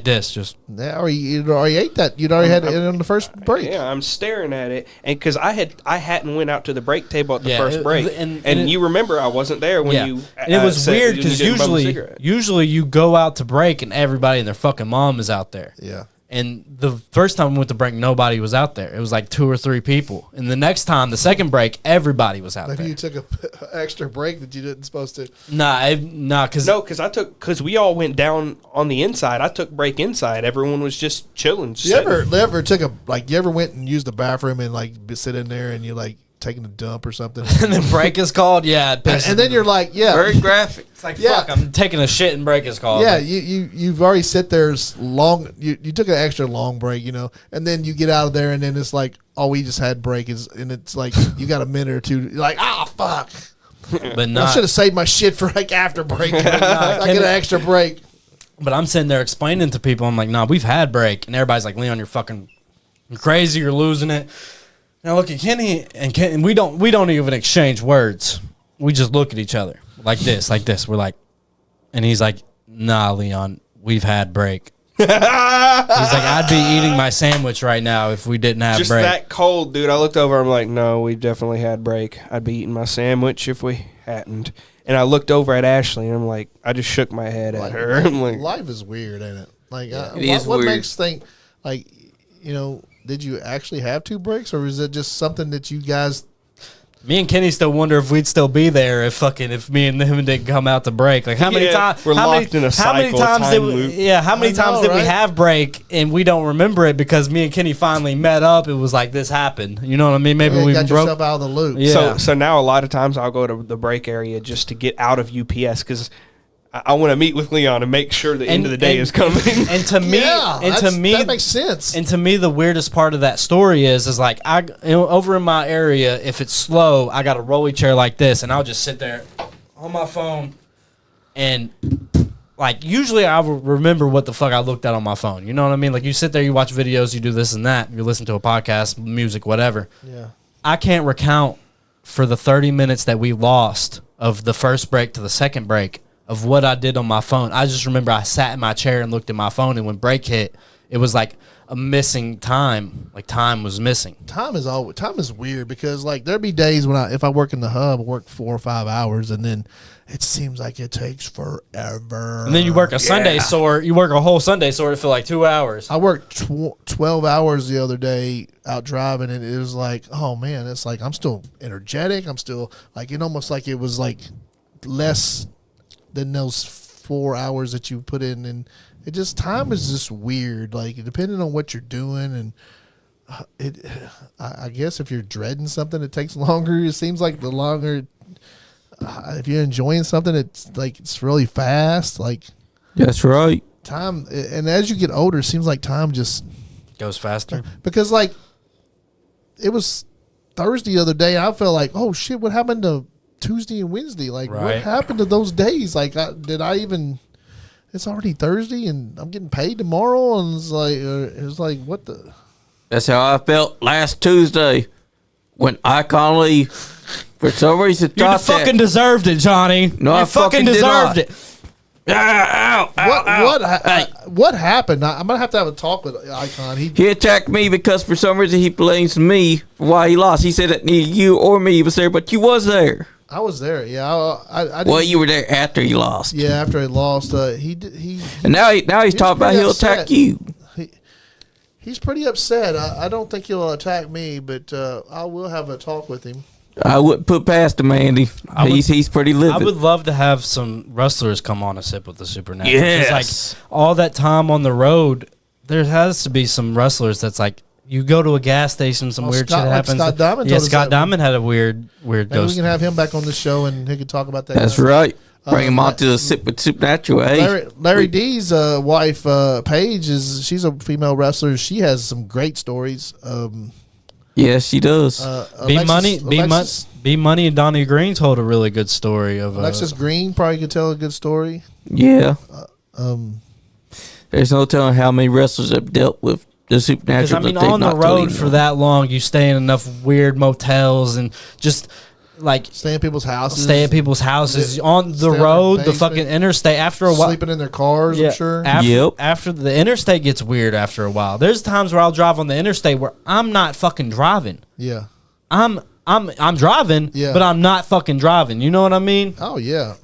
this, just. Yeah, or you'd already ate that. You'd already had it on the first break. Yeah, I'm staring at it, and because I hadn't went out to the break table at the first it- break, and you remember I wasn't there when you. And it was said weird you because didn't bum a cigarette. usually you go out to break and everybody and their fucking mom is out there. Yeah. And the first time we went to break, nobody was out there. It was like 2 or 3 people. And the next time, the second break, everybody was out Maybe there. you took a extra break that you didn't supposed to. Because we all went down on the inside. I took break inside. Everyone was just chilling. You ever took you ever went and used the bathroom and like sit in there and you like taking a dump or something? And then break is called, yeah. It pisses and then me. you're like, yeah. Very graphic. It's like, Yeah. fuck, I'm taking a shit and break is called. Yeah, you've already sit there long. You took an extra long break, and then you get out of there, and then it's like, oh, we just had break, and it's like you got a minute or two. You're like, fuck, But I not. should have saved my shit for like after break. I get an extra break. But I'm sitting there explaining to people, I'm like, nah, we've had break. And everybody's like, Leon, you're crazy, you're losing it. And I look at Kenny, and we don't even exchange words. We just look at each other like this. We're like, and he's like, nah, Leon, we've had break. He's like, I'd be eating my sandwich right now if we didn't have just break. that cold, dude. I looked over. I'm like, no, we definitely had break. I'd be eating my sandwich if we hadn't. And I looked over at Ashley, and I'm like, I just shook my head at her. I'm like, Life is weird, ain't it? Like, what makes think like, did you actually have 2 breaks, or is it just something that you guys? Me and Kenny still wonder if we'd still be there if me and him didn't come out to break. Like how many times we're locked in a cycle, time loop. How many times did we have break and we don't remember it because me and Kenny finally met up? It was like this happened. You know what I mean? Maybe we got broke. yourself out of the loop. Yeah. So now a lot of times I'll go to the break area just to get out of UPS because I want to meet with Leon and make sure the end of the day is coming. And to me, that makes sense. And to me, the weirdest part of that story is like over in my area, if it's slow, I got a rolly chair like this, and I'll just sit there on my phone, and like usually I will remember what the fuck I looked at on my phone. You know what I mean? Like you sit there, you watch videos, you do this and that, you listen to a podcast, music, whatever. Yeah. I can't recount for the 30 minutes that we lost of the first break to the second break of what I did on my phone. I just remember I sat in my chair and looked at my phone, and when break hit, it was like a missing time. Like time was missing. Time is weird because like there'd be days when if I work in the hub, I work 4 or 5 hours, and then it seems like it takes forever. And then you work a Sunday sort. You work a whole Sunday sort. It feel like 2 hours. I worked 12 hours the other day out driving, and it was like, oh man, it's like I'm still energetic. I'm still like it almost like it was like less than those 4 hours that you put in, and it just time is just weird. Like depending on what you're doing, and I guess if you're dreading something, it takes longer. It seems like the longer. If you're enjoying something, it's like it's really fast. Like That's right. time, and as you get older, it seems like time just Goes faster. because like it was Thursday the other day. I felt like, oh shit, what happened to Tuesday and Wednesday? Like what Right. happened to those days? Like did I even? It's already Thursday, and I'm getting paid tomorrow, and it was like what the. That's how I felt last Tuesday when I Connolly, for some reason, You thought fucking that. deserved it, Johnny. No, you I fucking did deserved not. it. What happened? I'm gonna have to have a talk with Icon. He attacked me because for some reason he blames me for why he lost. He said that neither you or me was there, but you was there. I was there. Yeah, I didn't, Well, you were there after he lost. yeah. After he lost, he And now he's talking about pretty he'll upset. attack you. he's pretty upset. I don't think he'll attack me, but I will have a talk with him. I wouldn't put past him, Andy. He's pretty I livid. would love to have some wrestlers come on a sip with the Supernatural. 'Cause, Yes. like all that time on the road, there has to be some wrestlers that's like you go to a gas station, some weird Scott- shit like happens. Scott Diamond yeah, told us Scott that. Diamond had a weird Maybe ghost. we can have him back on the show, and he can talk about that. That's right. Bring him La- on to the Sip with Supernatural. Hey, Larry D's wife, Paige, she's a female wrestler. She has some great stories. yes, she does. B Money and Donnie Green told a really good story of Alexis Green probably could tell a good story. Yeah. There's no telling how many wrestlers have dealt with the Because Supernatural. I mean, that they've on the not told road you for know. that long, you stay in enough weird motels and just like Stay in people's houses. stay at people's houses on the Stay in their road, the basement. fucking interstate. After a while, Sleeping in their cars, I'm sure. After, Yep. after the interstate gets weird after a while. There's times where I'll drive on the interstate where I'm not fucking driving. Yeah. I'm driving, Yeah. but I'm not fucking driving. You know what I mean? Oh, yeah.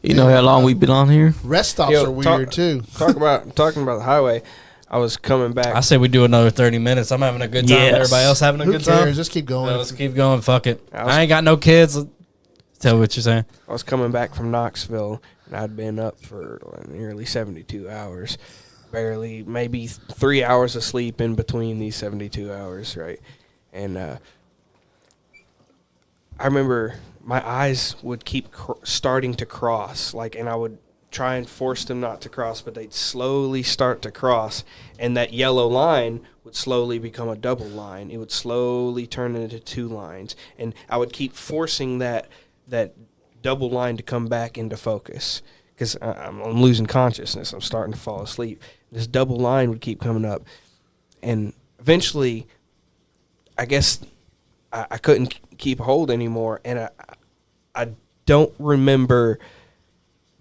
You know how long we've been on here? Rest stops Yo, are weird, too. Talking about the highway. I was coming back. I say we do another 30 minutes. I'm having a good time. Yes. Everybody else having a Who good cares? time? Just keep going. Yeah, let's keep going. Fuck it. I was- I ain't got no kids. Tell what you're saying. I was coming back from Knoxville, and I'd been up for nearly 72 hours. Barely, maybe 3 hours of sleep in between these 72 hours, right? And I remember my eyes would keep starting to cross, and I would try and force them not to cross, but they'd slowly start to cross, and that yellow line would slowly become a double line. It would slowly turn into 2 lines, and I would keep forcing that double line to come back into focus because I'm losing consciousness. I'm starting to fall asleep. This double line would keep coming up, and eventually, I guess I couldn't keep hold anymore, and I don't remember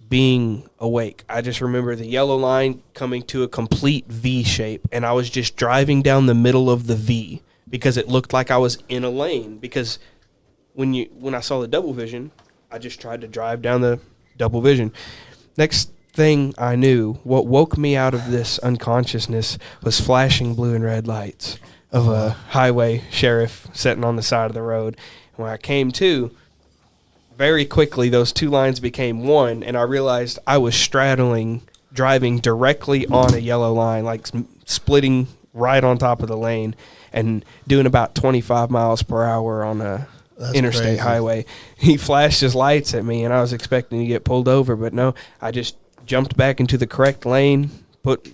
being awake. I just remember the yellow line coming to a complete V shape, and I was just driving down the middle of the V because it looked like I was in a lane. Because when I saw the double vision, I just tried to drive down the double vision. Next thing I knew, what woke me out of this unconsciousness was flashing blue and red lights of a highway sheriff sitting on the side of the road. And when I came to, very quickly, those 2 lines became one, and I realized I was driving directly on a yellow line, like splitting right on top of the lane, and doing about 25 miles per hour on a interstate crazy. highway. He flashed his lights at me, and I was expecting to get pulled over, but no, I just jumped back into the correct lane,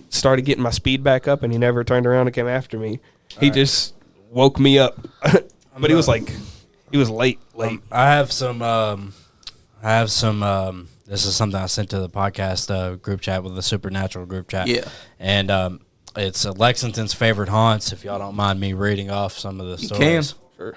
started getting my speed back up, and he never turned around and came after me. He just woke me up, but he was late. I have some. This is something I sent to the podcast group chat with the Supernatural group chat. Yeah. And it's Lexington's favorite haunts. If y'all don't mind me reading off some of the stories. can. Sure.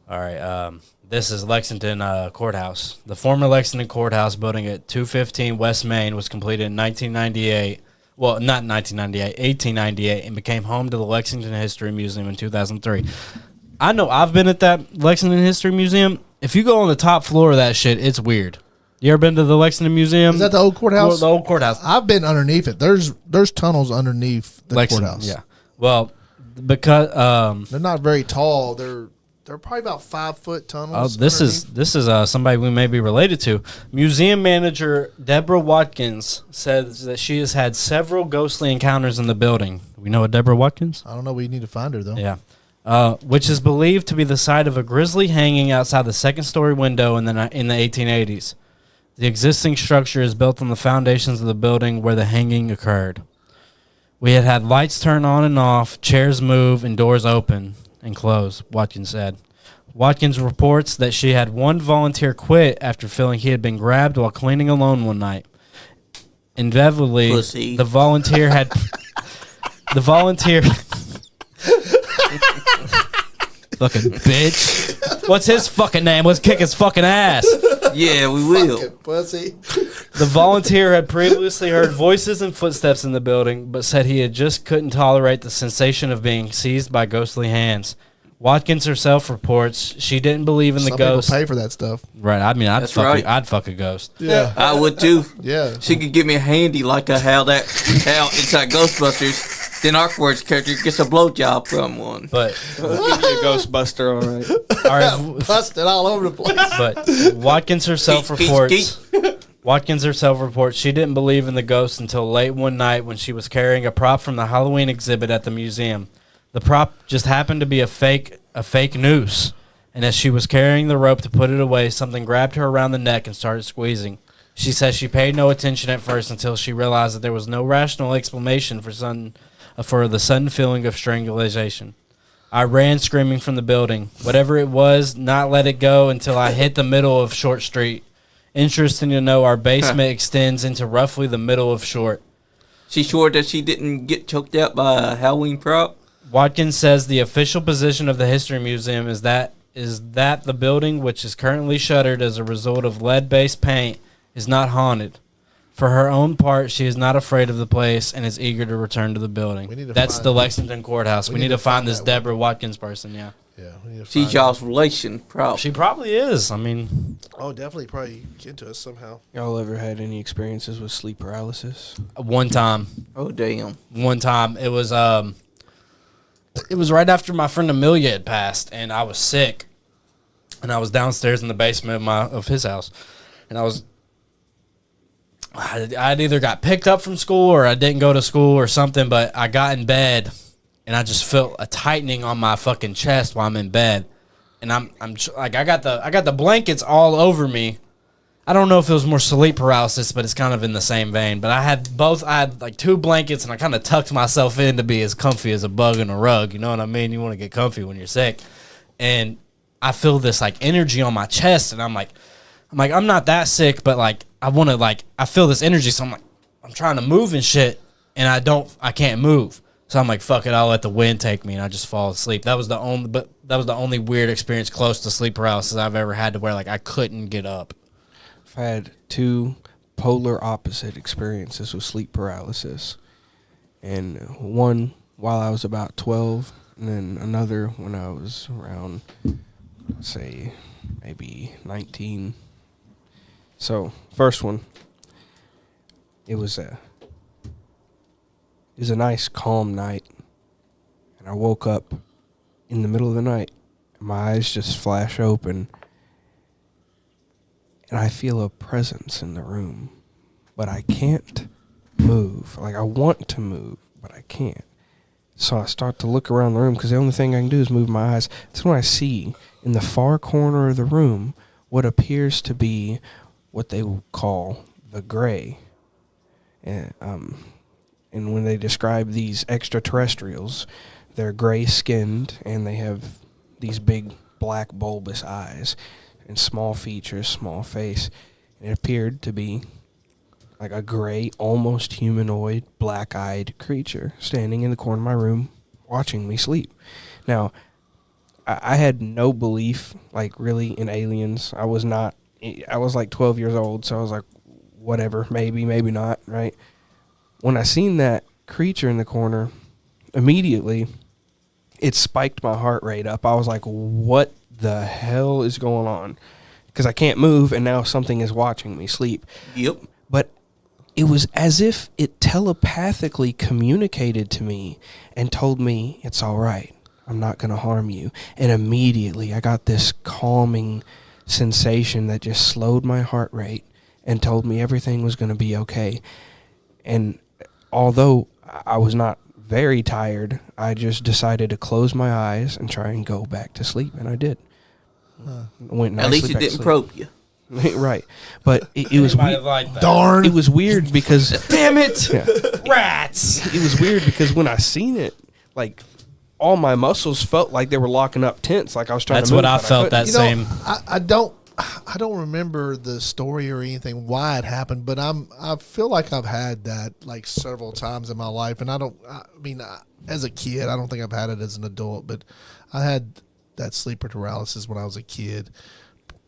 All right. This is Lexington Courthouse. The former Lexington Courthouse building at 215 West Main was completed in 1998. Well, not 1998, 1898, and became home to the Lexington History Museum in 2003. I know I've been at that Lexington History Museum. If you go on the top floor of that shit, it's weird. You ever been to the Lexington Museum? Is that the old courthouse? The old courthouse. I've been underneath it. There's tunnels underneath the courthouse. Yeah. Well, because they're not very tall. They're probably about 5-foot tunnels. This is somebody we may be related to. Museum manager Deborah Watkins says that she has had several ghostly encounters in the building. We know a Deborah Watkins? I don't know. We need to find her though. Yeah. Which is believed to be the site of a grizzly hanging outside the second-story window in the 1880s. The existing structure is built on the foundations of the building where the hanging occurred. We had lights turn on and off, chairs move, and doors open and close, Watkins said. Watkins reports that she had one volunteer quit after feeling he had been grabbed while cleaning alone one night. Inevitably, Pussy. the volunteer had... the volunteer... Fucking bitch. What's his fucking name? Let's kick his fucking ass. Yeah, we will. Fucking pussy. The volunteer had previously heard voices and footsteps in the building, but said he just couldn't tolerate the sensation of being seized by ghostly hands. Watkins herself reports she didn't believe in the Some ghost. people pay for that stuff. Right, I mean, That's right. I'd fuck a ghost. Yeah. I would too. Yeah. She could give me a handy like how inside Ghostbusters. Then Awkward's character gets a blowjob from one. But Give me a Ghostbuster, all right. all right, Busted all over the place. but Watkins herself Geek, geek, reports. Watkins herself reports she didn't believe in the ghost until late one night when she was carrying a prop from the Halloween exhibit at the museum. The prop just happened to be a fake noose, and as she was carrying the rope to put it away, something grabbed her around the neck and started squeezing. She says she paid no attention at first until she realized that there was no rational explanation for the sudden feeling of strangulation. I ran screaming from the building. Whatever it was, not let it go until I hit the middle of Short Street. Interesting to know our basement extends into roughly the middle of Short. She sure that she didn't get choked out by a Halloween prop? Watkins says the official position of the History Museum is that the building, which is currently shuttered as a result of lead-based paint, is not haunted. For her own part, she is not afraid of the place and is eager to return to the building. That's the Lexington Courthouse. We need to find this Deborah Watkins person, yeah. Yeah. We need to She's find y'all's relation, probably. She probably is. I mean, Oh, definitely. Probably get to us somehow. Y'all ever had any experiences with sleep paralysis? one time. Oh, damn. It was right after my friend Amelia had passed, and I was sick, and I was downstairs in the basement of his house, and I'd either got picked up from school or I didn't go to school or something, but I got in bed, and I just felt a tightening on my fucking chest while I'm in bed, and I'm like I got the blankets all over me. I don't know if it was more sleep paralysis, but it's kind of in the same vein. But I had both. I had like two blankets, and I kind of tucked myself in to be as comfy as a bug in a rug. You know what I mean? You want to get comfy when you're sick. And I feel this like energy on my chest, and I'm like, I'm not that sick, but like I feel this energy, so I'm trying to move and shit, and I can't move. So I'm like, fuck it, I'll let the wind take me, and I just fall asleep. That was the only weird experience close to sleep paralysis I've ever had, to where like I couldn't get up. I've had two polar opposite experiences with sleep paralysis. And one while I was about 12, and then another when I was around, say, maybe 19. So, first one, it was a nice, calm night. And I woke up in the middle of the night, and my eyes just flash open. And I feel a presence in the room, but I can't move. Like, I want to move, but I can't. So I start to look around the room, because the only thing I can do is move my eyes. That's when I see in the far corner of the room what appears to be what they will call the gray. And when they describe these extraterrestrials, they're gray-skinned, and they have these big black bulbous eyes. And small features, small face. And it appeared to be like a gray, almost humanoid, black-eyed creature standing in the corner of my room watching me sleep. Now, I had no belief, like, really, in aliens. I was like 12 years old, so I was like, whatever, maybe not, right? When I seen that creature in the corner, immediately, it spiked my heart rate up. I was like, what the hell is going on? Because I can't move, and now something is watching me sleep. Yep. But it was as if it telepathically communicated to me and told me, it's all right. I'm not going to harm you. And immediately I got this calming sensation that just slowed my heart rate and told me everything was going to be okay. And although I was not very tired, I just decided to close my eyes and try and go back to sleep. And I did. Went At least it back to didn't sleep. probe you. Right. But it was weird. Darn. It was weird because Damn it! yeah. Rats! It was weird because when I seen it, like, all my muscles felt like they were locking up tense, like I was trying That's to move. what I but felt couldn't. that same. I don't remember the story or anything why it happened, but I feel like I've had that like several times in my life, and I mean, as a kid, I don't think I've had it as an adult, but I had that sleep paralysis when I was a kid.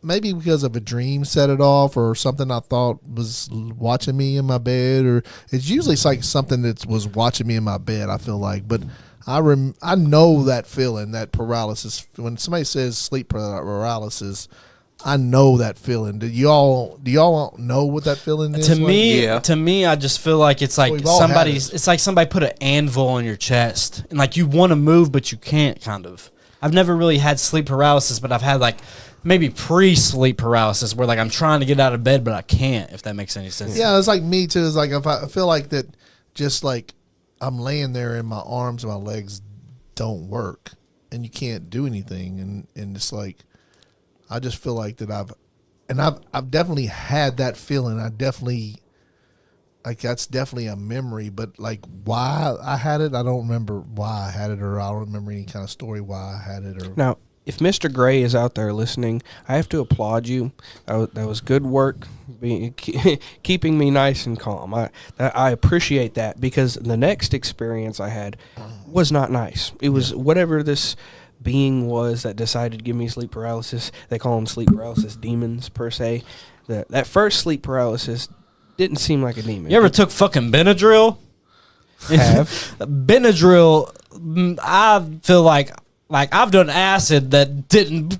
Maybe because of a dream set it off, or something I thought was watching me in my bed, or it's usually like something that was watching me in my bed, I feel like. But I know that feeling, that paralysis. When somebody says sleep paralysis, I know that feeling. Do y'all know what that feeling is? To me, I just feel like it's like We've all had it. it's like somebody put an anvil on your chest, and like you want to move but you can't. Kind of. I've never really had sleep paralysis, but I've had like maybe pre-sleep paralysis where like I'm trying to get out of bed but I can't. If that makes any sense. Yeah, it's like me too. It's like if I feel like that, just like I'm laying there and my arms and my legs don't work, and you can't do anything, and it's like I just feel like that I've definitely had that feeling. I definitely, like, that's definitely a memory, but like why I had it, I don't remember why I had it, or I don't remember any kind of story why I had it. Or Now, if Mr. Gray is out there listening, I have to applaud you. That was good work, keeping me nice and calm. I appreciate that, because the next experience I had was not nice. It was whatever this being was that decided to give me sleep paralysis. They call them sleep paralysis demons, per se. That first sleep paralysis didn't seem like a demon. You ever took fucking Benadryl? Have. Benadryl, I feel like I've done acid that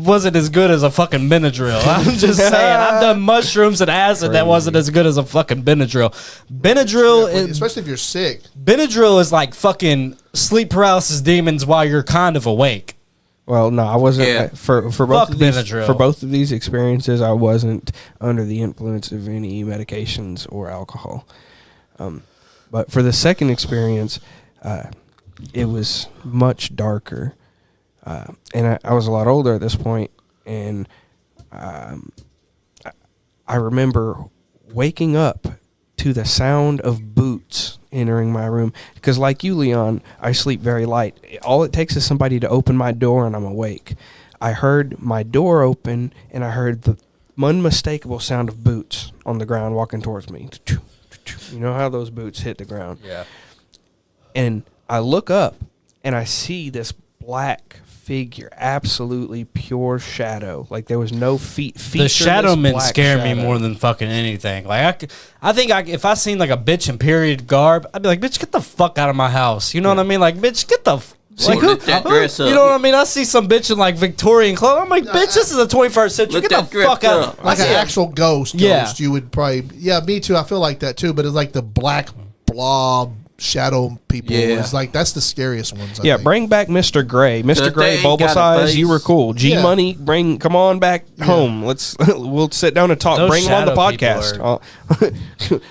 wasn't as good as a fucking Benadryl. I'm just saying. I've done mushrooms and acid that wasn't as good as a fucking Benadryl. Benadryl, especially if you're sick. Benadryl is like fucking sleep paralysis demons while you're kind of awake. Well, no, I wasn't. Yeah. For both Fuck of these, Benadryl. for both of these experiences, I wasn't under the influence of any medications or alcohol. But for the second experience, it was much darker, and I was a lot older at this point, and I remember waking up to the sound of boots entering my room, because like you, Leon, I sleep very light. All it takes is somebody to open my door and I'm awake. I heard my door open, and I heard the unmistakable sound of boots on the ground walking towards me. You know how those boots hit the ground? Yeah. And I look up, and I see this black figure, absolutely pure shadow. Like there was no feet. The shadow men scare me more than fucking anything. Like I think if I seen like a bitch in period garb, I'd be like, bitch, get the fuck out of my house. You know what I mean? Like, bitch, get the like, dress up. you know what I mean? I see some bitch in like Victorian clothes. I'm like, bitch, this is the 21st century. Look Get the that fuck dress out. up. Like an actual ghost, Yeah. you would probably, me too. I feel like that too, but it's like the black blob shadow people. Yeah. It's like that's the scariest ones. I Yeah, think. bring back Mr. Gray. Mr. They Gray, ain't Bubble got a Size, face. you were cool. G Yeah. Money, come on back home. We'll sit down and talk. Those Bring him on the shadow people podcast.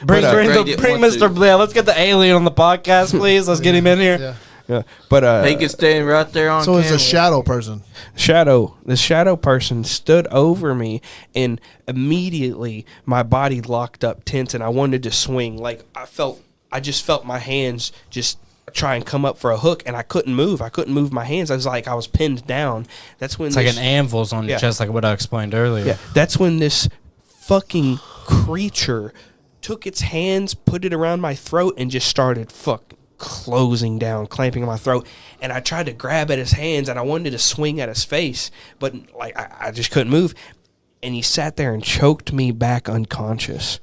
Bring Gray didn't bring want Mr. to. Blair. Let's get the alien on the podcast, please. Let's get him in here. Yeah. yeah, but He can stand right there on So it's camera. a shadow person. the shadow person stood over me, and immediately my body locked up tense, and I wanted to swing. Like I just felt my hands just try and come up for a hook, and I couldn't move. I couldn't move my hands. I was pinned down. That's when It's like an anvil's on your Yeah. chest, like what I explained earlier. Yeah, that's when this fucking creature took its hands, put it around my throat, and just started closing down, clamping on my throat. And I tried to grab at his hands, and I wanted to swing at his face, but like I just couldn't move. And he sat there and choked me back unconscious.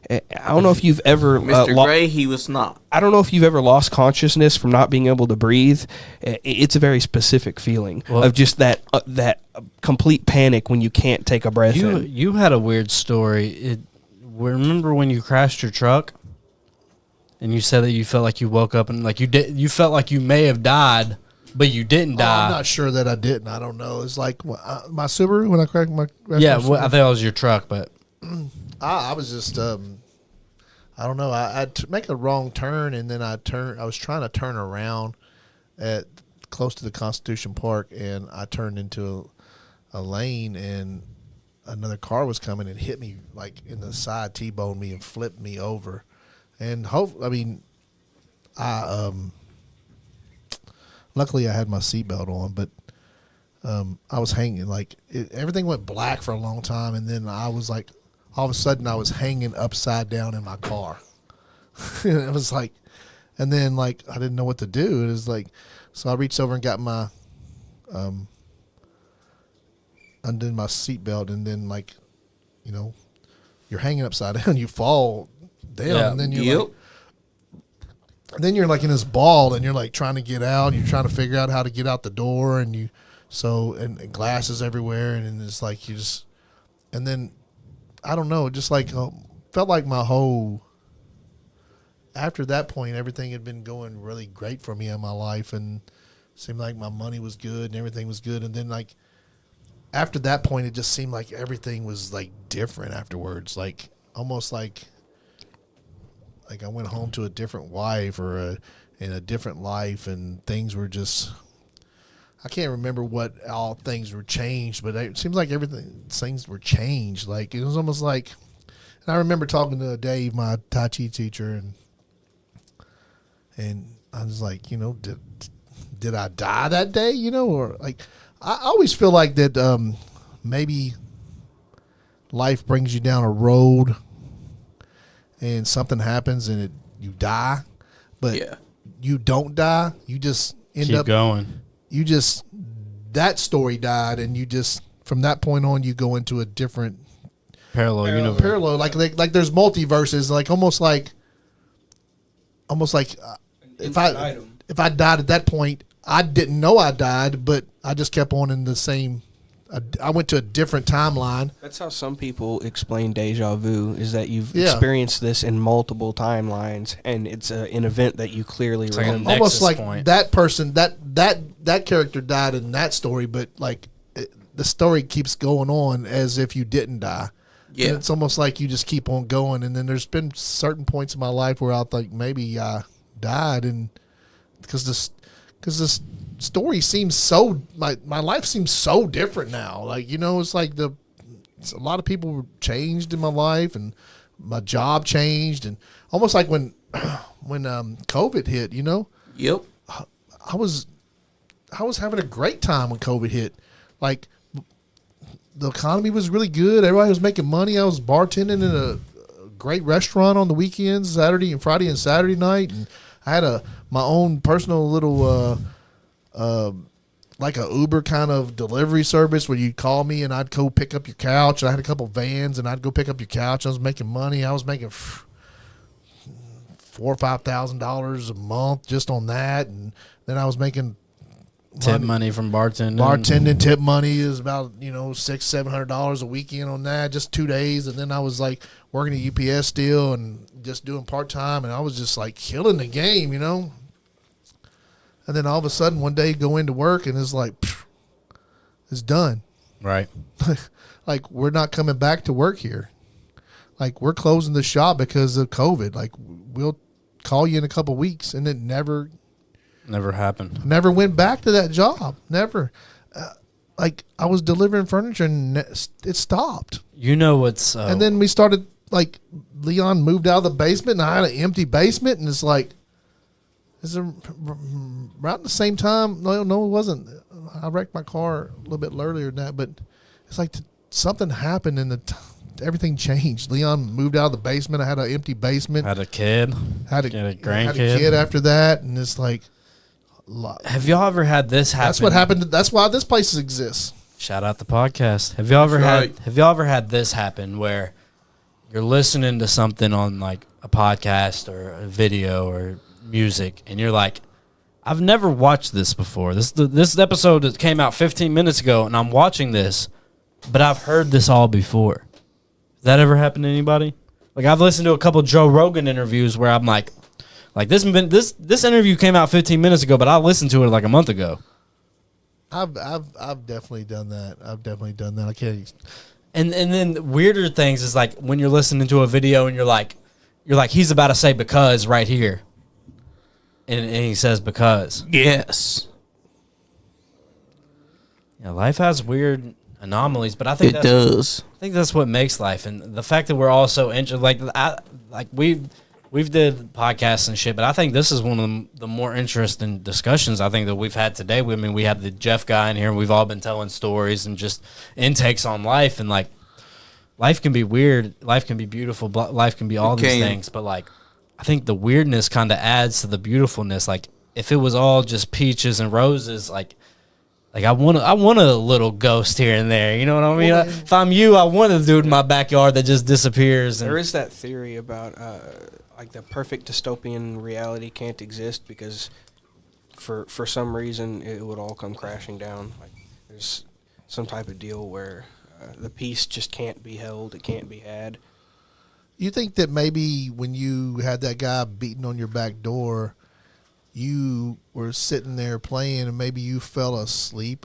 I don't know if you've ever... Mr. Gray, he was not. I don't know if you've ever lost consciousness from not being able to breathe. It's a very specific feeling of just that complete panic when you can't take a breath in. You had a weird story. Remember when you crashed your truck? And you said that you felt like you woke up and like you felt like you may have died, but you didn't die. I'm not sure that I didn't. I don't know. It's like my Subaru when I cracked my... Yeah, well, I thought it was your truck, but... I was just... I don't know. I'd make a wrong turn, and then I was trying to turn around at close to the Constitution Park, and I turned into a lane, and another car was coming and hit me like in the side, T-boned me, and flipped me over. And luckily I had my seatbelt on, but I was hanging everything went black for a long time, and then I was like, all of a sudden I was hanging upside down in my car. It was like, and then like I didn't know what to do. It was like, so I reached over and got my undid my seatbelt, and then like, you know, you're hanging upside down, you fall down, and then you're like in this ball, and you're like trying to get out, and you're trying to figure out how to get out the door, and and glasses everywhere, and it's like you just, and then I don't know, just like felt like my whole, after that point, everything had been going really great for me in my life, and seemed like my money was good and everything was good, and then like after that point, it just seemed like everything was like different afterwards, like almost like I went home to a different wife or in a different life, and things were just, I can't remember what all things were changed, but it seems like things were changed. Like it was almost like, and I remember talking to Dave, my Tai Chi teacher, and I was like, you know, did I die that day? You know, or like, I always feel like that maybe life brings you down a road and something happens and you die, but you don't die. You just end up going. You just, that story died, and you just, from that point on, you go into a different parallel universe. Parallel, like there's multiverses, like almost like if I died at that point, I didn't know I died, but I just kept on in the same. I went to a different timeline. That's how some people explain deja vu, is that you've experienced this in multiple timelines, and it's an event that you clearly remember. Almost like point. That person, that character died in that story, but like the story keeps going on as if you didn't die. Yeah, and it's almost like you just keep on going, and then there's been certain points in my life where I think maybe I died, and because this story seems so, my life seems so different now. Like, you know, it's like a lot of people were changed in my life, and my job changed, and almost like when COVID hit, you know. Yep. I was having a great time when COVID hit. Like, the economy was really good. Everybody was making money. I was bartending in a great restaurant on the weekends, Friday and Saturday night, and I had my own personal little like a Uber kind of delivery service where you'd call me and I'd go pick up your couch. And I had a couple vans and I'd go pick up your couch. I was making money. I was making $4,000 or $5,000 a month just on that, and then I was making tip money from bartending. Bartending tip money is about $600-700 a weekend on that, just 2 days, and then I was like working at UPS still and just doing part time, and I was just like killing the game, And then all of a sudden one day go into work and it's like, it's done. Right. Like, we're not coming back to work here. Like, we're closing the shop because of COVID. Like, we'll call you in a couple weeks, and it never happened. Never went back to that job. Never. Like, I was delivering furniture and it stopped. You know what's... and then we started, like, Leon moved out of the basement and I had an empty basement, and it's like, is it right at the same time? No, it wasn't. I wrecked my car a little bit earlier than that, but it's like something happened in the everything changed. Leon moved out of the basement. I had an empty basement. Had a kid. Had a grandkid. Had a kid after that, and it's like. Have y'all ever had this happen? That's what happened. That's why this place exists. Shout out the podcast. Have y'all ever had this happen where you're listening to something on like a podcast or a video or music, and you're like, I've never watched this before. This episode that came out 15 minutes ago, and I'm watching this, but I've heard this all before. Has that ever happened to anybody? Like, I've listened to a couple Joe Rogan interviews where I'm like this interview came out 15 minutes ago, but I listened to it like a month ago. I've definitely done that. I can't. And then weirder things is like when you're listening to a video and you're like he's about to say because right here, and he says because. Yes. Yeah, life has weird anomalies, but I think it does. I think that's what makes life, and the fact that we're all so interested. We've did podcasts and shit, but I think this is one of the more interesting discussions I think that we've had today. We had the Jeff guy in here, and we've all been telling stories and just intakes on life, and like life can be weird, life can be beautiful, life can be all these things, but like I think the weirdness kind of adds to the beautifulness. Like if it was all just peaches and roses, like I want a little ghost here and there. You know what I mean? Well, if I'm you, I want a dude in my backyard that just disappears. There is that theory about like the perfect dystopian reality can't exist because for some reason it would all come crashing down. Like there's some type of deal where the peace just can't be held. It can't be had. You think that maybe when you had that guy beating on your back door, you were sitting there playing and maybe you fell asleep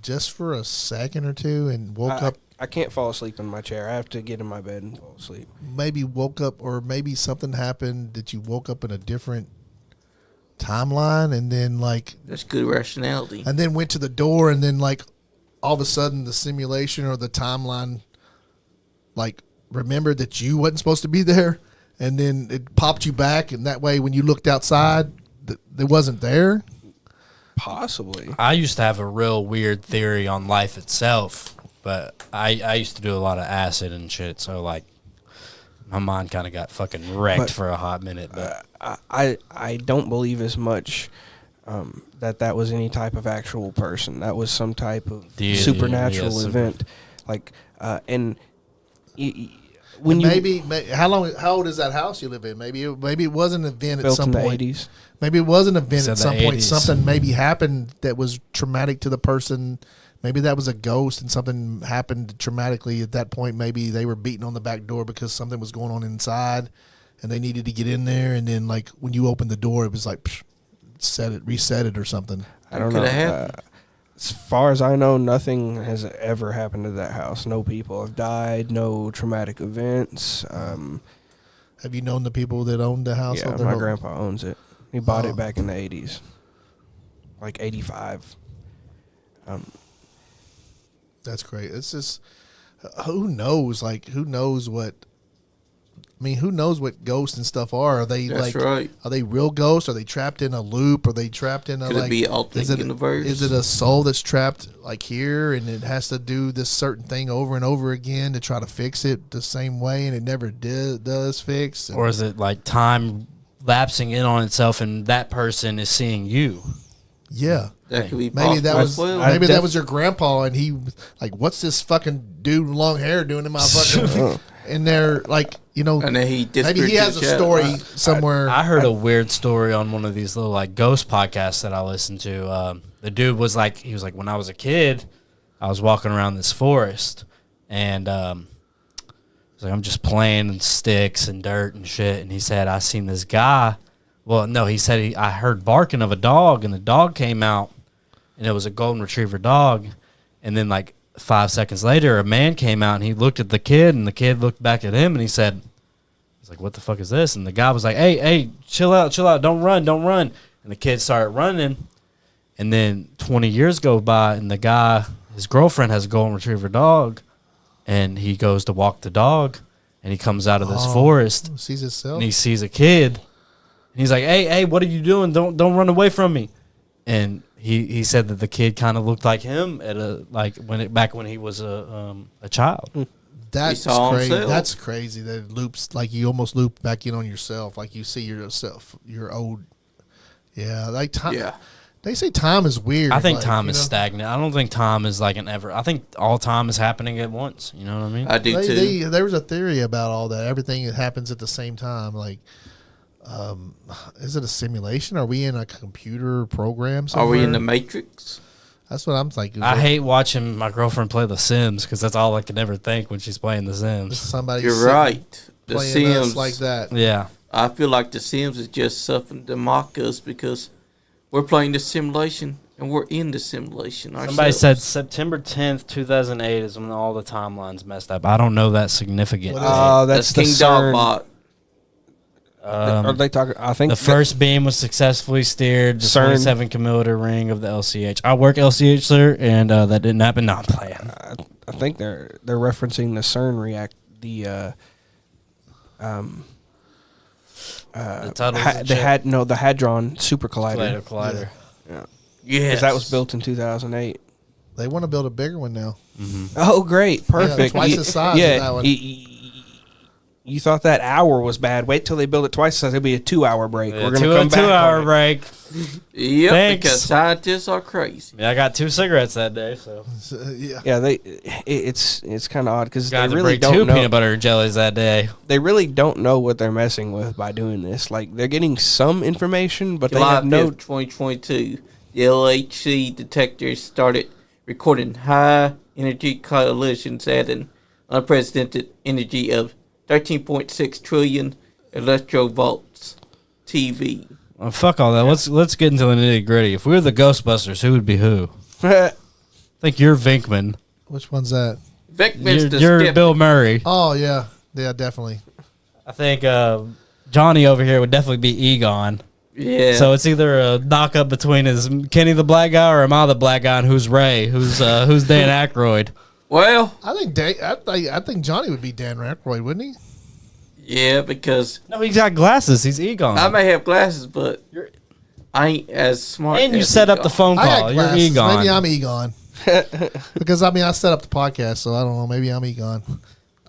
just for a second or two and woke up? I can't fall asleep in my chair. I have to get in my bed and fall asleep. Maybe woke up, or maybe something happened that you woke up in a different timeline, and then like that's good rationality. And then went to the door, and then like all of a sudden the simulation or the timeline like remembered that you wasn't supposed to be there, and then it popped you back, and that way when you looked outside, it wasn't there. Possibly. I used to have a real weird theory on life itself. But I used to do a lot of acid and shit, so like my mind kind of got fucking wrecked for a hot minute. But I don't believe as much that was any type of actual person. That was some type of supernatural event. Like and when how old is that house you live in? Maybe it was an event at some point. In the 80s. Maybe it was an event at some point. 80s. Something maybe happened that was traumatic to the person. Maybe that was a ghost and something happened traumatically at that point. Maybe they were beating on the back door because something was going on inside and they needed to get in there. And then like when you opened the door, it was like, reset it or something. I don't know. As far as I know, nothing has ever happened to that house. No people have died. No traumatic events. Have you known the people that owned the house? Yeah, my grandpa owns it. He bought it back in the 80s. Like 85. That's great. It's just, who knows? Like, who knows what ghosts and stuff are? Are they right. Are they real ghosts? Are they trapped in a loop? Are they trapped in a Could it be alternate universe? Is it a soul that's trapped like here and it has to do this certain thing over and over again to try to fix it the same way and it never does fix? Or is it like time lapsing in on itself and that person is seeing you? Yeah. That could be maybe that was that was your grandpa and he like, what's this fucking dude with long hair doing in my fucking and they're like, you know, and then maybe he has a story somewhere. I heard a weird story on one of these little like ghost podcasts that I listened to. The dude was like, when I was a kid, I was walking around this forest and he's like, I'm just playing in sticks and dirt and shit. And he said, I seen this guy. Well, no, he said I heard barking of a dog and the dog came out and it was a golden retriever dog. And then like 5 seconds later, a man came out and he looked at the kid and the kid looked back at him and he said, he's like, what the fuck is this? And the guy was like, hey, chill out. Don't run. And the kid started running. And then 20 years go by and the guy, his girlfriend has a golden retriever dog and he goes to walk the dog and he comes out of this forest. Sees himself. And he sees a kid. And he's like, hey, what are you doing? Don't run away from me. And he said that the kid kind of looked like him at back when he was a child. That's saw crazy. himself. That's crazy. That it loops like you almost loop back in on yourself, like you see yourself, your old. Yeah, like time. Yeah. They say time is weird. I think like, time you is know? stagnant. I don't think time is like an ever. I think all time is happening at once. You know what I mean? I do too. There was a theory about all that. Everything happens at the same time. Like, is it a simulation? Are we in a computer program somewhere? Are we in the Matrix? That's what I'm thinking. I hate watching my girlfriend play The Sims because that's all I can ever think when she's playing The Sims. Somebody. You're right. The Playing us Sims, like that. Yeah. I feel like The Sims is just something to mock us because we're playing the simulation and we're in the simulation ourselves. Somebody said September 10th, 2008 is when all the timelines messed up. I don't know that significant. What is Oh, that's the King CERN. Dogbot. Are they talking? I think The first beam was successfully steered. The CERN. 27 kilometer ring of the LCH. I work LCH, sir, and that didn't happen. No, I'm playing. I think they're referencing the CERN The tunnels and shit. the Hadron Super Collider. Collider. Yeah. Yes. Because that was built in 2008. They want to build a bigger one now. Oh, great. Perfect. twice the size of yeah, that one. You thought that hour was bad. Wait till they build it twice the size. It'll be a 2-hour break. We're going to come back. 2 hour on it. break. Yep, Thanks. because scientists are crazy. Yeah, I got 2 cigarettes that day, so Yeah. Yeah, it's kind of odd because they got to really break 2 don't know. peanut butter jellies that day. They really don't know what they're messing with by doing this. Like they're getting some information, but they July have no. 5th, 2022, the LHC detectors started recording high energy collisions at an unprecedented energy of 13.6 trillion electrovolts TV. Well, fuck all that. Let's get into the nitty gritty. If we were the Ghostbusters, who would be who? I think you're Vinkman. Which one's that? Vickman's the You're skip. Bill Murray. Oh yeah, yeah, definitely. I think Johnny over here would definitely be Egon. Yeah. So it's either a knock up between is Kenny the black guy or am I the black guy and who's Ray? Who's Dan Aykroyd? well, I think Johnny would be Dan Aykroyd, wouldn't he? yeah, because No, he's got glasses. He's Egon. I may have glasses, but I ain't as smart. and you as set up the Egon. phone I call. got You're glasses. Egon. Maybe I'm Egon. Because I set up the podcast, so I don't know. Maybe I'm Egon.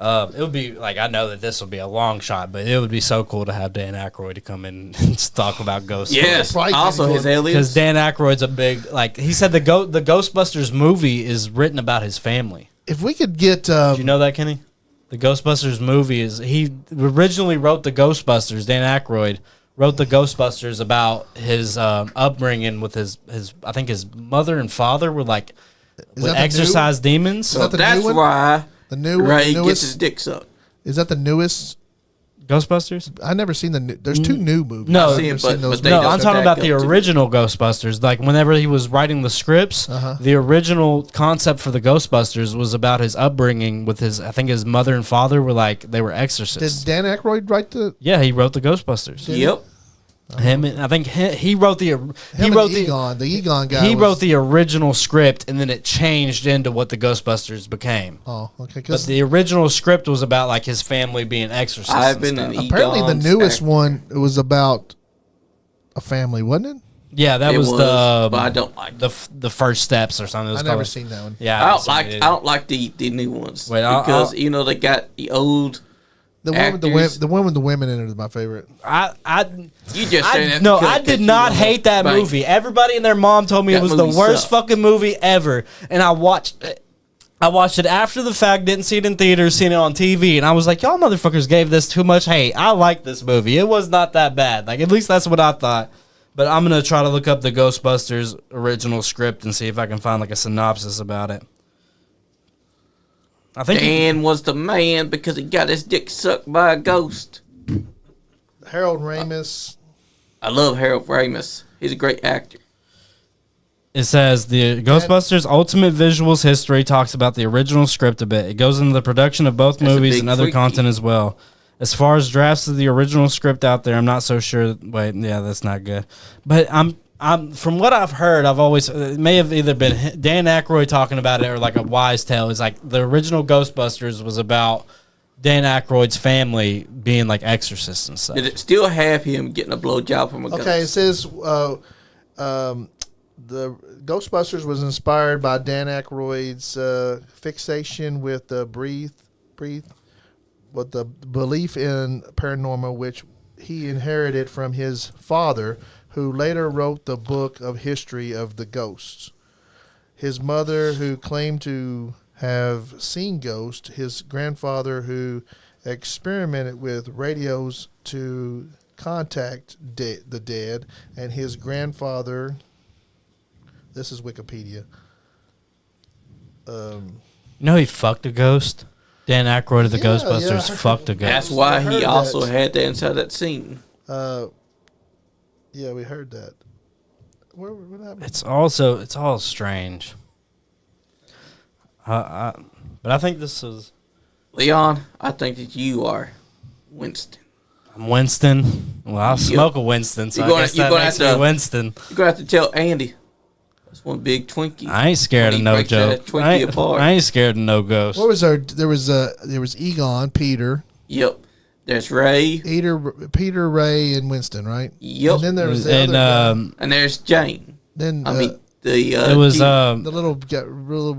It would be like I know that this will be a long shot, but it would be so cool to have Dan Aykroyd to come in and talk about ghosts. Yes. Probably Also, getting his going- Because aliens. Dan Aykroyd's a big like he said the Ghostbusters movie is written about his family. If we could get, Did you know that, Kenny? The Ghostbusters movie is he originally wrote the Ghostbusters. Dan Aykroyd wrote the Ghostbusters about his upbringing with his I think his mother and father were like Is would that the exorcise demons. So that the that's new one? why the new Ray newest, gets his dick sucked. is that the newest? Ghostbusters? I never seen the new. There's 2 new movies. No. I've I see never it, seen but those they No, don't I'm talking back about up the to it. original Ghostbusters. Like whenever he was writing the scripts, the original concept for the Ghostbusters was about his upbringing with his. I think his mother and father were like they were exorcists. Did Dan Aykroyd write the? Yeah, he wrote the Ghostbusters. Yep. Him and I think he wrote the Him he and wrote Egon. The Egon guy. he was- wrote the original script and then it changed into what the Ghostbusters became. Oh, okay. But Because the original script was about like his family being exorcists. I've and been stuff. in apparently the Egon's newest act- one it was about a family, wasn't it? Yeah, that It was the but I don't like it. the first steps or something. It was I never called. seen that one. Yeah, I haven't don't seen like it I either. don't like the new ones Wait, because you know they got the old. The one with Actors. the one with the women in it is my favorite. I You just saying that no, because I it did catch you not on the hate that bank. movie. Everybody and their mom told me it That was the movie worst sucked. fucking movie ever, and I watched it. I watched it after the fact, didn't see it in theaters, seen it on TV, and I was like, y'all motherfuckers gave this too much hate. I like this movie. It was not that bad. Like, at least that's what I thought. But I'm going to try to look up the Ghostbusters original script and see if I can find, like, a synopsis about it. I think Dan was the man because he got his dick sucked by a ghost. Harold Ramis. I love Harold Ramis. He's a great actor. it says the Ghostbusters Ultimate Visuals History talks about the original script a bit. It goes into the production of both That's a movies big and other freaky. content as well. As far as drafts of the original script out there, I'm not so sure. Wait, yeah, that's not good. But I'm from what I've heard, I've always it may have either been Dan Aykroyd talking about it or like a wise tale. It's like the original Ghostbusters was about Dan Aykroyd's family being like exorcists and stuff. Did it still have him getting a blowjob from a ghost? Okay, it says the Ghostbusters was inspired by Dan Aykroyd's fixation with breathe breathe. But the belief in paranormal, which he inherited from his father, who later wrote the book of history of the ghosts. His mother, who claimed to have seen ghosts. His grandfather, who experimented with radios to contact the dead. And his grandfather, this is Wikipedia. You know he fucked a ghost? Dan Aykroyd of the Ghostbusters fucked a ghost. That's why he also had that inside that scene. Yeah, we heard that. What happened? It's all strange. But I think this is... Leon, I think that you are Winston. I'm Winston. Well, I'll smoke a Winston, so I guess that makes me Winston. You're going to have to tell Andy. That's one big Twinkie. I ain't scared of no joke. I ain't scared of no ghost. What was there was Egon, Peter. Yep. There's Ray. Peter, Ray, and Winston, right? Yep. And then there was the other guy. And there's Jane. Then it was the little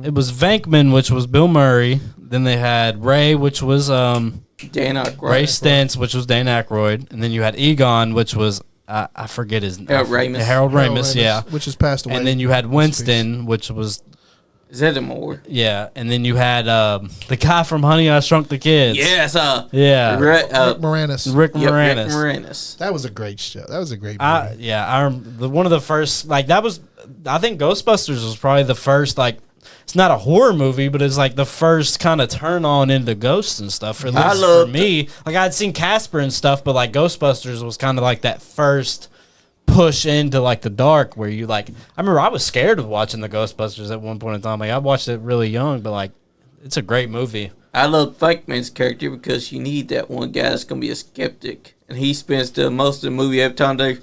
it was Venkman, which was Bill Murray. Then they had Ray, which was Dan Aykroyd. Ray Stantz, which was Dan Aykroyd, and then you had Egon, which was I forget his name. Harold Ramis, yeah, which has passed away. And then you had Winston, which was Zeddemore. Yeah, and then you had the guy from Honey, I Shrunk the Kids. Yes, Rick Moranis. Rick Yep, Moranis. Rick Moranis. That was a great show. That was a great movie. One of the first, like, that was, I think Ghostbusters was probably the first, like, it's not a horror movie, but it's like the first kind of turn on into ghosts and stuff. For me, like, I'd seen Casper and stuff, but like Ghostbusters was kind of like that first push into like the dark where you like. I remember I was scared of watching the Ghostbusters at one point in time. Like, I watched it really young, but like, it's a great movie. I love Venkman's character because you need that one guy that's gonna be a skeptic, and he spends the most of the movie every time they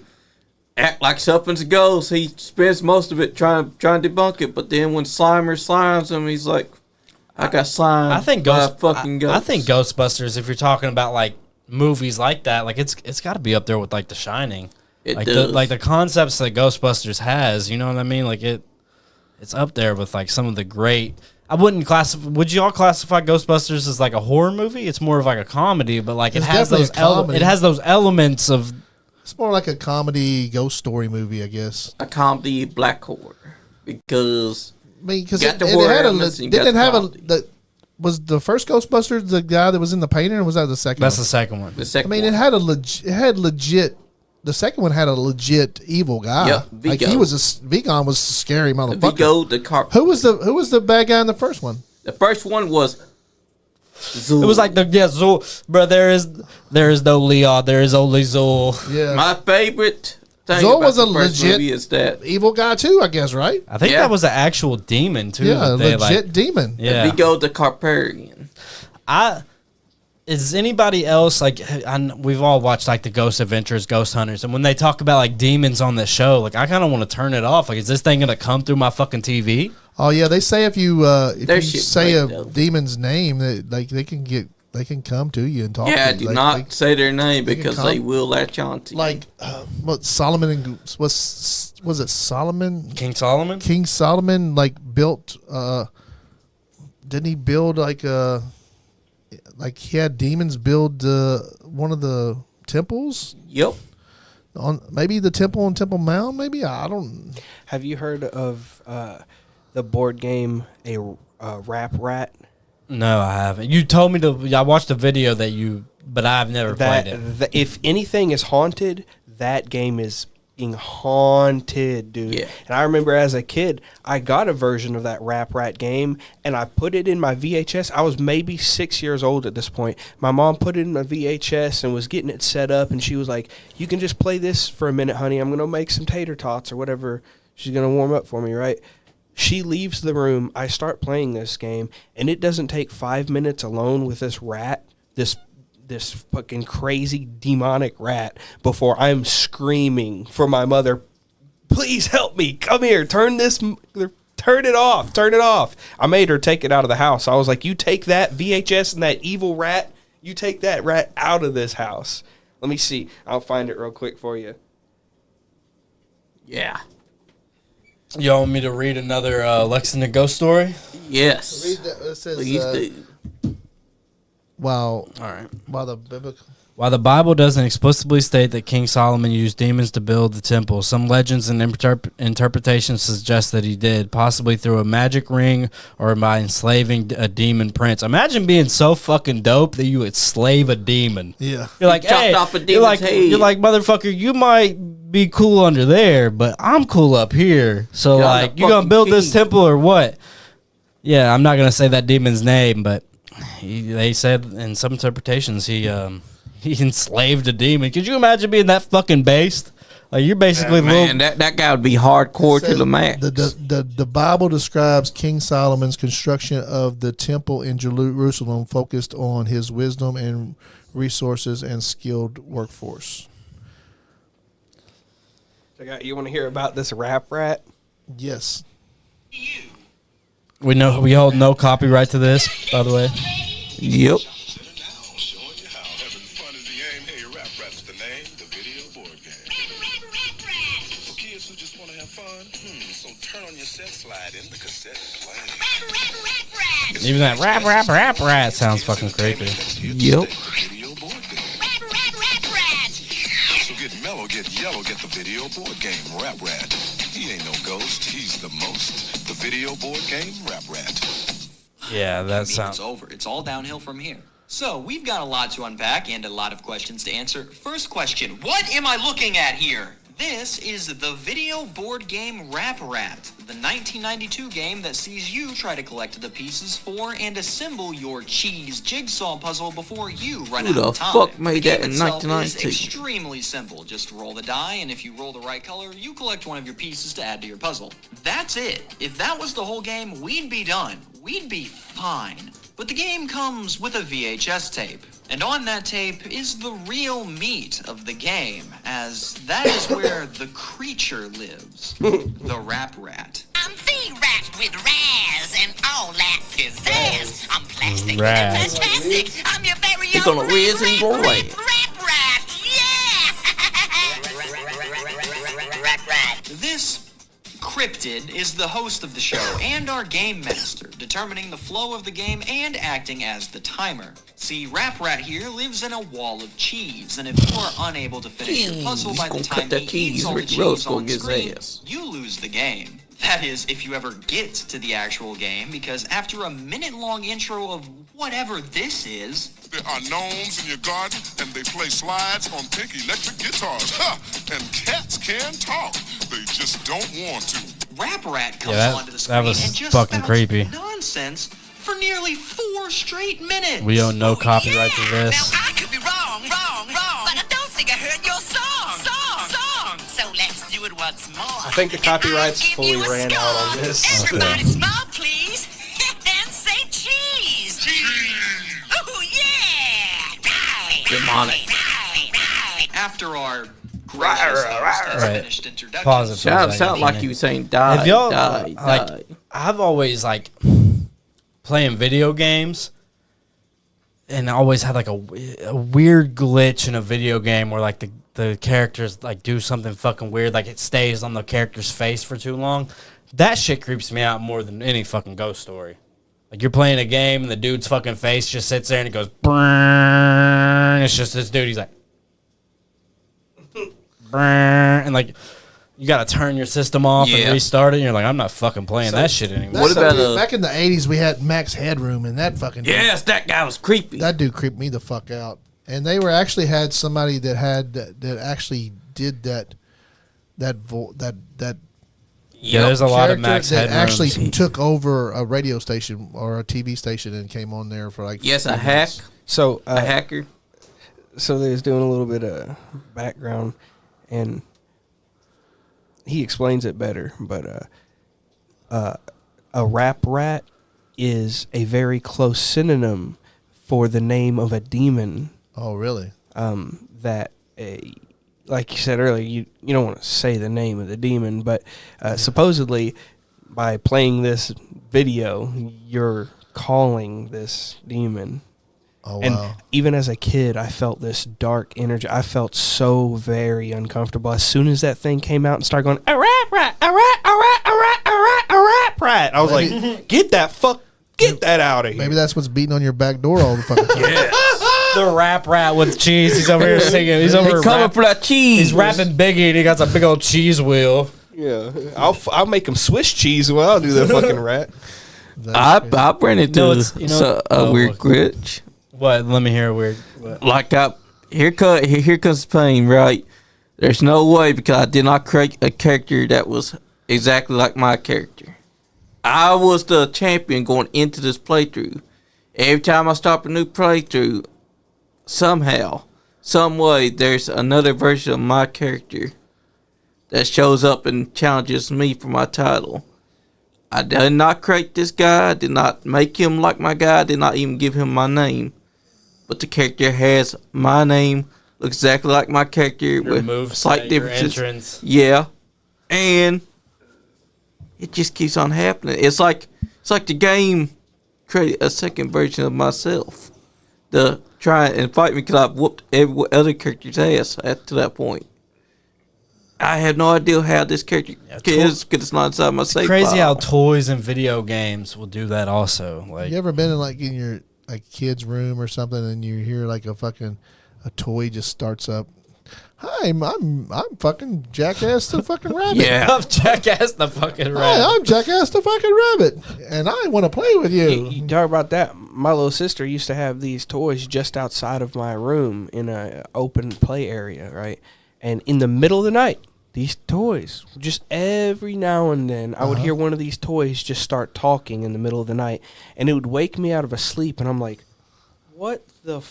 act like something's a ghost. He spends most of it trying to debunk it, but then when Slimer slimes him, he's like, "I got slimed." I think fucking ghost. I think Ghostbusters. If you're talking about like movies like that, like it's got to be up there with like The Shining. It like does. The concepts that Ghostbusters has. You know what I mean? Like it's up there with like some of the great. I wouldn't classify. Would you all classify Ghostbusters as like a horror movie? It's more of like a comedy, but like it has those elements of. It's more like a comedy ghost story movie, I guess. A comedy black horror because it had was the first Ghostbusters the guy that was in the painting, or was that the second? That's one? the second one. The second. It had legit. The second one had a legit evil guy. Yep, Vigo. Like Vigon was a scary motherfucker. Vigo the car. Who was the bad guy in the first one? The first one was Zool. It was like Zool, bro. There is no Leon. There is only Zool. Yeah, my favorite thing Zool about was the a first legit movie is that evil guy too, I guess, right? I think that was an actual demon too. Yeah, legit demon. Yeah, Vigo the Carparian. Is anybody else like? We've all watched like the Ghost Adventures, Ghost Hunters, and when they talk about like demons on the show, like I kind of want to turn it off. Like, is this thing gonna come through my fucking TV? Oh yeah, they say if you say a though. demon's name, that like they can come to you and talk. Yeah, to you. do not say their name because they will latch on to you. Like what Solomon and was it Solomon? King Solomon. King Solomon like built. Didn't he build like he had demons build one of the temples? Yep. On maybe the temple on Temple Mount. Maybe I don't. Have you heard of the board game a Rap Rat? No, I haven't. You told me to. I watched a video but I've never played it. If anything is haunted, that game is being haunted, dude. Yeah. And I remember as a kid, I got a version of that Rap Rat game, and I put it in my VHS. I was maybe 6 years old at this point. My mom put it in my VHS and was getting it set up, and she was like, "You can just play this for a minute, honey. I'm going to make some tater tots or whatever she's going to warm up for me, right?" She leaves the room. I start playing this game, and it doesn't take 5 minutes alone with this rat, this fucking crazy demonic rat, before I'm screaming for my mother, "Please help me, come here, turn it off. I made her take it out of the house. I was like, "You take that VHS and that evil rat, you take that rat out of this house." Let me see. I'll find it real quick for you. Yeah. You want me to read another Lexington ghost story? Yes. Read that. It says, Please do. while All right. while the biblical. While the Bible doesn't explicitly state that King Solomon used demons to build the temple, some legends and interpretations suggest that he did, possibly through a magic ring or by enslaving a demon prince. Imagine being so fucking dope that you would slave a demon. Yeah. You're like, Chopped hey, off a you're like, demon's head. you're like, motherfucker, you might be cool under there, but I'm cool up here. So, You're like, the you gonna fucking build this king. temple or what? Yeah, I'm not gonna say that demon's name, but they said in some interpretations he enslaved a demon. Could you imagine being that fucking based? Like, you're basically Man, that guy would be hardcore to Says the max. The Bible describes King Solomon's construction of the temple in Jerusalem focused on his wisdom and resources and skilled workforce. You want to hear about this rap rat? Yes. we know we hold no copyright to this, by the way. Yep. Showing you how having fun is the aim. Hey, Rap Rat's the name, the video board game. For kids who just want to have fun, so turn on your set, slide in the cassette play. Even that rap sounds fucking creepy. Yep. Video board game. So get mellow, get yellow, get the video board game, Rap Rat. He ain't no ghost, he's the most. The video board game, Rap Rat. Yeah, that It's sounds. over. It's all downhill from here. So, we've got a lot to unpack and a lot of questions to answer. First question, what am I looking at here? This is the video board game Rap Rat, the 1992 game that sees you try to collect the pieces for and assemble your cheese jigsaw puzzle before you run Who out the of time. fuck made The that game in itself is 1992? extremely simple. Just roll the die, and if you roll the right color, you collect one of your pieces to add to your puzzle. That's it. If that was the whole game, we'd be done. We'd be fine. But the game comes with a VHS tape. And on that tape is the real meat of the game, as that is where the creature lives. The Rap Rat. I'm the rat with Raz and all that pizzazz. I'm plastic and Raz. fantastic. I'm your very He's own gonna whiz and roll it. Rap rat. Yeah. This cryptid is the host of the show and our game master, determining the flow of the game and acting as the timer. See, Rap Rat here lives in a wall of cheese, and if you are unable to finish your puzzle by the Gonna time cut that he cheese, eats all the Rick cheese Ross gonna on get his screen, ass. you lose the game. That is, if you ever get to the actual game, because after a minute-long intro of whatever this is, There are gnomes in your garden, and they play slides on pink electric guitars. Ha! And cats can talk. They just don't want to. Rap Rat comes Yeah, onto the that screen was and just fucking spouts creepy. nonsense for nearly 4 straight minutes. We own no copyright to Now this. I could be wrong, but I don't think I heard your song. So let's do it once more. I think the copyrights I'll give fully you a ran out on score. this. Everybody smile, please, and say cheese. Oh yeah! Demonic. After our gracious host has Right. finished introduction, Pause it for a Sound second. like you saying die, If y'all die, like, die. I've always like playing video games, and I always had like a weird glitch in a video game where like the characters like do something fucking weird, like it stays on the character's face for too long. That shit creeps me out more than any fucking ghost story. Like you're playing a game and the dude's fucking face just sits there and it goes brrrr. It's just this dude. He's like brrrr, and like you got to turn your system off Yeah. and restart it. And you're like, I'm not fucking playing that shit anymore. What about back in the 80s? We had Max Headroom, and that fucking Yes, that guy was creepy. that dude creeped me the fuck out. And they were actually had somebody that had that actually did that Yeah, there's a lot of character Max that Headrooms. actually took over a radio station or a TV station and came on there for like Yes, a hack, So, a hacker. so they was doing a little bit of background, and he explains it better. But a rap rat is a very close synonym for the name of a demon. Oh, really? That like you said earlier, you don't want to say the name of the demon, but supposedly by playing this video, you're calling this demon. Oh, And wow. even as a kid, I felt this dark energy. I felt so very uncomfortable. As soon as that thing came out and started going, a rap rat, a rat, a rat, a rat, a rat, a rap rat, I was like, get that fuck Get that out of here. Maybe that's what's beating on your back door all the fucking time. The rap rat with cheese. He's over here singing. He's over here coming for that cheese. He's rapping Biggie, and he got a big old cheese wheel. Yeah, I'll make him Swiss cheese. Well, I'll do that fucking rat. I bring it to a weird glitch. What? Let me hear a weird. What? Like here comes the pain, right? There's no way because I did not create a character that was exactly like my character. I was the champion going into this playthrough. Every time I start a new playthrough, somehow, some way, there's another version of my character that shows up and challenges me for my title. I did not create this guy. I did not make him like my guy. I did not even give him my name. But the character has my name, looks exactly like my character with slight differences. Entrance. Yeah, and it just keeps on happening. It's like the game created a second version of myself to try and fight me because I've whooped every other character's ass to that point. I have no idea how this character is because it's not inside my save Crazy file. how toys and video games will do that also. Like, You ever been in your kid's room or something and you hear like a toy just starts up? Hi, I'm fucking Jackass the fucking rabbit. Yeah. I'm Jackass the fucking rabbit. Hi, I'm Jackass the fucking rabbit, and I want to play with you. You talk about that. My little sister used to have these toys just outside of my room in a open play area, right? And in the middle of the night, these toys, just every now and then, I would hear one of these toys just start talking in the middle of the night, and it would wake me out of a sleep, and I'm like, what the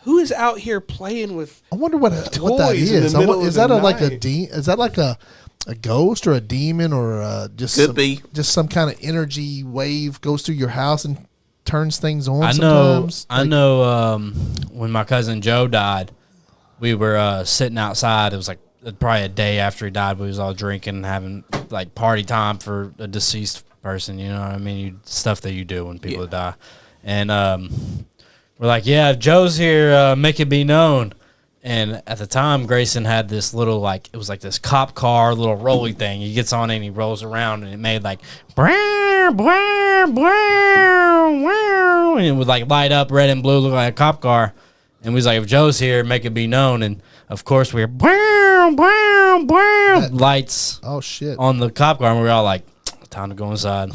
who is out here playing with I wonder what that is. Is that like a ghost or a demon or just some kind of energy wave goes through your house and turns things on? I know. When my cousin Joe died, we were sitting outside. It was like probably a day after he died. We was all drinking and having like party time for a deceased person. You know what I mean? Stuff that you do when people die. And we're like, yeah, if Joe's here, make it be known. And at the time, Grayson had this little, it was like this cop car, little rolly thing. He gets on it and he rolls around, and it made like, and it would light up red and blue, look like a cop car. And we was like, if Joe's here, make it be known. And of course, we were lights on the cop car, and we were all like, time to go inside.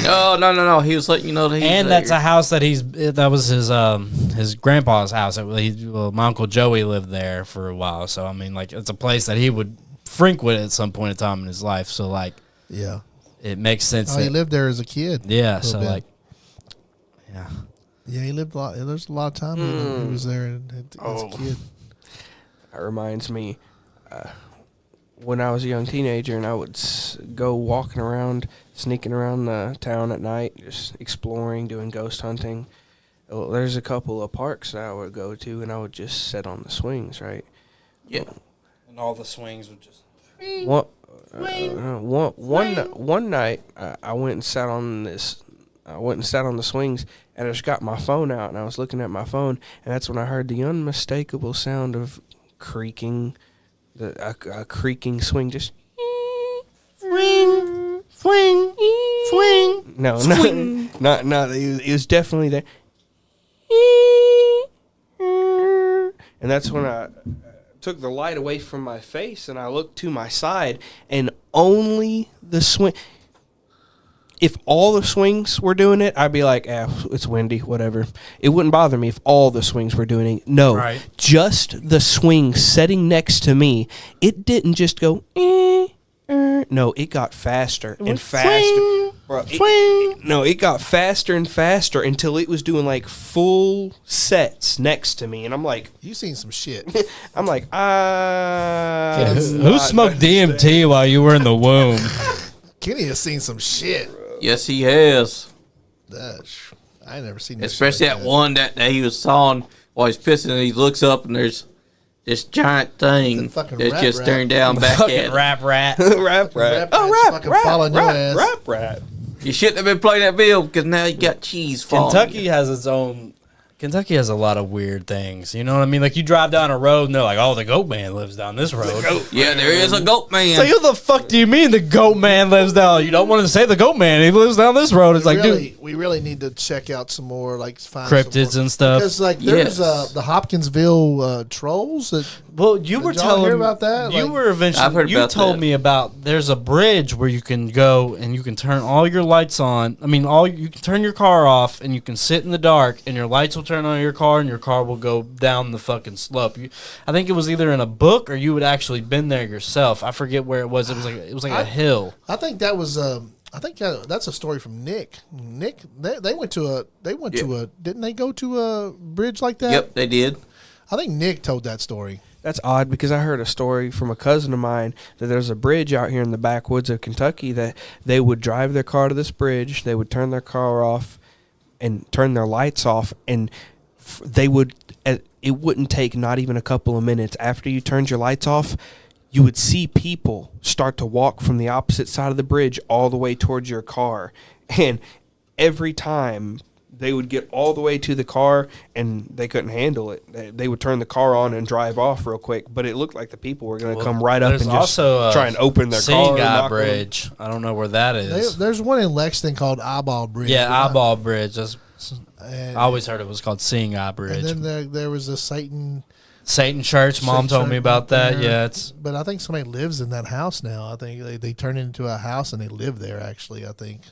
No. He was letting you know that he's and that's a house that that was his grandpa's house. My Uncle Joey lived there for a while. So, I mean, it's a place that he would frequent at some point in time in his life. So, yeah, it makes sense. He lived there as a kid. Yeah, so, yeah. Yeah, he lived a lot. There's a lot of time he was there as a kid. That reminds me, when I was a young teenager and I would go walking around, sneaking around the town at night, just exploring, doing ghost hunting. Well, there's a couple of parks that I would go to, and I would just sit on the swings, right? Yeah. And all the swings would just... One night, I went and sat on the swings, and I just got my phone out, and I was looking at my phone, and that's when I heard the unmistakable sound of creaking, a creaking swing, just swing. No, not. It was definitely there. And that's when I took the light away from my face, and I looked to my side, and only the swing. If all the swings were doing it, I'd be like, it's windy, whatever. It wouldn't bother me if all the swings were doing it. No, just the swing sitting next to me. It didn't just go, no, it got faster and faster. It got faster and faster until it was doing full sets next to me. And I'm like, you seen some shit. I'm like, who smoked DMT while you were in the womb? Kenny has seen some shit. Yes, he has. I ain't never seen this. Especially that one that he was sawing while he's pissing, and he looks up and there's this giant thing that's just staring down back at him. Rap rat. Rap rat. Rap rat. You shouldn't have been playing that video because now you got cheese falling. Kentucky has its own Kentucky has a lot of weird things. You know what I mean? Like, you drive down a road and they're like, "Oh, the goat man lives down this road." Yeah, there is a goat man. So who the fuck do you mean the goat man lives down? You don't want to say the goat man. He lives down this road. It's like, dude, we really need to check out some more, like, find cryptids some more. and stuff. Because, like, there's the Hopkinsville trolls that. Well, you were Did y'all telling hear about that? You Like- were eventually. I've heard you about told that. me about. There's a bridge where you can go and you can turn all your lights on. I mean, you can turn your car off and you can sit in the dark and your lights will turn on your car and your car will go down the fucking slope. I think it was either in a book or you had actually been there yourself. I forget where it was. It was like a hill. I think that was. I think that's a story from Nick. Nick, they went to a. Didn't they go to a bridge like that? Yep, they did. I think Nick told that story. That's odd because I heard a story from a cousin of mine that there's a bridge out here in the backwoods of Kentucky that they would drive their car to this bridge, they would turn their car off and turn their lights off, and they would, it wouldn't take not even a couple of minutes after you turned your lights off, you would see people start to walk from the opposite side of the bridge all the way towards your car. And every time they would get all the way to the car and they couldn't handle it. They would turn the car on and drive off real quick, but it looked like the people were going to come right up and just try and open their car. Seeing Eye Bridge. I don't know where that is. There's one in Lexington called Eyeball Bridge. Yeah, Eyeball Bridge. I And, always heard it was called Seeing Eye Bridge. and then there was a Satan Church. Mom told me about that. there. Yeah, it's But I think somebody lives in that house now. I think they turned it into a house and they live there, actually, I think.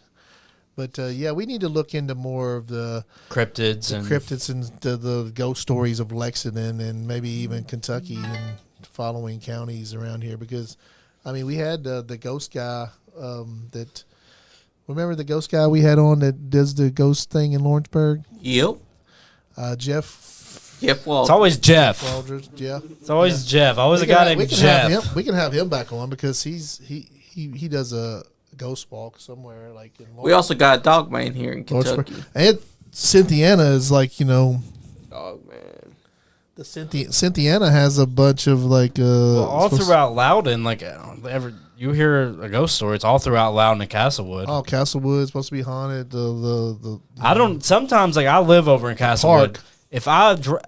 But, yeah, we need to look into more of the cryptids and cryptids and the ghost stories of Lexington and maybe even Kentucky and following counties around here. Because, I mean, we had the ghost guy that... Remember the ghost guy we had on that does the ghost thing in Lawrenceburg? Yep. Jeff Jeff Wald. it's always Jeff. Waldridge. Jeff. It's always Jeff. Always a We guy can- named we can have Jeff. him- we can have him back on because he does a ghost walk somewhere like in We also got a dog man here in Lawrenceburg. Kentucky. And Cynthiana is like, Dog man. the Cynthiana has a bunch of like All throughout Loudon, like you hear a ghost story, it's all throughout Loudon and Castlewood. Oh, Castlewood's supposed to be haunted. The I don't. Sometimes, like I live over in Castlewood. Park.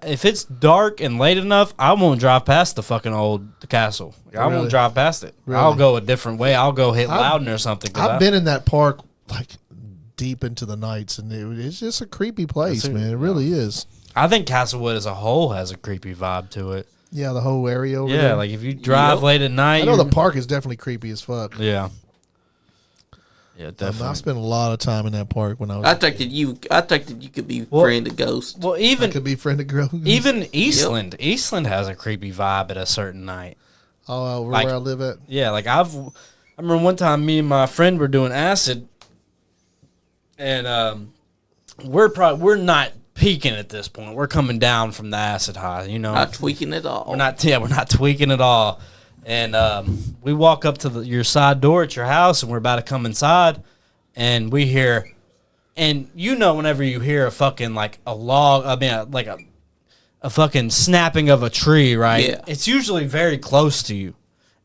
If it's dark and late enough, I won't drive past the fucking old castle. Like, I Really? won't drive past it. Really? I'll go a different way. I'll go hit Loudon or something. 'cause I've been in that park like deep into the nights, and it's just a creepy place, man. It really is. I think Castlewood as a whole has a creepy vibe to it. Yeah, the whole area over Yeah, there. like if you drive late at night, I know the you're- park is definitely creepy as fuck. Yeah. Yeah, I definitely. spent a lot of time in that park when I was. I think that you could be Well- friend of ghosts. Well, I even could be friend of girl. even Eastland, Eastland has a creepy vibe at a certain night. Oh, over like- where I live at. Yeah, like I remember one time me and my friend were doing acid, and we're not peaking at this point. We're coming down from the acid high, you know. Not tweaking at all. We're not tweaking at all. And we walk up to your side door at your house, and we're about to come inside, and we hear, and you know, whenever you hear a fucking like a log, I mean, like a fucking snapping of a tree, right? Yeah. It's usually very close to you,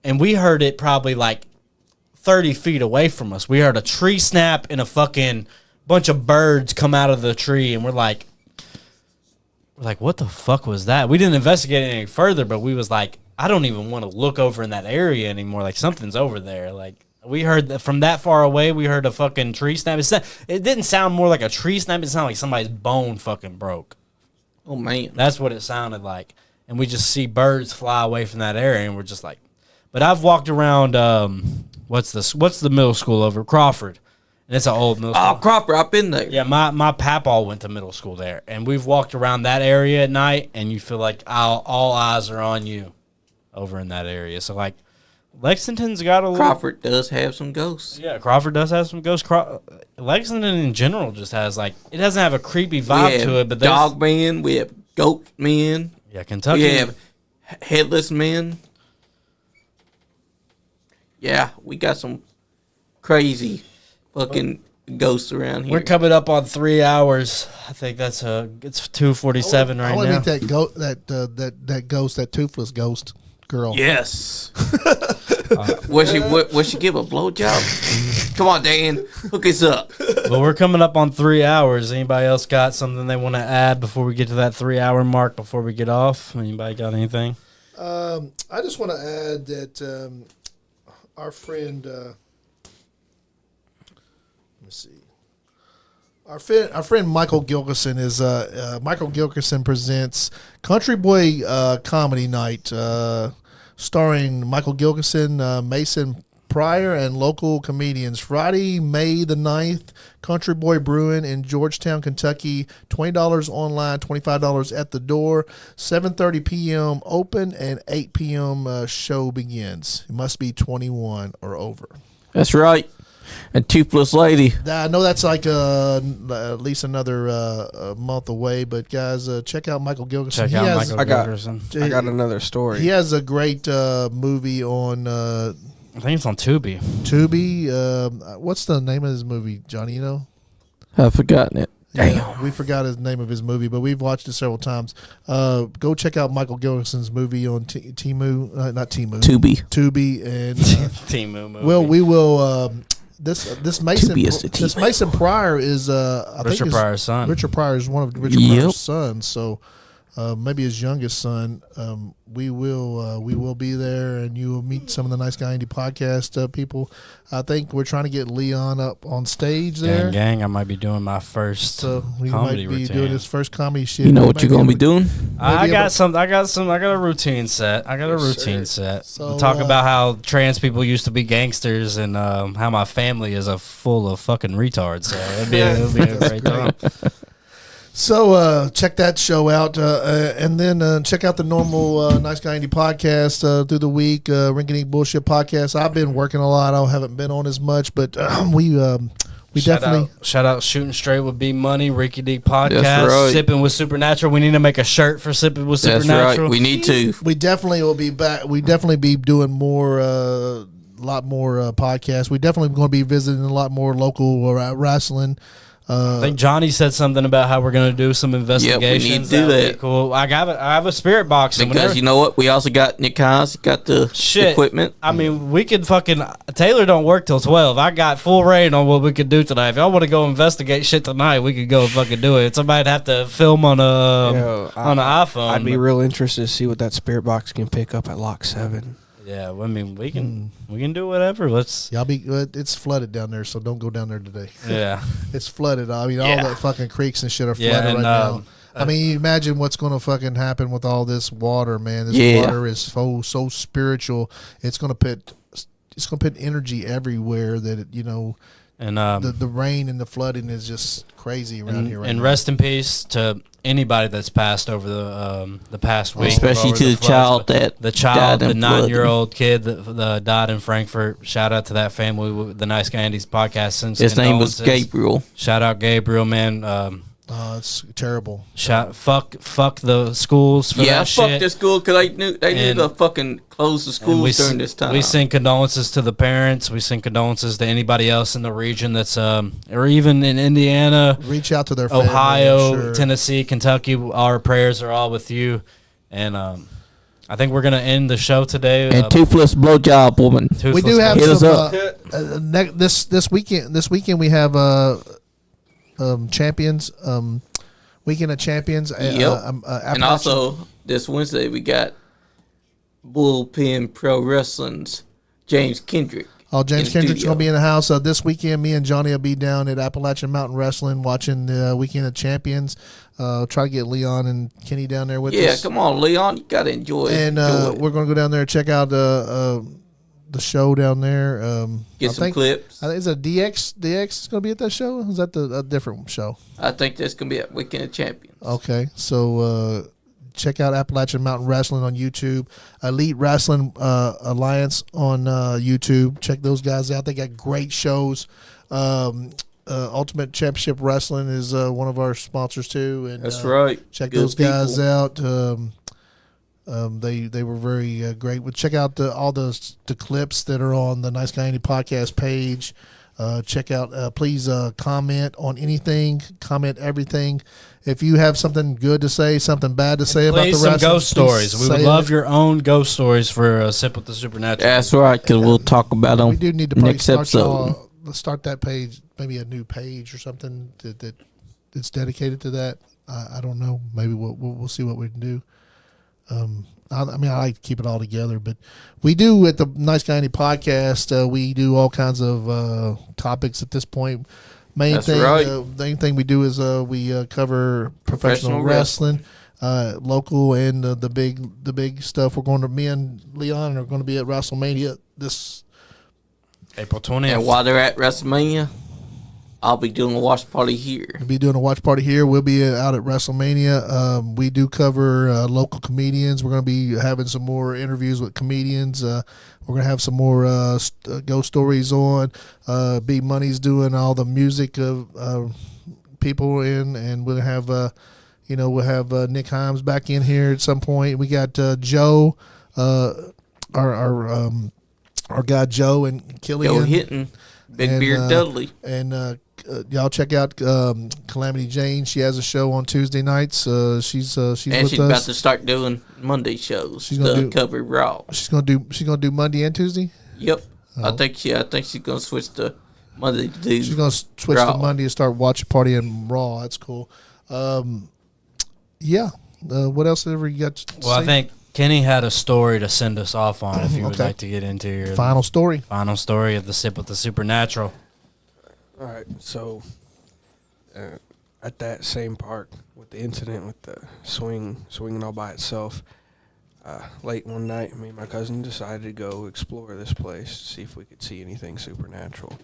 and we heard it probably like 30 feet away from us. We heard a tree snap and a fucking bunch of birds come out of the tree, and we're like, what the fuck was that? We didn't investigate it any further, but we was like, I don't even want to look over in that area anymore. Like something's over there. Like we heard that from that far away. We heard a fucking tree snap. It didn't sound more like a tree snap. It sounded like somebody's bone fucking broke. Oh man. That's what it sounded like. And we just see birds fly away from that area, and we're just like. But I've walked around. What's the middle school over Crawford? And it's an old middle school. Oh, Cropper, I've been there. Yeah, my papaw went to middle school there, and we've walked around that area at night, and you feel like all eyes are on you over in that area. So like, Lexington's got a little. Crawford does have some ghosts. Yeah, Crawford does have some ghosts. Lexington in general just has like, it doesn't have a creepy vibe We have to it, but there's dog men. We have goat men. yeah, Kentucky. We have headless men. Yeah, we got some crazy fucking ghosts around here. We're coming up on 3 hours. I think it's 2:47 I right want to now. meet that ghost, that toothless ghost girl. Yes. Would she give a blowjob? Come on, Dan. Hook us up. Well, we're coming up on 3 hours. Anybody else got something they want to add before we get to that 3 hour mark before we get off? Anybody got anything? I just want to add that our friend, let me see, our friend Michael Gilkerson is Michael Gilkerson presents Country Boy Comedy Night, starring Michael Gilkerson, Mason Pryor, and local comedians. Friday, May the 9th, Country Boy Brewing in Georgetown, Kentucky. $20 online, $25 at the door. 7:30 p.m. open and 8 p.m. Show begins. It must be 21 or over. That's right. And Toothless Lady. I know that's like at least another month away, but guys, check out Michael Gilkerson. Check out Michael Gilkerson. I got another story. He has a great movie on I think it's on Tubi. Tubi. What's the name of his movie, Johnny? You know? I've forgotten it. Damn. Yeah, we forgot his name of his movie, but we've watched it several times. Go check out Michael Gilkerson's movie on Timu, not Timu, Tubi, and Timu movie. well, we will. This Mason Tubi is the this Timu. Mason Pryor is I think Richard Pryor's son. Richard Pryor is one of Richard Pryor's sons, so maybe his youngest son. We will be there, and you will meet some of the Nice Guy Indie podcast people. I think we're trying to get Leon up on stage there. Gang, I might be doing my first So we comedy might be routine. doing his first comedy shit. You know what you're gonna be doing? I maybe got a routine set. I got a routine set. So, We'll talk about how trans people used to be gangsters and how my family is full of fucking retards. So it'll be a great time. So check that show out, and then check out the normal Nice Guy Indie podcast through the week. Rinky Bullshit podcast. I've been working a lot. I haven't been on as much, but we definitely shout out Shooting Straight with B Money, Ricky D podcast, That's right. Sipping with Supernatural. We need to make a shirt for Sipping with That's Supernatural. right. We need to. we definitely will be back. We definitely be doing more. A lot more podcasts. We definitely going to be visiting a lot more local wrestling. I think Johnny said something about how we're going to do some investigations. to do That would be that. Cool. I have a spirit box. and Because whenever- you know what? We also got Nick Hines, got the Shit. equipment. I mean, we could fucking Taylor don't work till 12. I got full reign on what we could do tonight. If y'all want to go investigate shit tonight, we could go fucking do it. Somebody'd have to film on an iPhone. I'd be but- real interested to see what that spirit box can pick up at Lock 7. Yeah, I mean, we can do whatever. Let's. Y'all be. It's flooded down there, so don't go down there today. Yeah. It's flooded. I mean, all Yeah. the fucking creeks and shit are Yeah, flooded and, right now. I mean, imagine what's going to fucking happen with all this water, man. This Yeah. water is so spiritual. It's going to put energy everywhere. That And the rain and the flooding is just crazy around here. Right and now. rest in peace to anybody that's passed over the past week, Especially over to the floods, child but that the child, died the in flooding. 9-year-old kid that died in Frankfurt. Shout out to that family. The Nice Guy Andy's podcast. Since His name was condolences. Gabriel. Shout out Gabriel, man. It's terrible. Fuck the schools for Yeah, that fuck shit. this school because they knew And- to fucking close the And schools during this time. We send condolences to the parents. We send condolences to anybody else in the region that's, or even in Indiana, Reach out to their family, Ohio, I'm sure. Tennessee, Kentucky. Our prayers are all with you. And I think we're gonna end the show today. and Toothless Blowjob Woman. We do have Hit us some this weekend. This weekend we have champions. Weekend of champions. Yep. And also, this Wednesday, we got Bullpen Pro Wrestling's James Kendrick. Oh, James in Kendrick's studio. going to be in the house. This weekend, me and Johnny will be down at Appalachian Mountain Wrestling watching the Weekend of Champions. Try to get Leon and Kenny down there with Yeah, us. come on, Leon. You got to enjoy it. And Enjoy it. we're going to go down there and check out the show down there. Get some clips. I think, is it DX? DX is going to be at that show? Is that a different show? I think that's going to be at Weekend of Champions. Okay, so check out Appalachian Mountain Wrestling on YouTube, Elite Wrestling Alliance on YouTube. Check those guys out. They got great shows. Ultimate Championship Wrestling is one of our sponsors too. And That's right. Check Good those guys people. out. They were very great. But check out all the clips that are on the Nice Guy Indie podcast page. Check out. Please comment on anything. Comment everything. If you have something good to say, something bad to say about the Please, wrestling, some ghost stories. We would say love it. your own ghost stories for Sip with the Supernatural. That's right, because we'll talk about them We do need to probably next start episode. y'all let's start that page, maybe a new page or something that's dedicated to that. I don't know. Maybe we'll see what we can do. I like to keep it all together, but we do at the Nice Guy Andy podcast. We do all kinds of topics at this point. Main thing we do is we cover professional wrestling, local, and the big stuff. Me and Leon are going to be at WrestleMania this April 20th. And while they're at WrestleMania, I'll be doing a watch party here. We'll be doing a watch party here. We'll be out at WrestleMania. We do cover local comedians. We're going to be having some more interviews with comedians. We're going to have some more ghost stories on. B Money's doing all the music of people in, and we'll have we'll have Nick Himes back in here at some point. We got Joe, our guy Joe and Killian. Joe Hitton, Big Beard Dudley. And y'all check out Calamity Jane. She has a show on Tuesday nights. She's with us. She's about to start doing Monday shows. She's gonna cover Raw. She's gonna do Monday and Tuesday. Yep. I think she's gonna switch to Monday to Tuesday. She's gonna switch to Monday and start watching Party and Raw. That's cool. What else ever you got to say? I think Kenny had a story to send us off on if you would like to get into your final story. Final story of the Sip with the Supernatural. All right, so at that same park with the incident with the swinging all by itself, late one night, me and my cousin decided to go explore this place, see if we could see anything supernatural.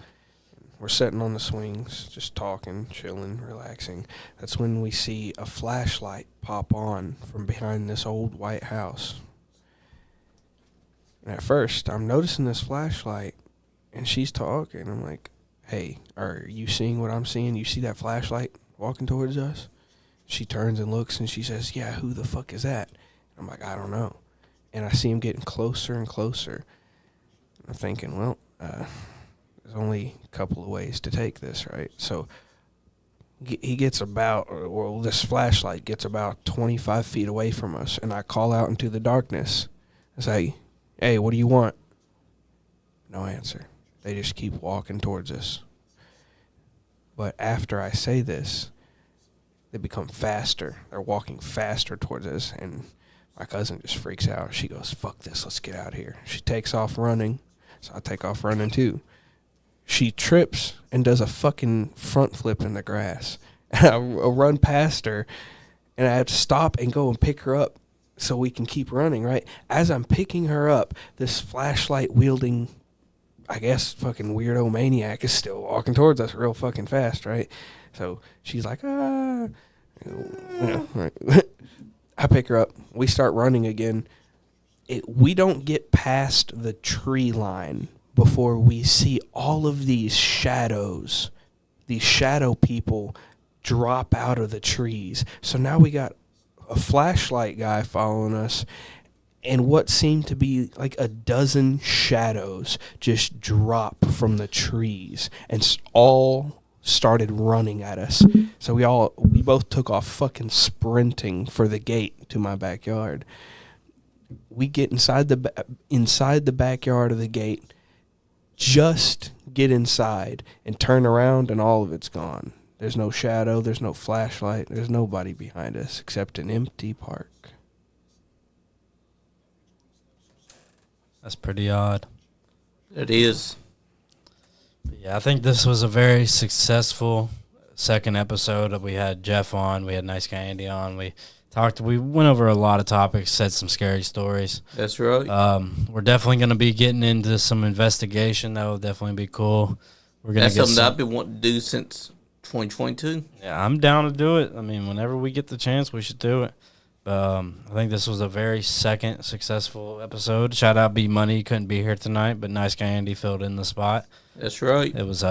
We're sitting on the swings, just talking, chilling, relaxing. That's when we see a flashlight pop on from behind this old white house. And at first, I'm noticing this flashlight, and she's talking. I'm like, hey, are you seeing what I'm seeing? You see that flashlight walking towards us? She turns and looks, and she says, yeah, who the fuck is that? I'm like, I don't know. And I see him getting closer and closer. I'm thinking, well, there's only a couple of ways to take this, right? So he gets this flashlight gets about 25 feet away from us, and I call out into the darkness. I say, hey, what do you want? No answer. They just keep walking towards us. But after I say this, they become faster. They're walking faster towards us, and my cousin just freaks out. She goes, fuck this, let's get out of here. She takes off running, so I take off running too. She trips and does a fucking front flip in the grass. And I run past her, and I have to stop and go and pick her up so we can keep running, right? As I'm picking her up, this flashlight-wielding, I guess, fucking weirdo maniac is still walking towards us real fucking fast, right? So she's like, right. I pick her up. We start running again. We don't get past the tree line before we see all of these shadows, these shadow people drop out of the trees. So now we got a flashlight guy following us, and what seemed to be like a dozen shadows just drop from the trees and all started running at us. So we both took off fucking sprinting for the gate to my backyard. We get inside the backyard of the gate, just get inside and turn around, and all of it's gone. There's no shadow, there's no flashlight, there's nobody behind us except an empty park. That's pretty odd. It is. But yeah, I think this was a very successful second episode. We had Jeff on, we had Nice Guy Andy on, we went over a lot of topics, said some scary stories. That's right. We're definitely going to be getting into some investigation. That will definitely be cool. That's something that I've been wanting to do since 2022. Yeah, I'm down to do it. I mean, whenever we get the chance, we should do it. I think this was a very second successful episode. Shout out B Money. Couldn't be here tonight, but Nice Guy Andy filled in the spot. That's right. It was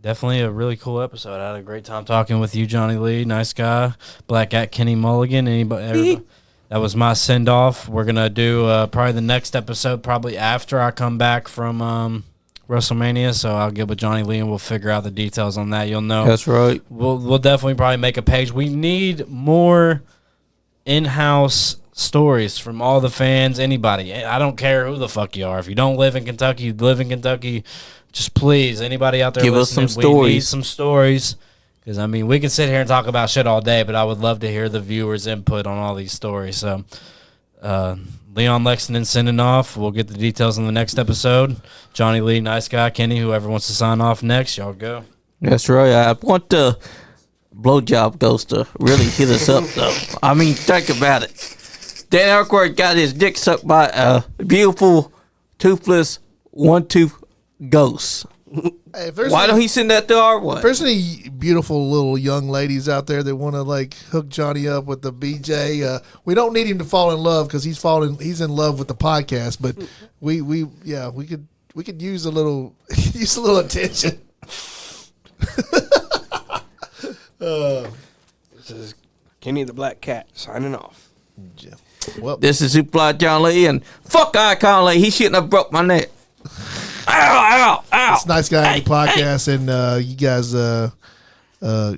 definitely a really cool episode. I had a great time talking with you, Johnny Lee. Nice guy. Black at Kenny Mulligan. Everybody. That was my send-off. We're going to do probably the next episode probably after I come back from WrestleMania, so I'll get with Johnny Lee and we'll figure out the details on that. You'll know. That's right. We'll definitely probably make a page. We need more in-house stories from all the fans, anybody. I don't care who the fuck you are. If you don't live in Kentucky, you live in Kentucky, just please, anybody out there Give us listening, some we need stories. some stories. Because, I mean, we can sit here and talk about shit all day, but I would love to hear the viewers' input on all these stories. So, Leon Lexington sending off. We'll get the details in the next episode. Johnny Lee, Nice Guy, Kenny, whoever wants to sign off next, y'all go. That's right. I want the blowjob ghost to really hit us up, though. I mean, think about it. Dan Aykroyd got his dick sucked by a beautiful, toothless, one-tooth ghost. Hey, if there's Why any- don't he send that to our way? If there's any beautiful little young ladies out there that want to like hook Johnny up with the BJ, we don't need him to fall in love because he's in love with the podcast. But we could use a little attention. This is Kenny the Black Cat signing off. Well, This is Superfly John Lee, and fuck Icon Lee. He shouldn't have broke my neck. Ow, ow, ow. it's Nice Guy in the podcast, and you guys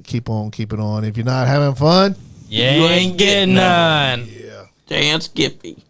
keep on keeping on. If you're not having fun, You ain't getting none. Dan Skippy.